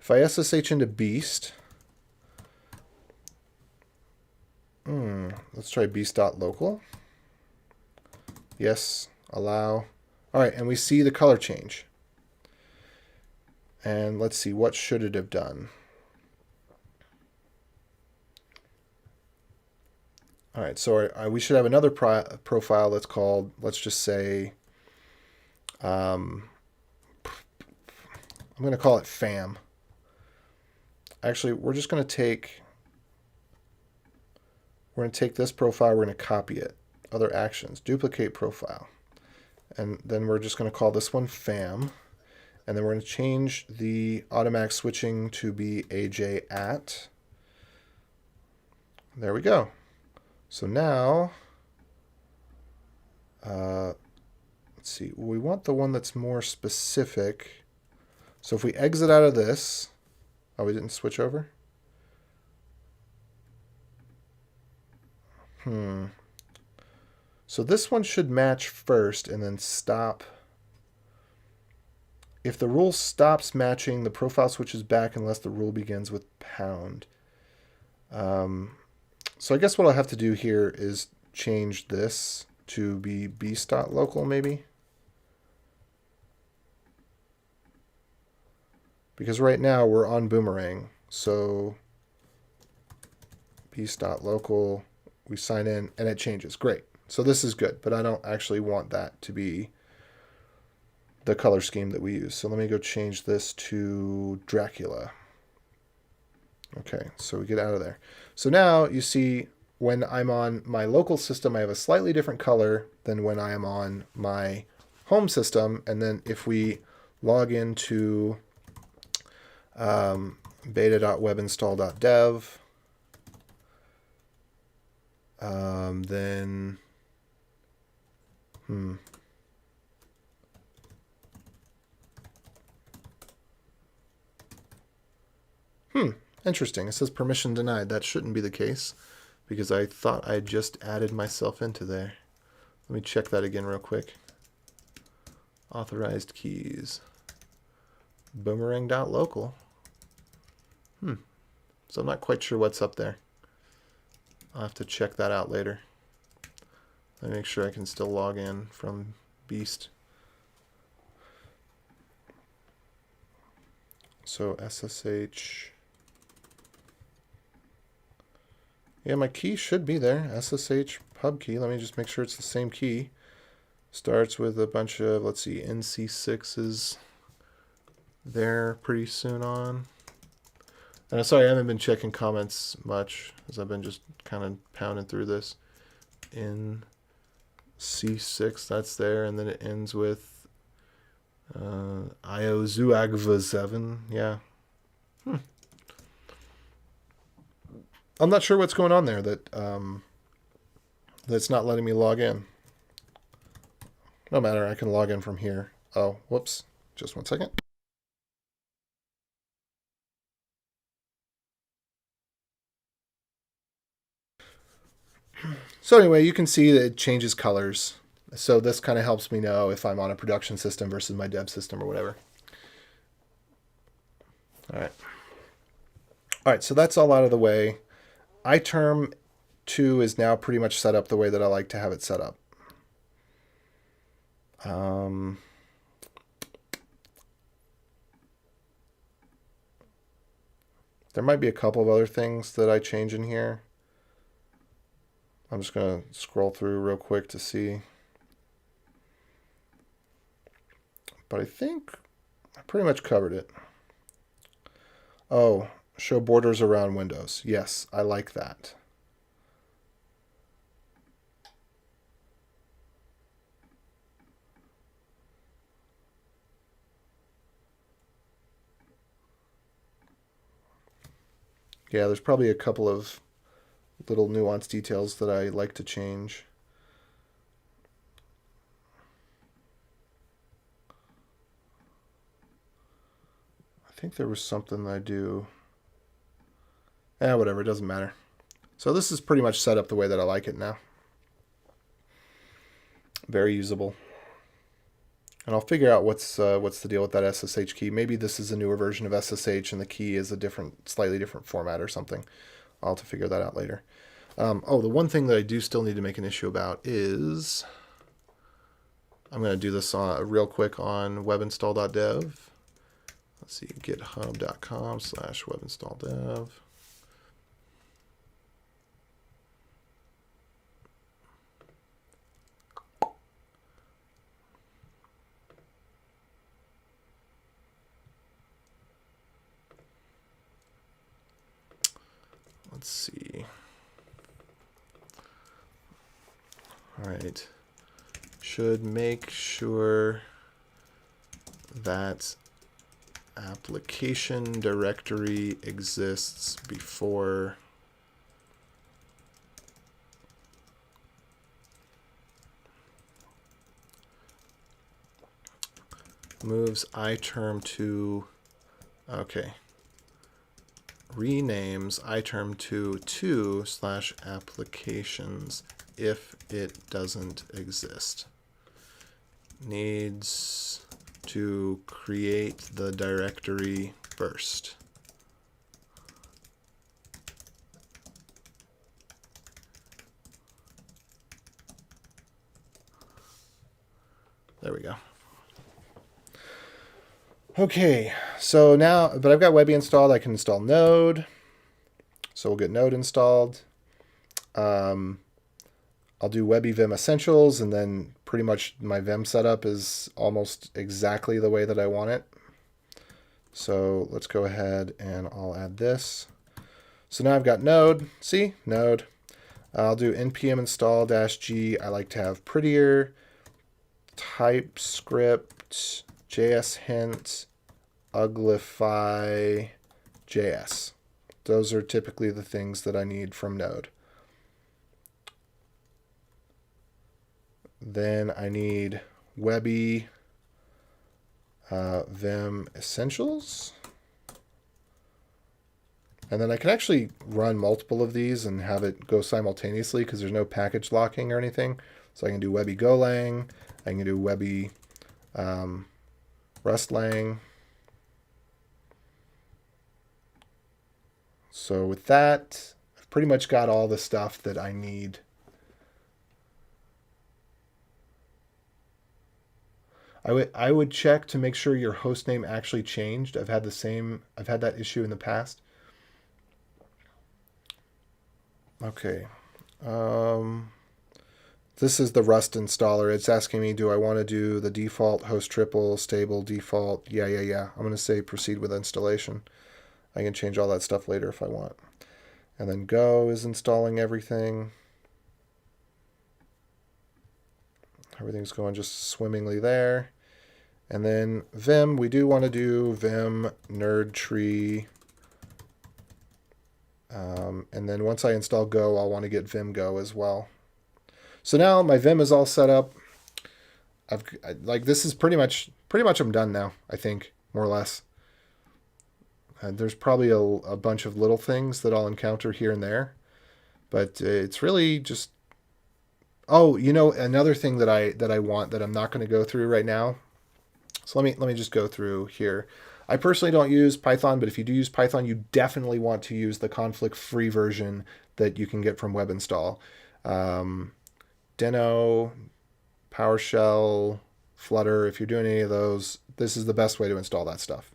if I SSH into Beast, let's try beast.local. Yes, allow. All right, and we see the color change. And let's see, what should it have done? All right, so we should have another profile that's called, let's just say, I'm going to call it FAM. Actually, we're going to take this profile, we're going to copy it. Other actions, duplicate profile. And then we're just going to call this one FAM. And then we're going to change the automatic switching to be AJ at. There we go. So now, let's see, we want the one that's more specific. So if we exit out of this, oh, we didn't switch over? So this one should match first and then stop. If the rule stops matching, the profile switches back unless the rule begins with pound. So I guess what I'll have to do here is change this to be beast.local maybe. Because right now we're on Boomerang. So beast.local, we sign in and it changes. Great. So this is good, but I don't actually want that to be the color scheme that we use. So let me go change this to Dracula. Okay, so we get out of there. So now you see when I'm on my local system, I have a slightly different color than when I am on my home system. And then if we log into beta.webinstall.dev, then interesting. It says permission denied. That shouldn't be the case because I thought I just added myself into there. Let me check that again real quick. Authorized keys. Boomerang.local. So I'm not quite sure what's up there. I'll have to check that out later. Let me make sure I can still log in from Beast. So SSH. Yeah, my key should be there. SSH pub key. Let me just make sure it's the same key. Starts with a bunch of, let's see, NC6s there pretty soon on. And I'm sorry, I haven't been checking comments much as I've been just kind of pounding through this. In C6, that's there, and then it ends with IOZUAGV7. Yeah. I'm not sure what's going on there that that's not letting me log in. No matter, I can log in from here. Oh, whoops. Just one second. So anyway, you can see that it changes colors. So this kind of helps me know if I'm on a production system versus my dev system or whatever. All right. All right, so that's all out of the way. iTerm 2 is now pretty much set up the way that I like to have it set up. There might be a couple of other things that I change in here. I'm just going to scroll through real quick to see. But I think I pretty much covered it. Oh, show borders around windows. Yes, I like that. Yeah, there's probably a couple of little nuanced details that I like to change. I think there was something that I do. Whatever, it doesn't matter. So this is pretty much set up the way that I like it now. Very usable. And I'll figure out what's the deal with that SSH key. Maybe this is a newer version of SSH and the key is a slightly different format or something. I'll have to figure that out later. The one thing that I do still need to make an issue about is I'm going to do this real quick on webinstall.dev. Let's see, github.com/webinstalldev. Let's see. All right. Should make sure that application directory exists before moves iTerm to, okay, renames iTerm to /applications if it doesn't exist. Needs to create the directory first. There we go. Okay, so now, but I've got Webby installed. I can install Node. So we'll get Node installed. I'll do Webby Vim Essentials, and then pretty much my Vim setup is almost exactly the way that I want it. So let's go ahead and I'll add this. So now I've got Node. See? Node. I'll do npm install -g. I like to have prettier. TypeScript, JS hint, uglify, JS. Those are typically the things that I need from Node. Then I need Webby Vim Essentials. And then I can actually run multiple of these and have it go simultaneously because there's no package locking or anything. So I can do Webby Golang. I can do Webby Rustlang. So with that, I've pretty much got all the stuff that I need. I would check to make sure your host name actually changed. I've had that issue in the past. Okay. This is the Rust installer. It's asking me, do I want to do the default host triple, stable, default? Yeah. I'm going to say proceed with installation. I can change all that stuff later if I want. And then Go is installing everything. Everything's going just swimmingly there. And then Vim, we do want to do Vim nerd tree. And then once I install Go, I'll want to get Vim Go as well. So now my Vim is all set up. This is pretty much I'm done now, I think, more or less. There's probably a bunch of little things that I'll encounter here and there, but it's really just. Oh, another thing that I want that I'm not going to go through right now. So let me just go through here. I personally don't use Python, but if you do use Python, you definitely want to use the conflict-free version that you can get from web install. Deno, PowerShell, Flutter, if you're doing any of those, this is the best way to install that stuff.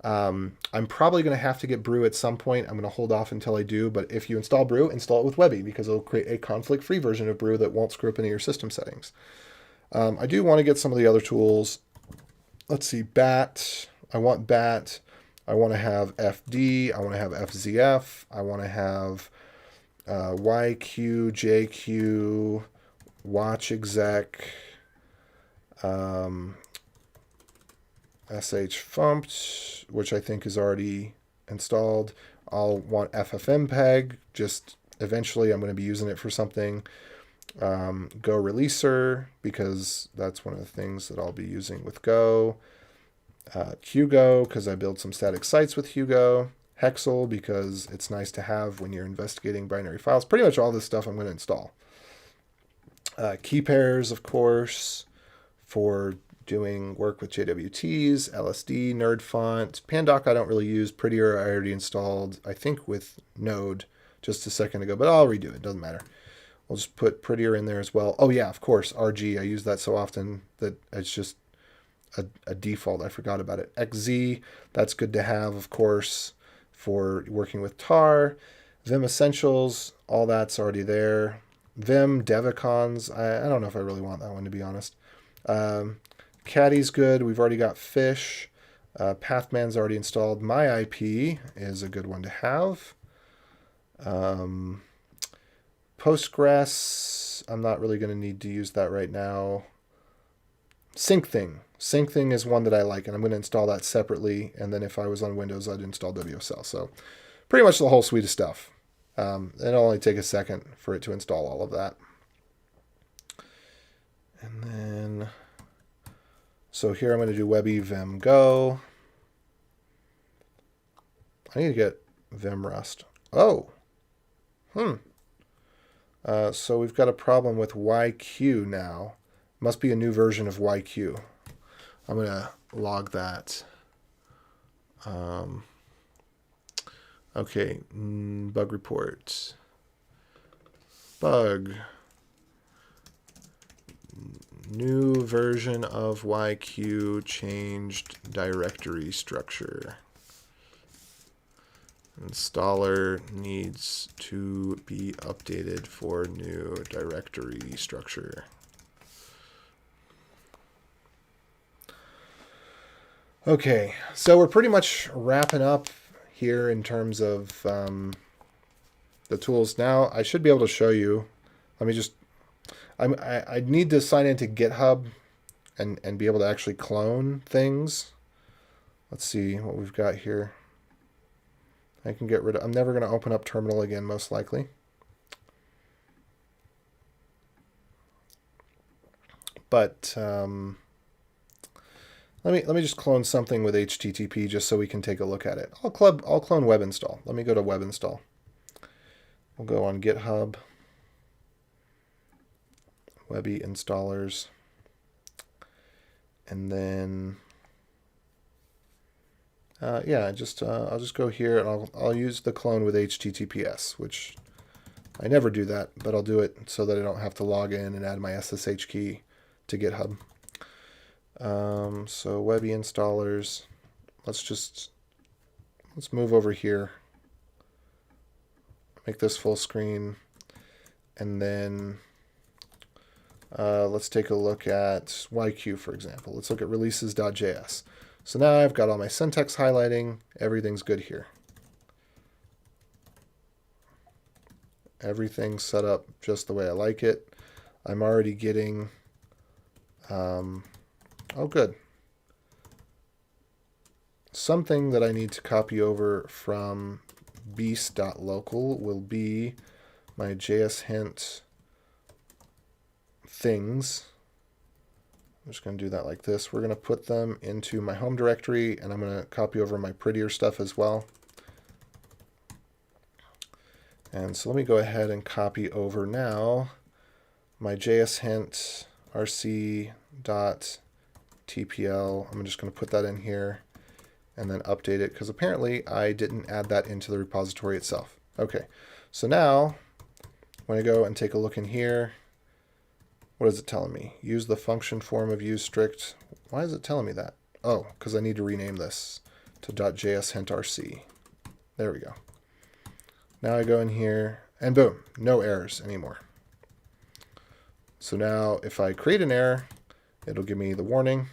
I'm probably going to have to get Brew at some point. I'm going to hold off until I do, but if you install Brew, install it with Webby because it'll create a conflict-free version of Brew that won't screw up any of your system settings. I do want to get some of the other tools. Let's see, BAT. I want BAT. I want to have FD. I want to have FZF. I want to have YQ, JQ, Watch Exec, SH Fumped, which I think is already installed. I'll want FFmpeg. Just eventually I'm going to be using it for something. Go Releaser, because that's one of the things that I'll be using with Go. Hugo, because I build some static sites with Hugo. Hexel, because it's nice to have when you're investigating binary files. Pretty much all this stuff I'm going to install. Key pairs, of course, for doing work with JWTs, LSD, NerdFont. Pandoc I don't really use. Prettier I already installed, I think with Node just a second ago, but I'll redo it. Doesn't matter. We'll just put Prettier in there as well. Oh yeah, of course, RG. I use that so often that it's just a default. I forgot about it. XZ, that's good to have, of course, for working with tar. Vim Essentials, all that's already there. Vim, Devicons, I don't know if I really want that one, to be honest. Caddy's good. We've already got Fish. Pathman's already installed. MyIP is a good one to have. Postgres, I'm not really going to need to use that right now. SyncThing. SyncThing is one that I like, and I'm going to install that separately. And then if I was on Windows, I'd install WSL. So pretty much the whole suite of stuff. It'll only take a second for it to install all of that. And then, so here I'm going to do Webby Vim Go. I need to get Vim Rust. Oh. So we've got a problem with YQ now. Must be a new version of YQ. I'm going to log that. Okay, bug report. Bug. New version of YQ changed directory structure. Installer needs to be updated for new directory structure. Okay, so we're pretty much wrapping up here in terms of the tools. Now I should be able to show you. Let me just, I need to sign into GitHub and be able to actually clone things. Let's see what we've got here. I can get rid of, I'm never going to open up terminal again, most likely. But let me just clone something with HTTP just so we can take a look at it. I'll clone web install. Let me go to web install. We'll go on GitHub, Webby installers, and then yeah, I'll just go here and I'll use the clone with HTTPS, which I never do that, but I'll do it so that I don't have to log in and add my SSH key to GitHub. So Webby installers, let's move over here, make this full screen, and then let's take a look at YQ, for example. Let's look at releases.js. So now I've got all my syntax highlighting. Everything's good here. Everything's set up just the way I like it. I'm already getting, oh good. Something that I need to copy over from beast.local will be my JS hint things. I'm just going to do that like this. We're going to put them into my home directory, and I'm going to copy over my Prettier stuff as well. And so let me go ahead and copy over now my JS hint rc.tpl. I'm just going to put that in here. and then update it, because apparently I didn't add that into the repository itself. Okay, so now when I go and take a look in here, what is it telling me? Use the function form of use strict. Why is it telling me that? Oh, because I need to rename this to .jshint.rc. There we go. Now I go in here, and boom, no errors anymore. So now if I create an error, it'll give me the warning.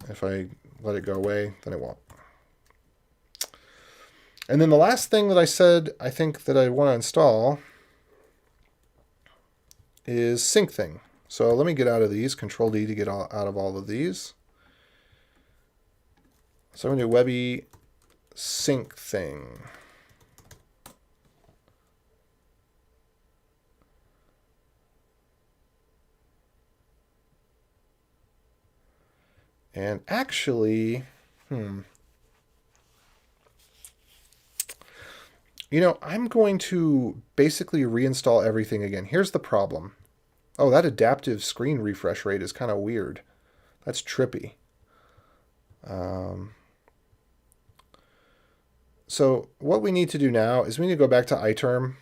If I let it go away, then it won't. And then the last thing that I said I think that I want to install is SyncThing. So let me get out of these, Control D to get out of all of these. So I'm going to do Webby SyncThing. And actually, you know, I'm going to basically reinstall everything again. Here's the problem. Oh, that adaptive screen refresh rate is kind of weird. That's trippy. So what we need to do now is we need to go back to iTerm,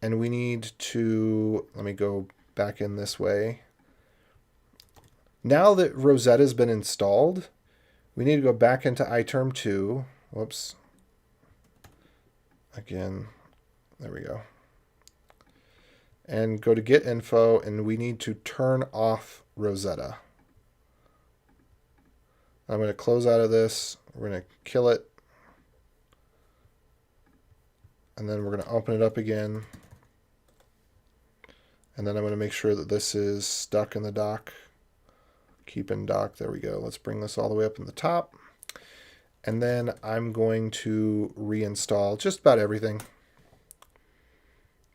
and we need to, let me go back in this way. Now that Rosetta has been installed, we need to go back into iTerm 2. Whoops. Again, there we go. And go to Get Info, and we need to turn off Rosetta. I'm going to close out of this. We're going to kill it. And then we're going to open it up again. And then I'm going to make sure that this is stuck in the dock. Keep in dock. There we go. Let's bring this all the way up in the top. And then I'm going to reinstall just about everything.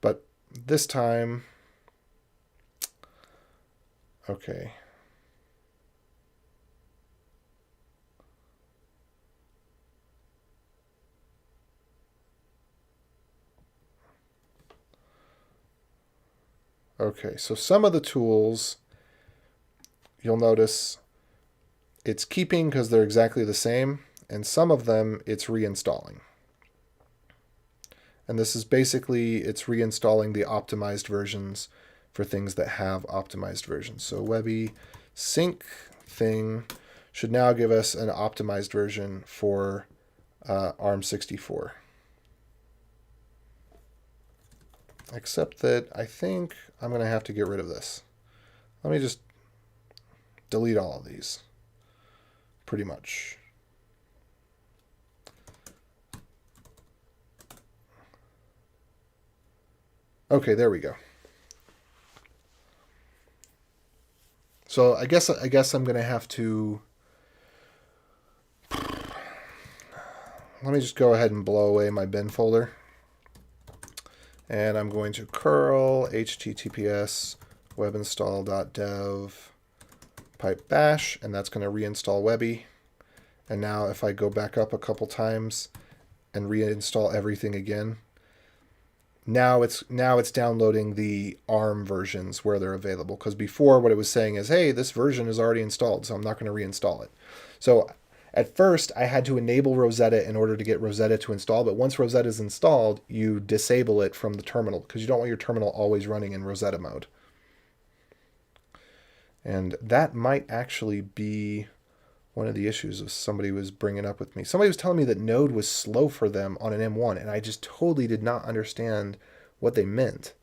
But this time, okay. Okay, so some of the tools, you'll notice it's keeping because they're exactly the same, and some of them it's reinstalling. And this is basically, it's reinstalling the optimized versions for things that have optimized versions. So Webby SyncThing should now give us an optimized version for ARM64. Except that I think I'm going to have to get rid of this. Let me just delete all of these, pretty much. Okay, there we go. So I guess I'm going to have to, let me just go ahead and blow away my bin folder. And I'm going to curl https webinstall.dev pipe bash, and that's going to reinstall Webby. And now if I go back up a couple times and reinstall everything again, now it's downloading the ARM versions where they're available. Because before what it was saying is, hey, this version is already installed, so I'm not going to reinstall it. So at first, I had to enable Rosetta in order to get Rosetta to install, but once Rosetta is installed, you disable it from the terminal because you don't want your terminal always running in Rosetta mode. And that might actually be one of the issues that somebody was bringing up with me. Somebody was telling me that Node was slow for them on an M1, and I just totally did not understand what they meant.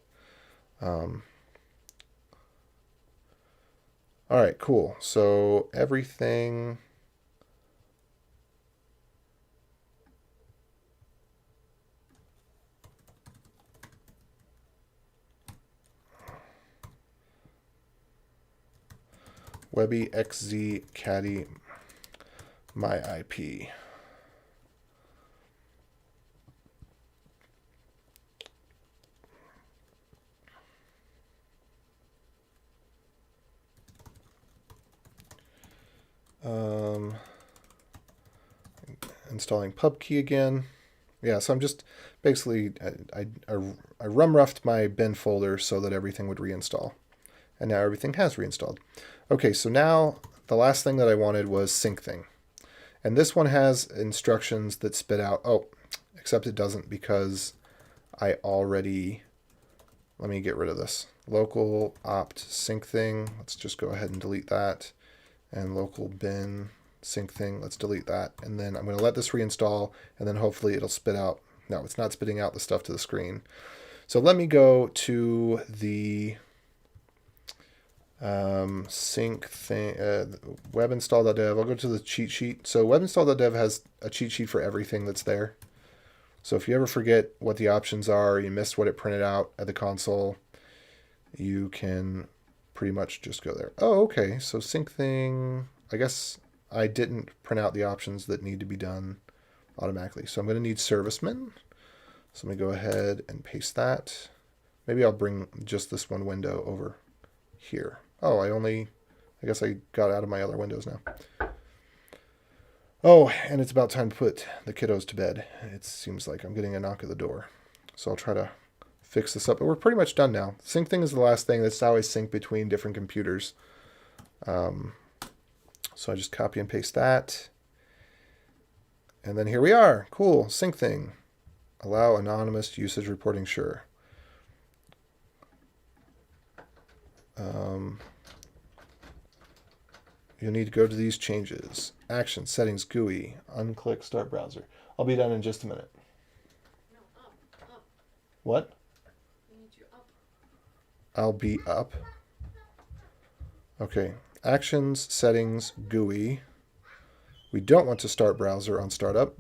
All right, cool. So everything... Webby XZ Caddy my IP. Installing pubkey again. Yeah, so I'm just basically I rumroughed my bin folder so that everything would reinstall. And now everything has reinstalled. Okay, so now the last thing that I wanted was SyncThing. And this one has instructions that spit out, oh, except it doesn't because I already, let me get rid of this. Local opt sync thing, let's just go ahead and delete that. And local bin sync thing, let's delete that. And then I'm going to let this reinstall, and then hopefully it'll spit out. No, it's not spitting out the stuff to the screen. So let me go to the sync thing, webinstall.dev. I'll go to the cheat sheet. So webinstall.dev has a cheat sheet for everything that's there. So if you ever forget what the options are, you missed what it printed out at the console, you can pretty much just go there. Oh, okay. So sync thing, I guess I didn't print out the options that need to be done automatically. So I'm going to need servicemen. So let me go ahead and paste that. Maybe I'll bring just this one window over here. Oh, I guess I got out of my other windows now. Oh, and it's about time to put the kiddos to bed. It seems like I'm getting a knock at the door. So I'll try to fix this up. But we're pretty much done now. Sync thing is the last thing. That's how I sync between different computers. So I just copy and paste that. And then here we are. Cool. Sync thing. Allow anonymous usage reporting, sure. You'll need to go to these changes. Action, settings, GUI, unclick, start browser. I'll be done in just a minute. No, up. What? I need you up. I'll be up. Okay, actions, settings, GUI. We don't want to start browser on startup.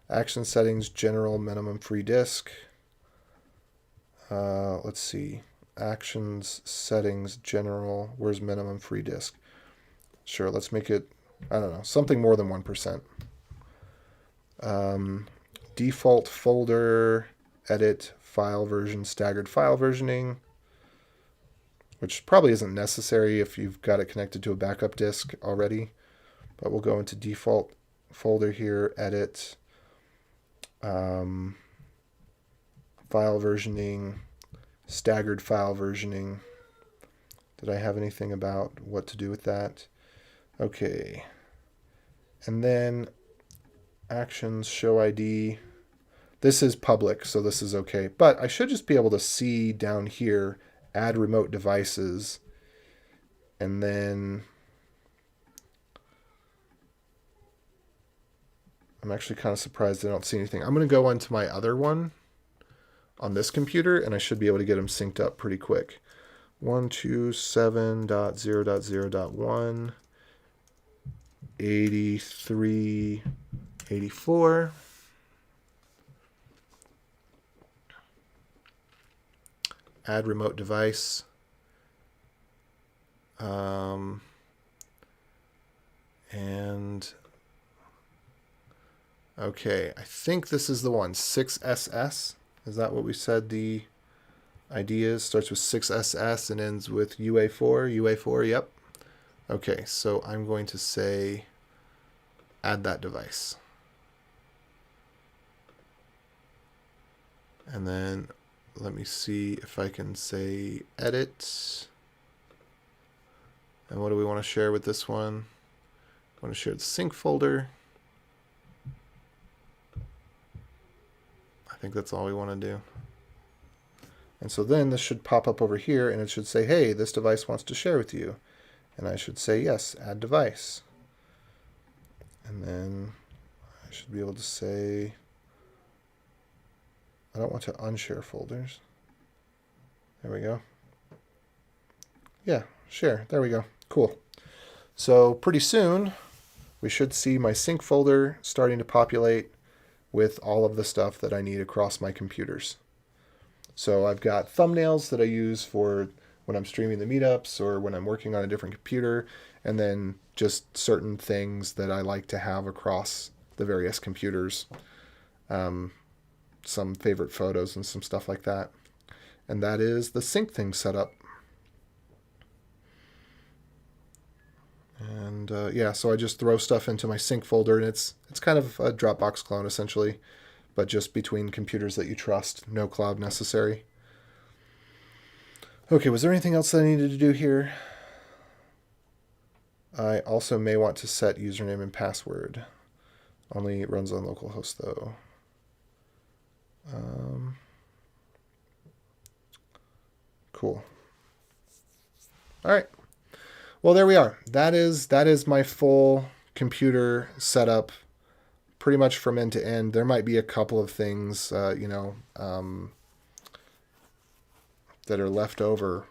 Action settings, general, minimum free disk. Let's see. Actions, settings, general. Where's minimum free disk? Sure, let's make it, I don't know, something more than 1%. Default folder, edit, file version, staggered file versioning, which probably isn't necessary if you've got it connected to a backup disk already. But we'll go into default folder here, edit, file versioning, staggered file versioning. Did I have anything about what to do with that? Okay. And then actions, show ID. This is public, so this is okay. But I should just be able to see down here, add remote devices. And then I'm actually kind of surprised I don't see anything. I'm going to go into my other one on this computer, and I should be able to get them synced up pretty quick. 127.0.0.1, 83, 84. Add remote device. And okay, I think this is the one, 6SS. Is that what we said the ID is? Starts with 6SS and ends with UA4. UA4, yep. Okay, so I'm going to say add that device. And then let me see if I can say edit. And what do we want to share with this one? I want to share the sync folder. I think that's all we want to do. And so then this should pop up over here and it should say, hey, this device wants to share with you. And I should say, yes, add device. And then I should be able to say, I don't want to unshare folders. There we go. Yeah, share. There we go. Cool. So pretty soon we should see my sync folder starting to populate with all of the stuff that I need across my computers. So I've got thumbnails that I use for when I'm streaming the meetups or when I'm working on a different computer, and then just certain things that I like to have across the various computers. Some favorite photos and some stuff like that. And that is the sync thing setup. And yeah, so I just throw stuff into my sync folder, and it's kind of a Dropbox clone essentially, but just between computers that you trust, no cloud necessary. Okay, was there anything else that I needed to do here? I also may want to set username and password. Only runs on localhost though. Cool. All right. Well, there we are. That is my full computer setup, pretty much from end to end. There might be a couple of things, that are left over.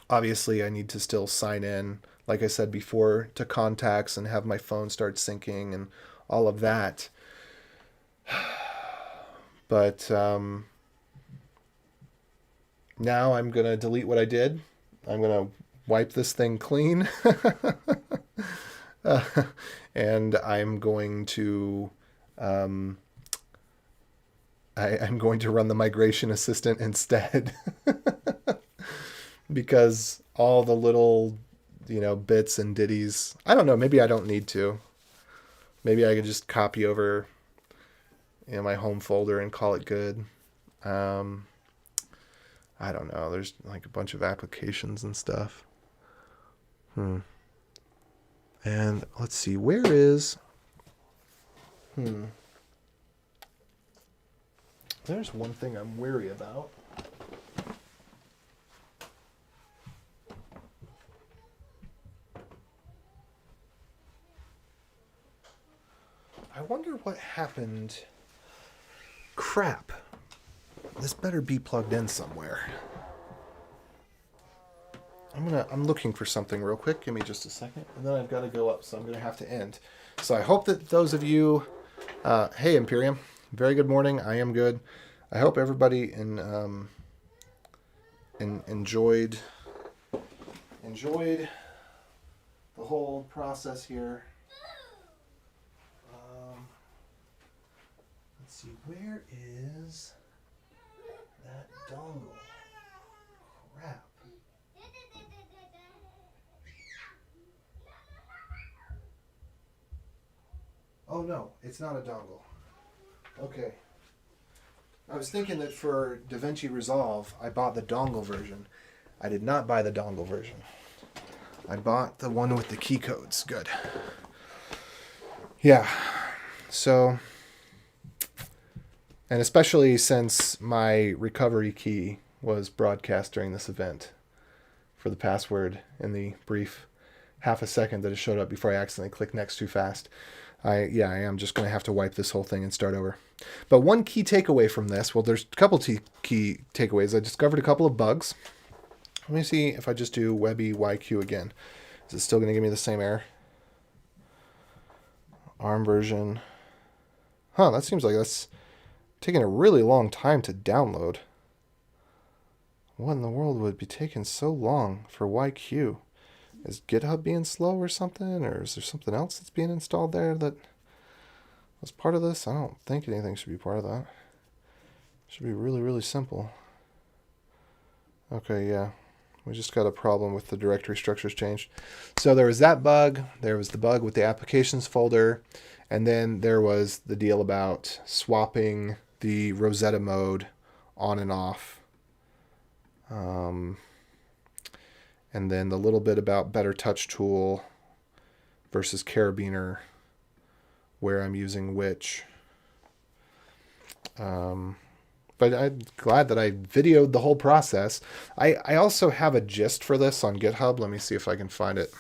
Obviously, I need to still sign in, like I said before, to contacts and have my phone start syncing and all of that. But now I'm going to delete what I did. I'm going to wipe this thing clean. And I'm going to I'm going to run the migration assistant instead. Because all the little, bits and ditties, I don't know, maybe I don't need to. Maybe I could just copy over, my home folder and call it good. I don't know. There's like a bunch of applications and stuff. And let's see, where is... There's one thing I'm wary about. I wonder what happened. Crap. This better be plugged in somewhere. I'm looking for something real quick. Give me just a second. And then I've got to go up, so I'm going to have to end. So I hope that those of you... hey, Imperium. Very good morning. I am good. I hope everybody enjoyed the whole process here. Let's see, where is that dongle? Crap. Oh no, it's not a dongle. Okay. I was thinking that for DaVinci Resolve, I bought the dongle version. I did not buy the dongle version. I bought the one with the key codes. Good. Yeah. So, and especially since my recovery key was broadcast during this event for the password in the brief half a second that it showed up before I accidentally clicked next too fast. I am just going to have to wipe this whole thing and start over. But one key takeaway from this, well, there's a couple key takeaways. I discovered a couple of bugs. Let me see if I just do Webby YQ again. Is it still going to give me the same error? ARM version. Huh, that seems like that's taking a really long time to download. What in the world would be taking so long for YQ? Is GitHub being slow or something? Or is there something else that's being installed there that was part of this? I don't think anything should be part of that. It should be really, really simple. Okay, yeah. We just got a problem with the directory structures changed. So there was that bug. There was the bug with the applications folder. And then there was the deal about swapping the Rosetta mode on and off. And then the little bit about Better Touch Tool versus Carabiner, where I'm using which. But I'm glad that I videoed the whole process. I also have a gist for this on GitHub. Let me see if I can find it.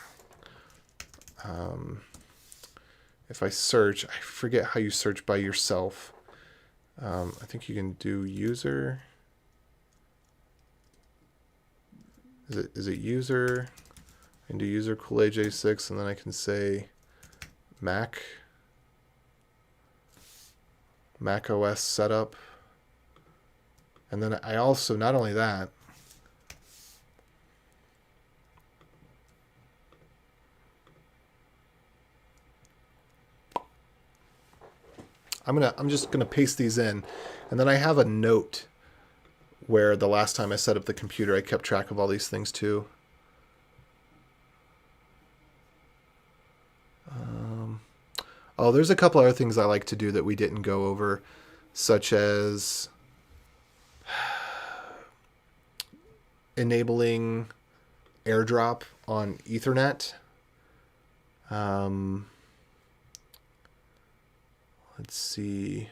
If I search, I forget how you search by yourself. I think you can do user. Is it user? I can do user cool AJ6, and then I can say Mac OS setup. And then I also, not only that, I'm just gonna paste these in, and then I have a note where the last time I set up the computer, I kept track of all these things too. Oh, there's a couple other things I like to do that we didn't go over, such as enabling AirDrop on Ethernet. Let's see.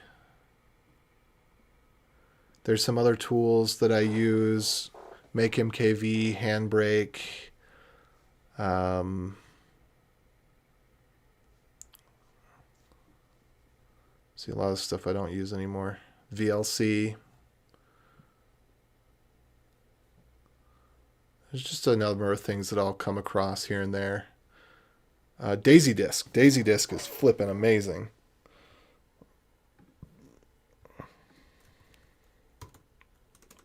There's some other tools that I use. Make MKV, Handbrake. See a lot of stuff I don't use anymore. VLC. There's just a number of things that I'll come across here and there. Daisy Disk. Daisy Disk is flipping amazing.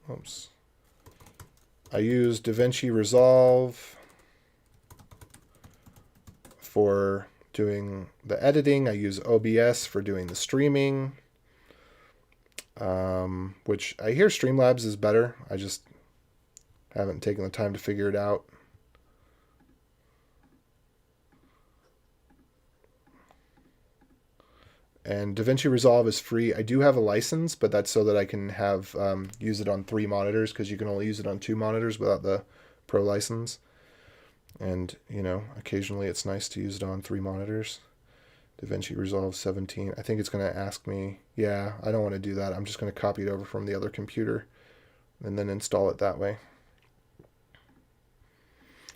Oops. I use DaVinci Resolve for doing the editing. I use OBS for doing the streaming, which I hear Streamlabs is better. I just haven't taken the time to figure it out. And DaVinci Resolve is free. I do have a license, but that's so that I can have use it on 3 monitors, because you can only use it on 2 monitors without the Pro license. And, you know, occasionally it's nice to use it on 3 monitors. DaVinci Resolve 17. I think it's going to ask me, yeah, I don't want to do that. I'm just going to copy it over from the other computer and then install it that way.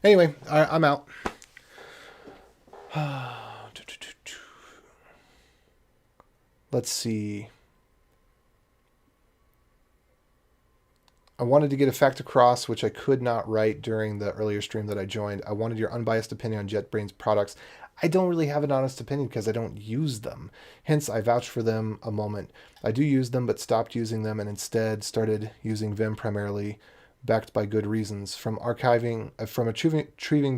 Anyway, I'm out. Let's see. I wanted to get a fact across, which I could not write during the earlier stream that I joined. I wanted your unbiased opinion on JetBrains products. I don't really have an honest opinion because I don't use them. Hence, I vouched for them a moment. I do use them, but stopped using them and instead started using Vim primarily, backed by good reasons. From achieving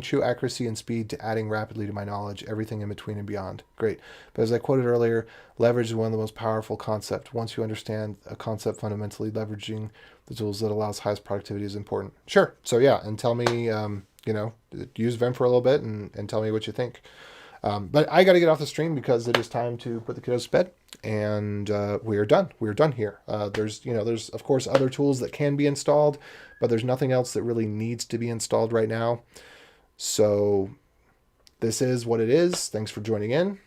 true accuracy and speed to adding rapidly to my knowledge, everything in between and beyond. Great. But as I quoted earlier, leverage is one of the most powerful concepts. Once you understand a concept fundamentally, leveraging the tools that allows highest productivity is important. Sure. So yeah, and tell me, you know, use Vim for a little bit and tell me what you think. But I got to get off the stream because it is time to put the kiddos to bed, and we are done. We're done here. There's of course other tools that can be installed, but there's nothing else that really needs to be installed right now. So this is what it is. Thanks for joining in.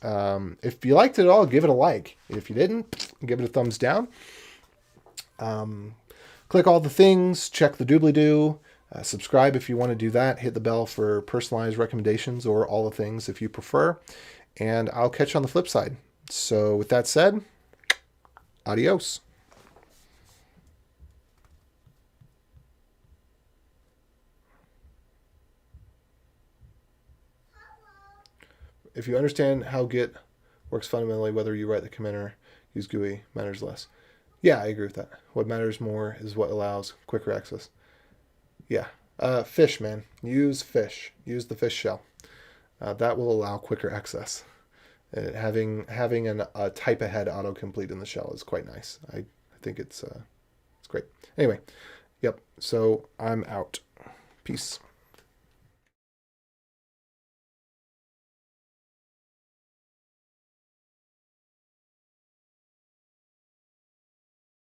If you liked it at all, give it a like. If you didn't, give it a thumbs down. Click all the things, check the doobly-doo, subscribe if you want to do that, hit the bell for personalized recommendations or all the things if you prefer, and I'll catch you on the flip side. So with that said, adios. If you understand how Git works fundamentally, whether you write the commit or use GUI matters less. Yeah, I agree with that. What matters more is what allows quicker access. Yeah. Fish, man. Use fish. Use the fish shell. That will allow quicker access. Having a type ahead autocomplete in the shell is quite nice. I think it's great. Anyway, yep. So I'm out. Peace.